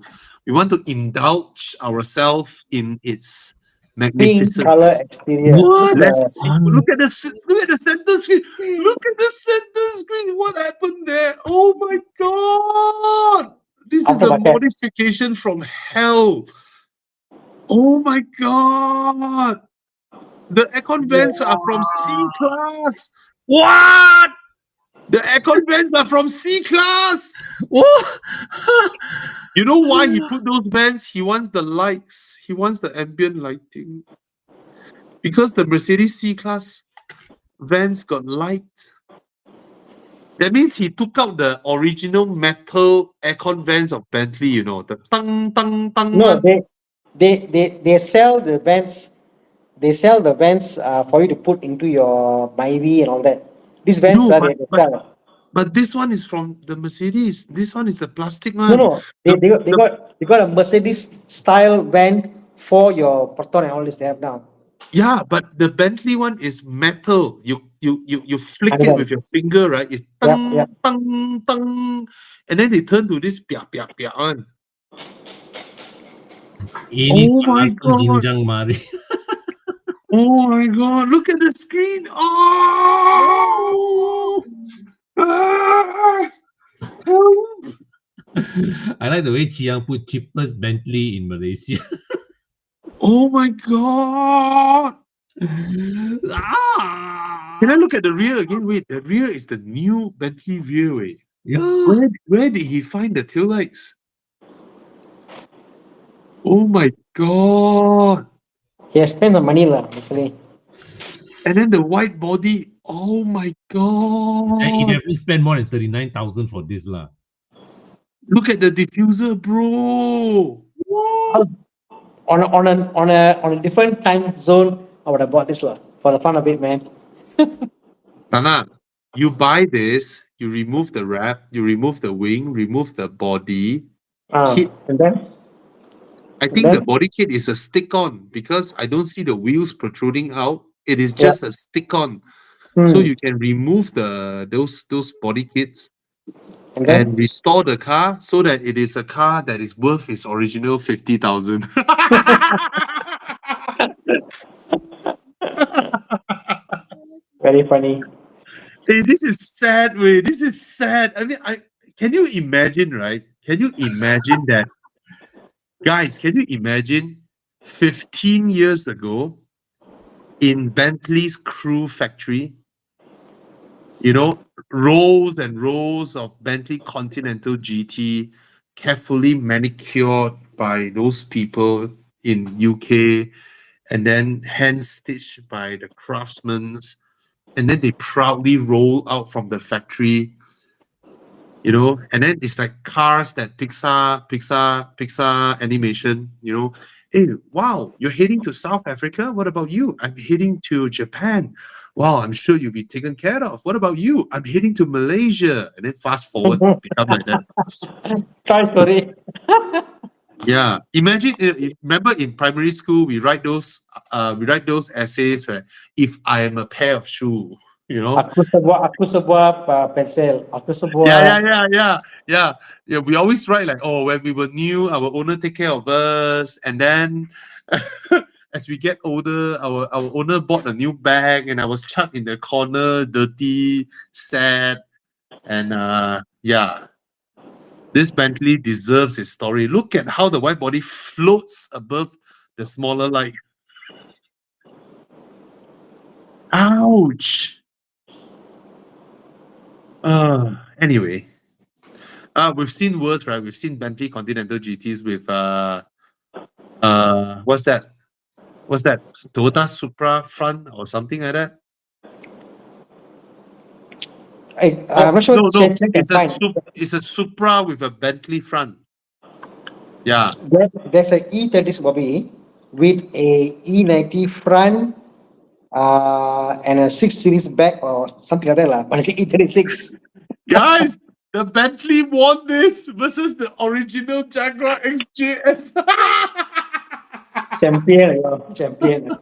indulge ourselves in its
Pink
magnificence.
color exterior.
What?
Let's see. Look at the center screen. Look at the center screen. What happened there? Oh my god! This is a
Aftermarket.
modification from hell. Oh my god! The aircon vents are from C class.
What?
The aircon vents are from C class.
What?
You know why he put those vents? He wants the lights. He wants the ambient lighting. Because the Mercedes C-Class vents got light. That means he took out the original metal aircon vents of Bentley, you know, the tang tang tang.
No, they sell the vents. They sell the vents for you to put into your Myvi and all that. These vents
No,
they sell.
but this one is from the Mercedes. This one is the plastic one.
No. They got a Mercedes style vent for your Proton and all this they have now.
Yeah, but the Bentley one is metal. You flick it with your finger, right? It's tang
Yep.
tang tang, and then they turn to this pia pia pia on.
Ini
Oh my
langsung
god!
jinjang mari.
Oh my god! Look at the screen! Oh! Ah! Help!
I like the way Chiang put cheapest Bentley in Malaysia.
Oh my god!
Ah!
Can I look at the rear again? Wait, the rear is the new Bentley rear. Wait,
Yeah.
where did he find the tail lights? Oh my god!
He has spent the money lah, actually.
And then the white body. Oh my god!
He definitely spent more than 39,000 for this lah.
Look at the diffuser, bro.
On a different time zone, I would have bought this lah for the fun of it, man.
Tana, you buy this, you remove the wrap, you remove the wing, remove the body kit.
And then
I think the body kit is a stick-on because I don't see the wheels protruding out. It is just a stick-on. So you can remove those body kits and restore the car so that it is a car that is worth its original 50,000.
Very funny.
Hey, this is sad, way. This is sad. I mean, can you imagine, right? Can you imagine that, guys? Can you imagine 15 years ago in Bentley's Crew factory? You know, rows and rows of Bentley Continental GT, carefully manicured by those people in UK, and then hand stitched by the craftsmen, and then they proudly roll out from the factory. You know, and then it's like cars that Pixar animation, you know. Hey, wow, you're heading to South Africa? What about you? I'm heading to Japan. Wow, I'm sure you'll be taken care of. What about you? I'm heading to Malaysia. And then fast forward, become like that.
Try story.
Yeah. Imagine, remember in primary school, we write those essays, right? If I am a pair of shoe, you know.
Aku sebuah pensel. Aku
Yeah,
sebuah
yeah, yeah, yeah, yeah. Yeah, we always write like, oh, when we were new, our owner take care of us, and then as we get older, our owner bought a new bag, and I was chucked in the corner, dirty, sad, and yeah. This Bentley deserves its story. Look at how the white body floats above the smaller light. Ouch. Anyway. We've seen worse, right? We've seen Bentley Continental GTs with what's that? What's that? Toyota Supra front or something like that?
I'm not sure.
No,
Check and find.
It's a Supra with a Bentley front. Yeah.
There's a E36 Bobby with a E90 front and a 6 series back or something like that lah. But it's E36.
Guys, the Bentley won this versus the original Jaguar XJS.
Champion, champion.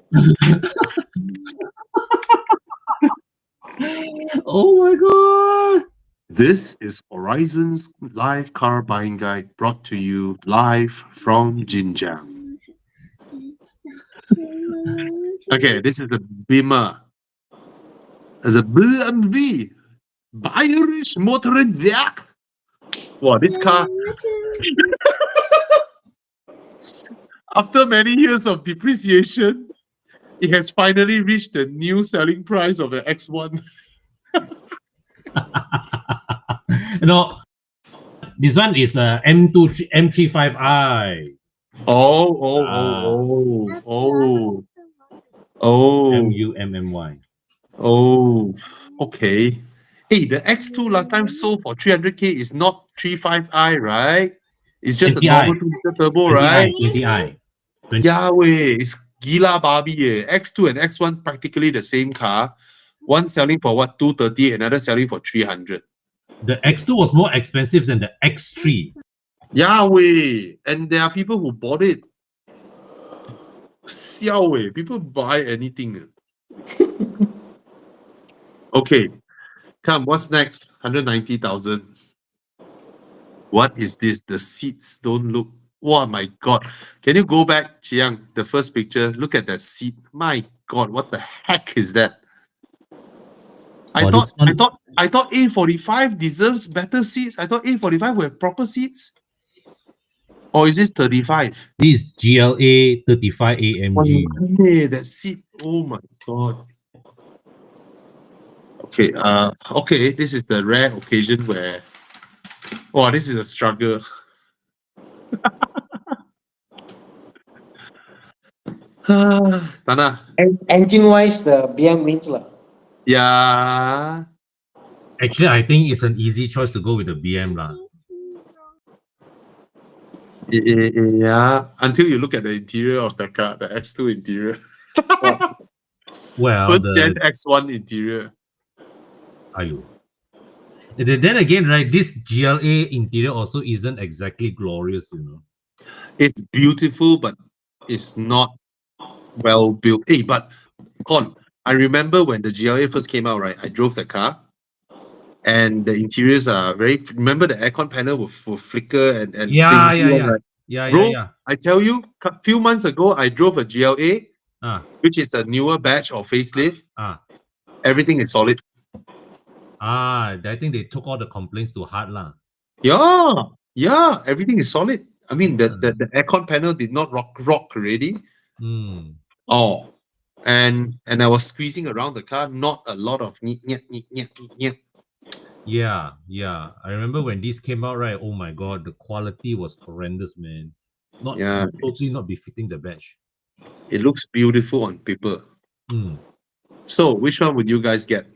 Oh my god!
This is Horizon's live car buying guide brought to you live from Jinjiang. Okay, this is the Beamer. There's a BMW Bayerisch Motorenwerk. Wow, this car. After many years of depreciation, it has finally reached the new selling price of the X1.
No, this one is M35i. MUMMY.
Oh, okay. Hey, the X2 last time sold for 300K is not 35i, right? It's just
20i.
a normal 2-liter turbo, right?
20i.
Yahweh, it's gila babi. X2 and X1 practically the same car. One selling for what, 230, another selling for 300.
The X2 was more expensive than the X3.
Yahweh, and there are people who bought it. Xiao, people buy anything. Okay, come, what's next? 190,000. What is this? The seats don't look. Oh my god! Can you go back, Chiang? The first picture. Look at the seat. My god, what the heck is that? I thought A45 deserves better seats. I thought A45 were proper seats. Or is this 35?
This GLA 35 AMG.
Hey, that seat. Oh my god. Okay, okay, this is the rare occasion where this is a struggle. Tana.
Engine wise, the BM wins lah.
Yeah.
Actually, I think it's an easy choice to go with the BM lah.
Yeah, until you look at the interior of the car, the X2 interior.
Well,
First gen X1 interior.
Ayo. Then again, right, this GLA interior also isn't exactly glorious, you know.
It's beautiful, but it's not well built. Hey, but Con, I remember when the GLA first came out, right? I drove the car, and the interiors are very. Remember the aircon panel will flicker and
Yeah.
Bro, I tell you, a few months ago, I drove a GLA, which is a newer batch or facelift. Everything is solid.
I think they took all the complaints to heart lah.
Yeah, everything is solid. I mean,
Yeah.
the aircon panel did not rock already.
Hmm.
Oh, and I was squeezing around the car, not a lot of nyet.
Yeah. I remember when these came out, right? Oh my god, the quality was horrendous, man. Not
Yeah,
totally not befitting the badge.
it looks beautiful on paper.
Hmm.
So, which one would you guys get?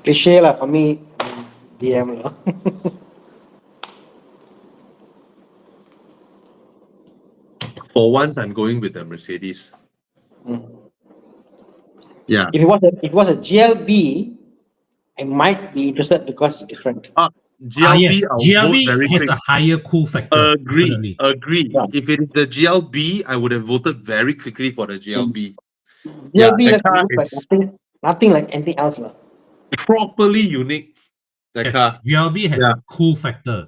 Cliche lah for me, DM lah.
For once, I'm going with the Mercedes. Yeah.
If it was a GLB, I might be interested because it's different.
GLB,
Yes.
I'll vote
GLB
very
has
quick.
a higher cool factor.
Agree.
Definitely.
Yeah.
If it is the GLB, I would have voted very quickly for the GLB.
GLB
the
just
car
looks like
is
nothing like anything else lah.
properly unique. The
Yes.
car.
GLB has
Yeah.
cool factor.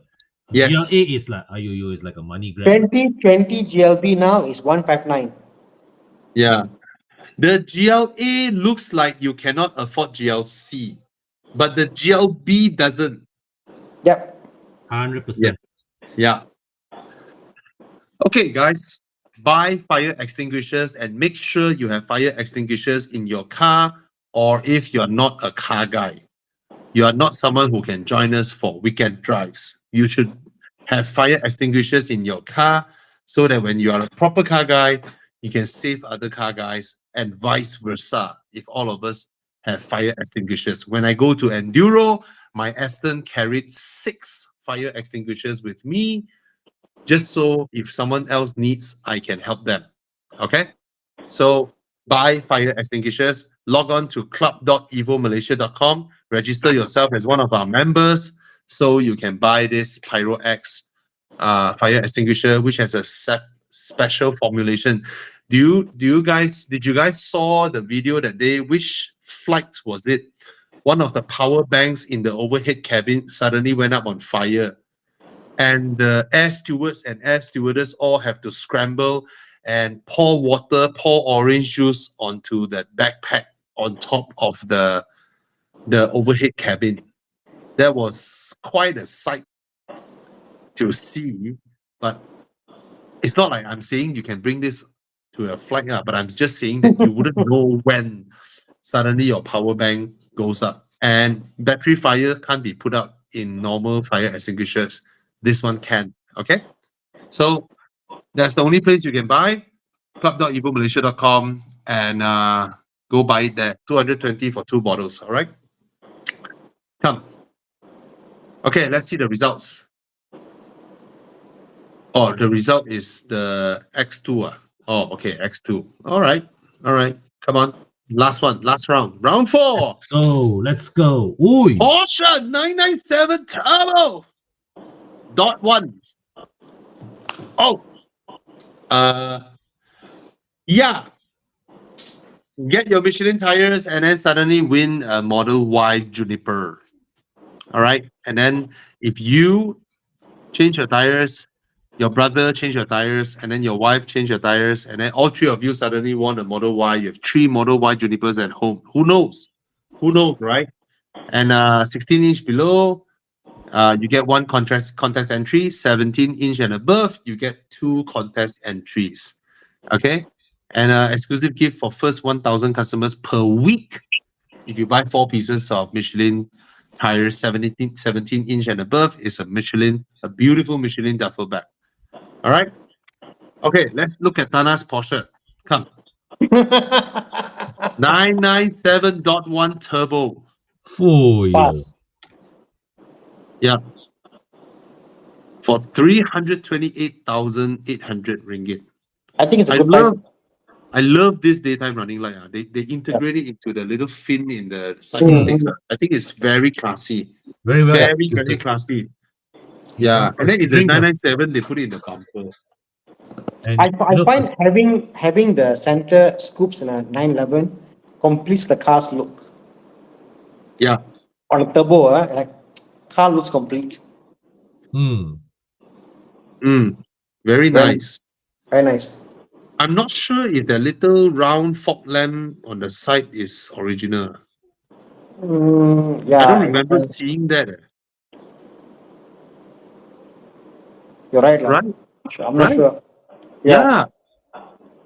Yes.
GLA is like is like a money grab.
2020 GLB now is 159.
Yeah. The GLA looks like you cannot afford GLC, but the GLB doesn't.
Yep.
100%.
Yeah. Okay, guys, buy fire extinguishers and make sure you have fire extinguishers in your car, or if you're not a car guy, you are not someone who can join us for weekend drives. You should have fire extinguishers in your car so that when you are a proper car guy, you can save other car guys, and vice versa. If all of us have fire extinguishers. When I go to Enduro, my Aston carried 6 fire extinguishers with me, just so if someone else needs, I can help them. Okay? So buy fire extinguishers, log on to club.evomalaysia.com, register yourself as one of our members so you can buy this Pyro X fire extinguisher, which has a special formulation. Did you guys saw the video that day? Which flight was it? One of the power banks in the overhead cabin suddenly went up on fire, and the air stewards and air stewardess all have to scramble and pour orange juice onto that backpack on top of the overhead cabin. That was quite a sight to see, but it's not like I'm saying you can bring this to a flight, but I'm just saying that you wouldn't know when suddenly your power bank goes up. And battery fire can't be put out in normal fire extinguishers. This one can, okay? So that's the only place you can buy, club.evomalaysia.com, and go buy it there. 220 for 2 bottles, all right? Come. Okay, let's see the results. Oh, the result is the X2. Oh, okay, X2. All right. Come on. Last one, last round. Round 4.
Let's go. Ooh.
Porsche 997 Turbo. .1. Oh. Yeah. Get your Michelin tires and then suddenly win a Model Y Juniper. All right. And then if you change your tires, your brother change your tires, and then your wife change your tires, and then all 3 of you suddenly won a Model Y. You have 3 Model Y Junipers at home. Who knows? Right? And 16-inch below, you get 1 contest entry. 17-inch and above, you get 2 contest entries. Okay? And exclusive gift for first 1,000 customers per week. If you buy 4 pieces of Michelin tires, 17-inch and above, is a beautiful Michelin duffel bag. All right. Okay, let's look at Tana's Porsche. Come. 997.1 Turbo.
Pass.
Yeah. For 328,800 ringgit.
I think it's a good price.
I love this daytime running light. They integrate it into the little fin in the side
Mhm.
legs. I think it's very classy.
Very well
Very
executed.
classy. Yeah. And then in the 997, they put it in the bumper.
And
I find having the center scoops in a 911 completes the car's look.
Yeah.
On a turbo, like car looks complete.
Very nice.
Very nice.
I'm not sure if that little round fog lamp on the side is original.
Yeah,
I don't remember seeing that.
you're right, lah.
Right?
I'm not
Right?
sure.
Yeah.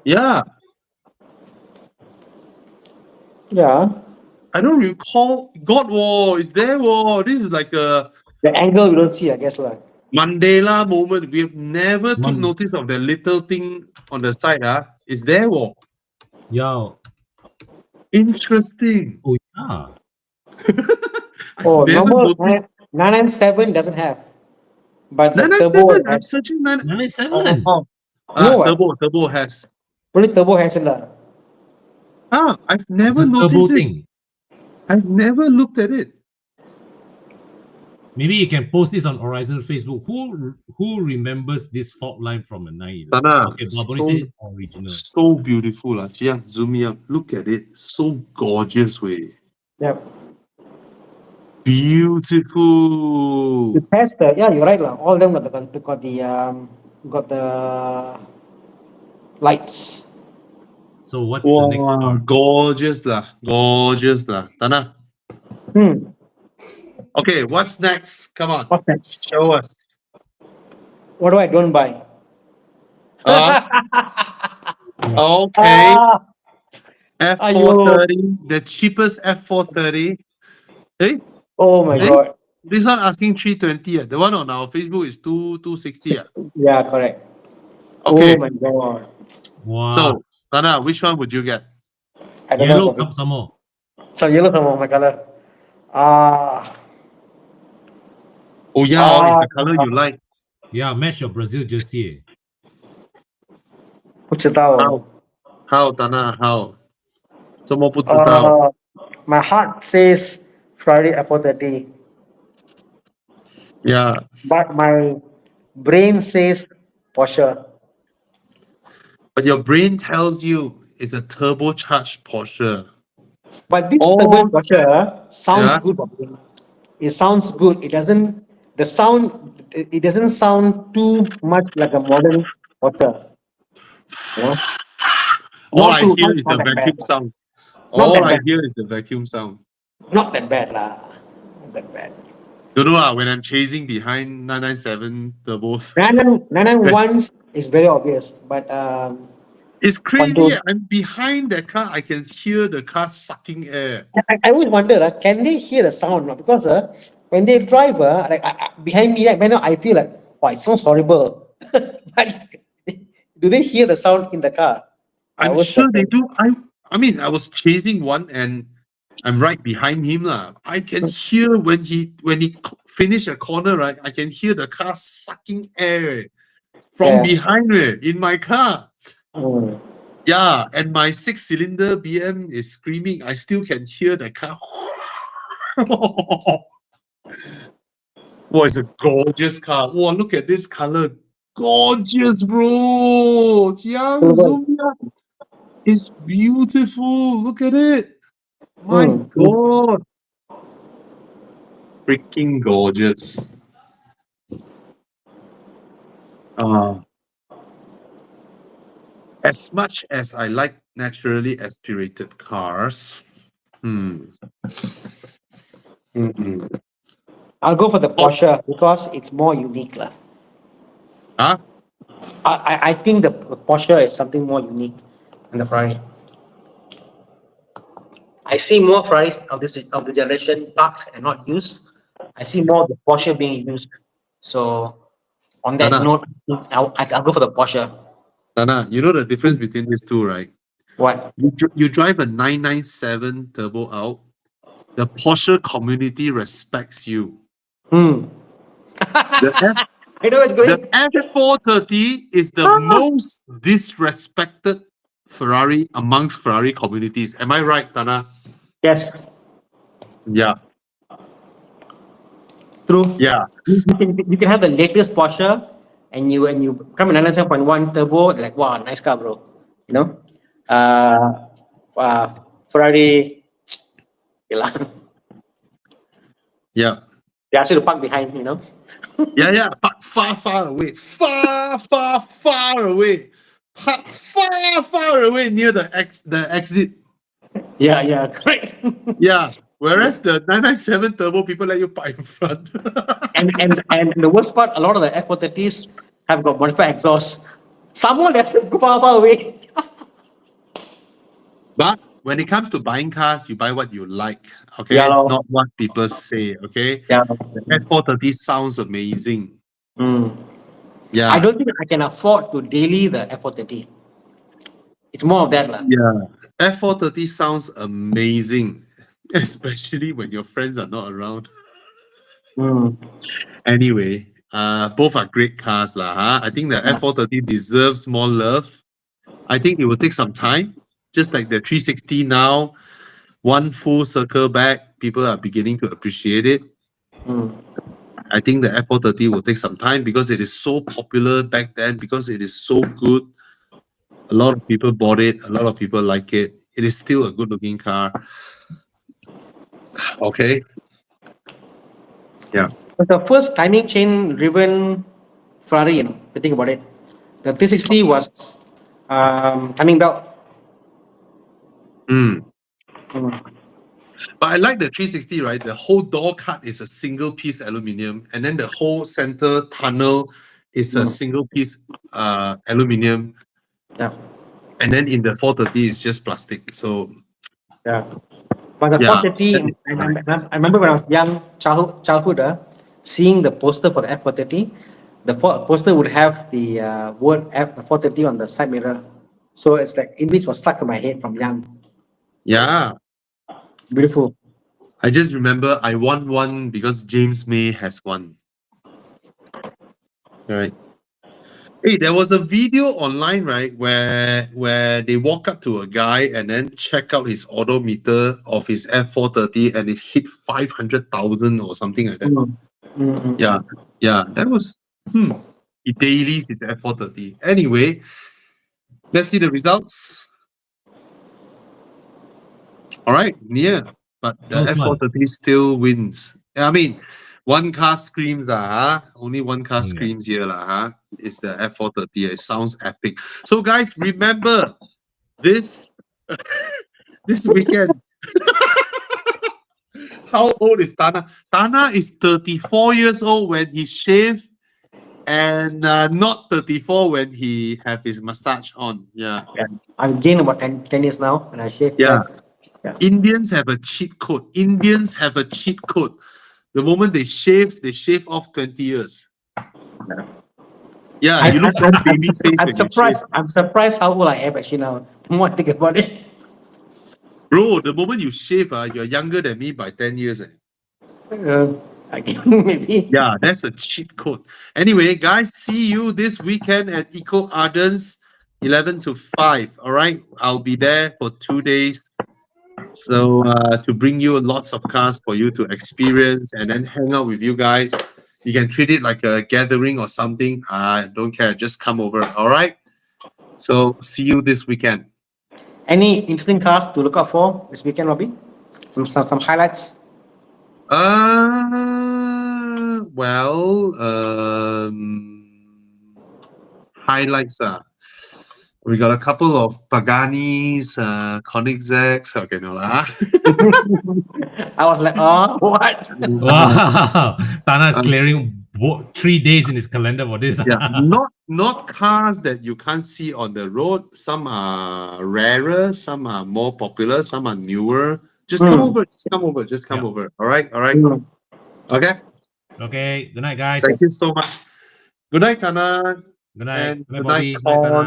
Yeah.
Yeah.
I don't recall. God, whoa, is there? Whoa, this is like a
The angle we don't see, I guess, lah.
Mandela moment. We have never took
Man-
notice of the little thing on the side. Is there? Whoa.
Yeah.
Interesting.
Oh yeah.
I've
Oh,
never
normal
noticed.
997 doesn't have, but the turbo
997. I'm
has.
searching 9.
97.
No, what?
Turbo has.
Only turbo has it, lah.
I've
It's
never
a turbo
noticed it.
thing.
I've never looked at it.
Maybe you can post this on Horizon Facebook. Who remembers this fault line from a 911?
Tana,
Okay, Barbary says original.
so beautiful. Jiang, zoom me up. Look at it. So gorgeous way.
Yep.
Beautiful.
The past, yeah, you're right, lah. All of them got the lights.
So what's the next
Wow,
car?
gorgeous lah. Gorgeous lah. Tana. Okay, what's next? Come on.
What's next?
Show us.
What do I don't buy?
Okay.
Ah,
F430, the cheapest F430. Hey,
oh my
Hey?
god.
this one asking 320. The one on our Facebook is 260.
Yeah, correct.
Okay,
Oh my god.
Wow.
so Tana, which one would you get?
I don't
Yellow
know.
come some more.
So yellow some my color.
Oh yeah, it's the color you like.
Yeah, match your Brazil jersey.
不知道.
How Tana? How? 怎么不知道?
My heart says Friday at 4:30,
Yeah.
but my brain says Porsche.
But your brain tells you it's a turbocharged Porsche.
But this
Oh,
turbo Porsche sounds
yeah.
good. It sounds good. It doesn't. The sound. It doesn't sound too much like a modern Porsche. You know?
All I
Not
hear is the
that bad.
vacuum sound.
Not
All
that
I
bad.
hear is the vacuum sound.
Not that bad, lah. Not that bad.
You know, when I'm chasing behind 997 turbos,
991 is very obvious, but
it's crazy.
Contour-
I'm behind that car. I can hear the car sucking air.
I always wonder, can they hear the sound? Because when they drive, behind me, when I feel like, wow, it sounds horrible. But do they hear the sound in the car?
I'm sure they do. I mean, I was chasing one and I'm right behind him. I can hear when he finish a corner, right? I can hear the car sucking air from behind me in my car.
Mm.
Yeah, and my 6-cylinder BM is screaming. I still can hear the car. Wow, it's a gorgeous car. Wow, look at this color. Gorgeous, bro. Jiang, zoom in. It's beautiful. Look at it. My God. Freaking gorgeous. As much as I like naturally aspirated cars,
I'll go for the Porsche because it's more unique.
Huh?
I think the Porsche is something more unique than the Ferrari. I see more Ferraris of the generation parked and not used. I see more of the Porsche being used. So on that
Tana.
note, I'll go for the Porsche.
Tana, you know the difference between these two, right?
What?
You drive a 997 turbo out, the Porsche community respects you. The
I know it's
The
going.
F430 is the most disrespected Ferrari amongst Ferrari communities. Am I right, Tana?
Yes.
Yeah.
True.
Yeah.
You can have the latest Porsche and you come in 97.1 turbo, like, wow, nice car, bro. You know? Ferrari.
Yeah.
They ask you to park behind,
Yeah. But far away. Far away. far away near the exit.
Yeah, correct.
Yeah. Whereas the 997 Turbo, people let you park in front.
and the worst part, a lot of the F430s have got modified exhaust. Someone has to go far away.
But when it comes to buying cars, you buy what you like, okay?
Yeah, lor.
Not what people say, okay?
Yeah.
The F430 sounds amazing.
Mm.
Yeah.
I don't think I can afford to daily the F430. It's more of that.
Yeah. F430 sounds amazing, especially when your friends are not around.
Mm.
Anyway, both are great cars, lah. Huh? I think the
Yeah.
F430 deserves more love. I think it will take some time, just like the 360 now. One full circle back, people are beginning to appreciate it.
Mm.
I think the F430 will take some time because it is so popular back then, because it is so good. A lot of people bought it. A lot of people like it. It is still a good looking car. Okay. Yeah.
But the first timing chain driven Ferrari, if you think about it, the 360 was timing belt.
Mm.
Mm.
But I like the 360, right? The whole door cut is a single piece aluminium, and then the whole center tunnel is a single piece aluminium.
Yeah.
And then in the 430, it's just plastic. So
Yeah. But the
yeah,
430,
that is nice.
I remember when I was young, childhood, seeing the poster for the F430, the poster would have the word F430 on the side mirror. So it's like image was stuck in my head from young.
Yeah.
Beautiful.
I just remember I won one because James May has one. Right. Hey, there was a video online, right, where they walk up to a guy and then check out his odometer of his F430 and it hit 500,000 or something like that.
Mm. Mm.
Yeah, that was he dailies his F430. Anyway, let's see the results. All right, near, but the
Close one.
F430 still wins. I mean, one car screams only one car
Yeah.
screams here It's the F430. It sounds epic. So guys, remember this this weekend. How old is Tana? Tana is 34 years old when he shaved, and not 34 when he have his mustache on. Yeah.
I've gained about 10 years now and I shave.
Yeah.
Yeah.
Indians have a cheat code. Indians have a cheat code. The moment they shave off 20 years. Yeah, you look like baby face
I'm
when you shave.
surprised. I'm surprised how old I am actually now. The more I think about it.
Bro, the moment you shave, you're younger than me by 10 years.
Maybe.
Yeah, that's a cheat code. Anyway, guys, see you this weekend at Eco Ardens, 11 to 5. All right, I'll be there for 2 days. So to bring you lots of cars for you to experience and then hang out with you guys. You can treat it like a gathering or something. I don't care. Just come over. All right. So see you this weekend.
Any interesting cars to look out for this weekend, Robbie? Some highlights.
Well, highlights. We got a couple of Paganis, Koenigseggs. Okay, no lah.
I was like, oh, what?
Wow. Tana is clearing 3 days in his calendar for this.
Yeah, not cars that you can't see on the road. Some are rarer, some are more popular, some are newer. Just come over. Just come over. Just come over. All right. All right. Okay.
Okay. Good night, guys.
Thank you so much. Good night, Tana.
Good night.
And
Good night,
good
Bobby.
night,
Good night, Tana.
Con.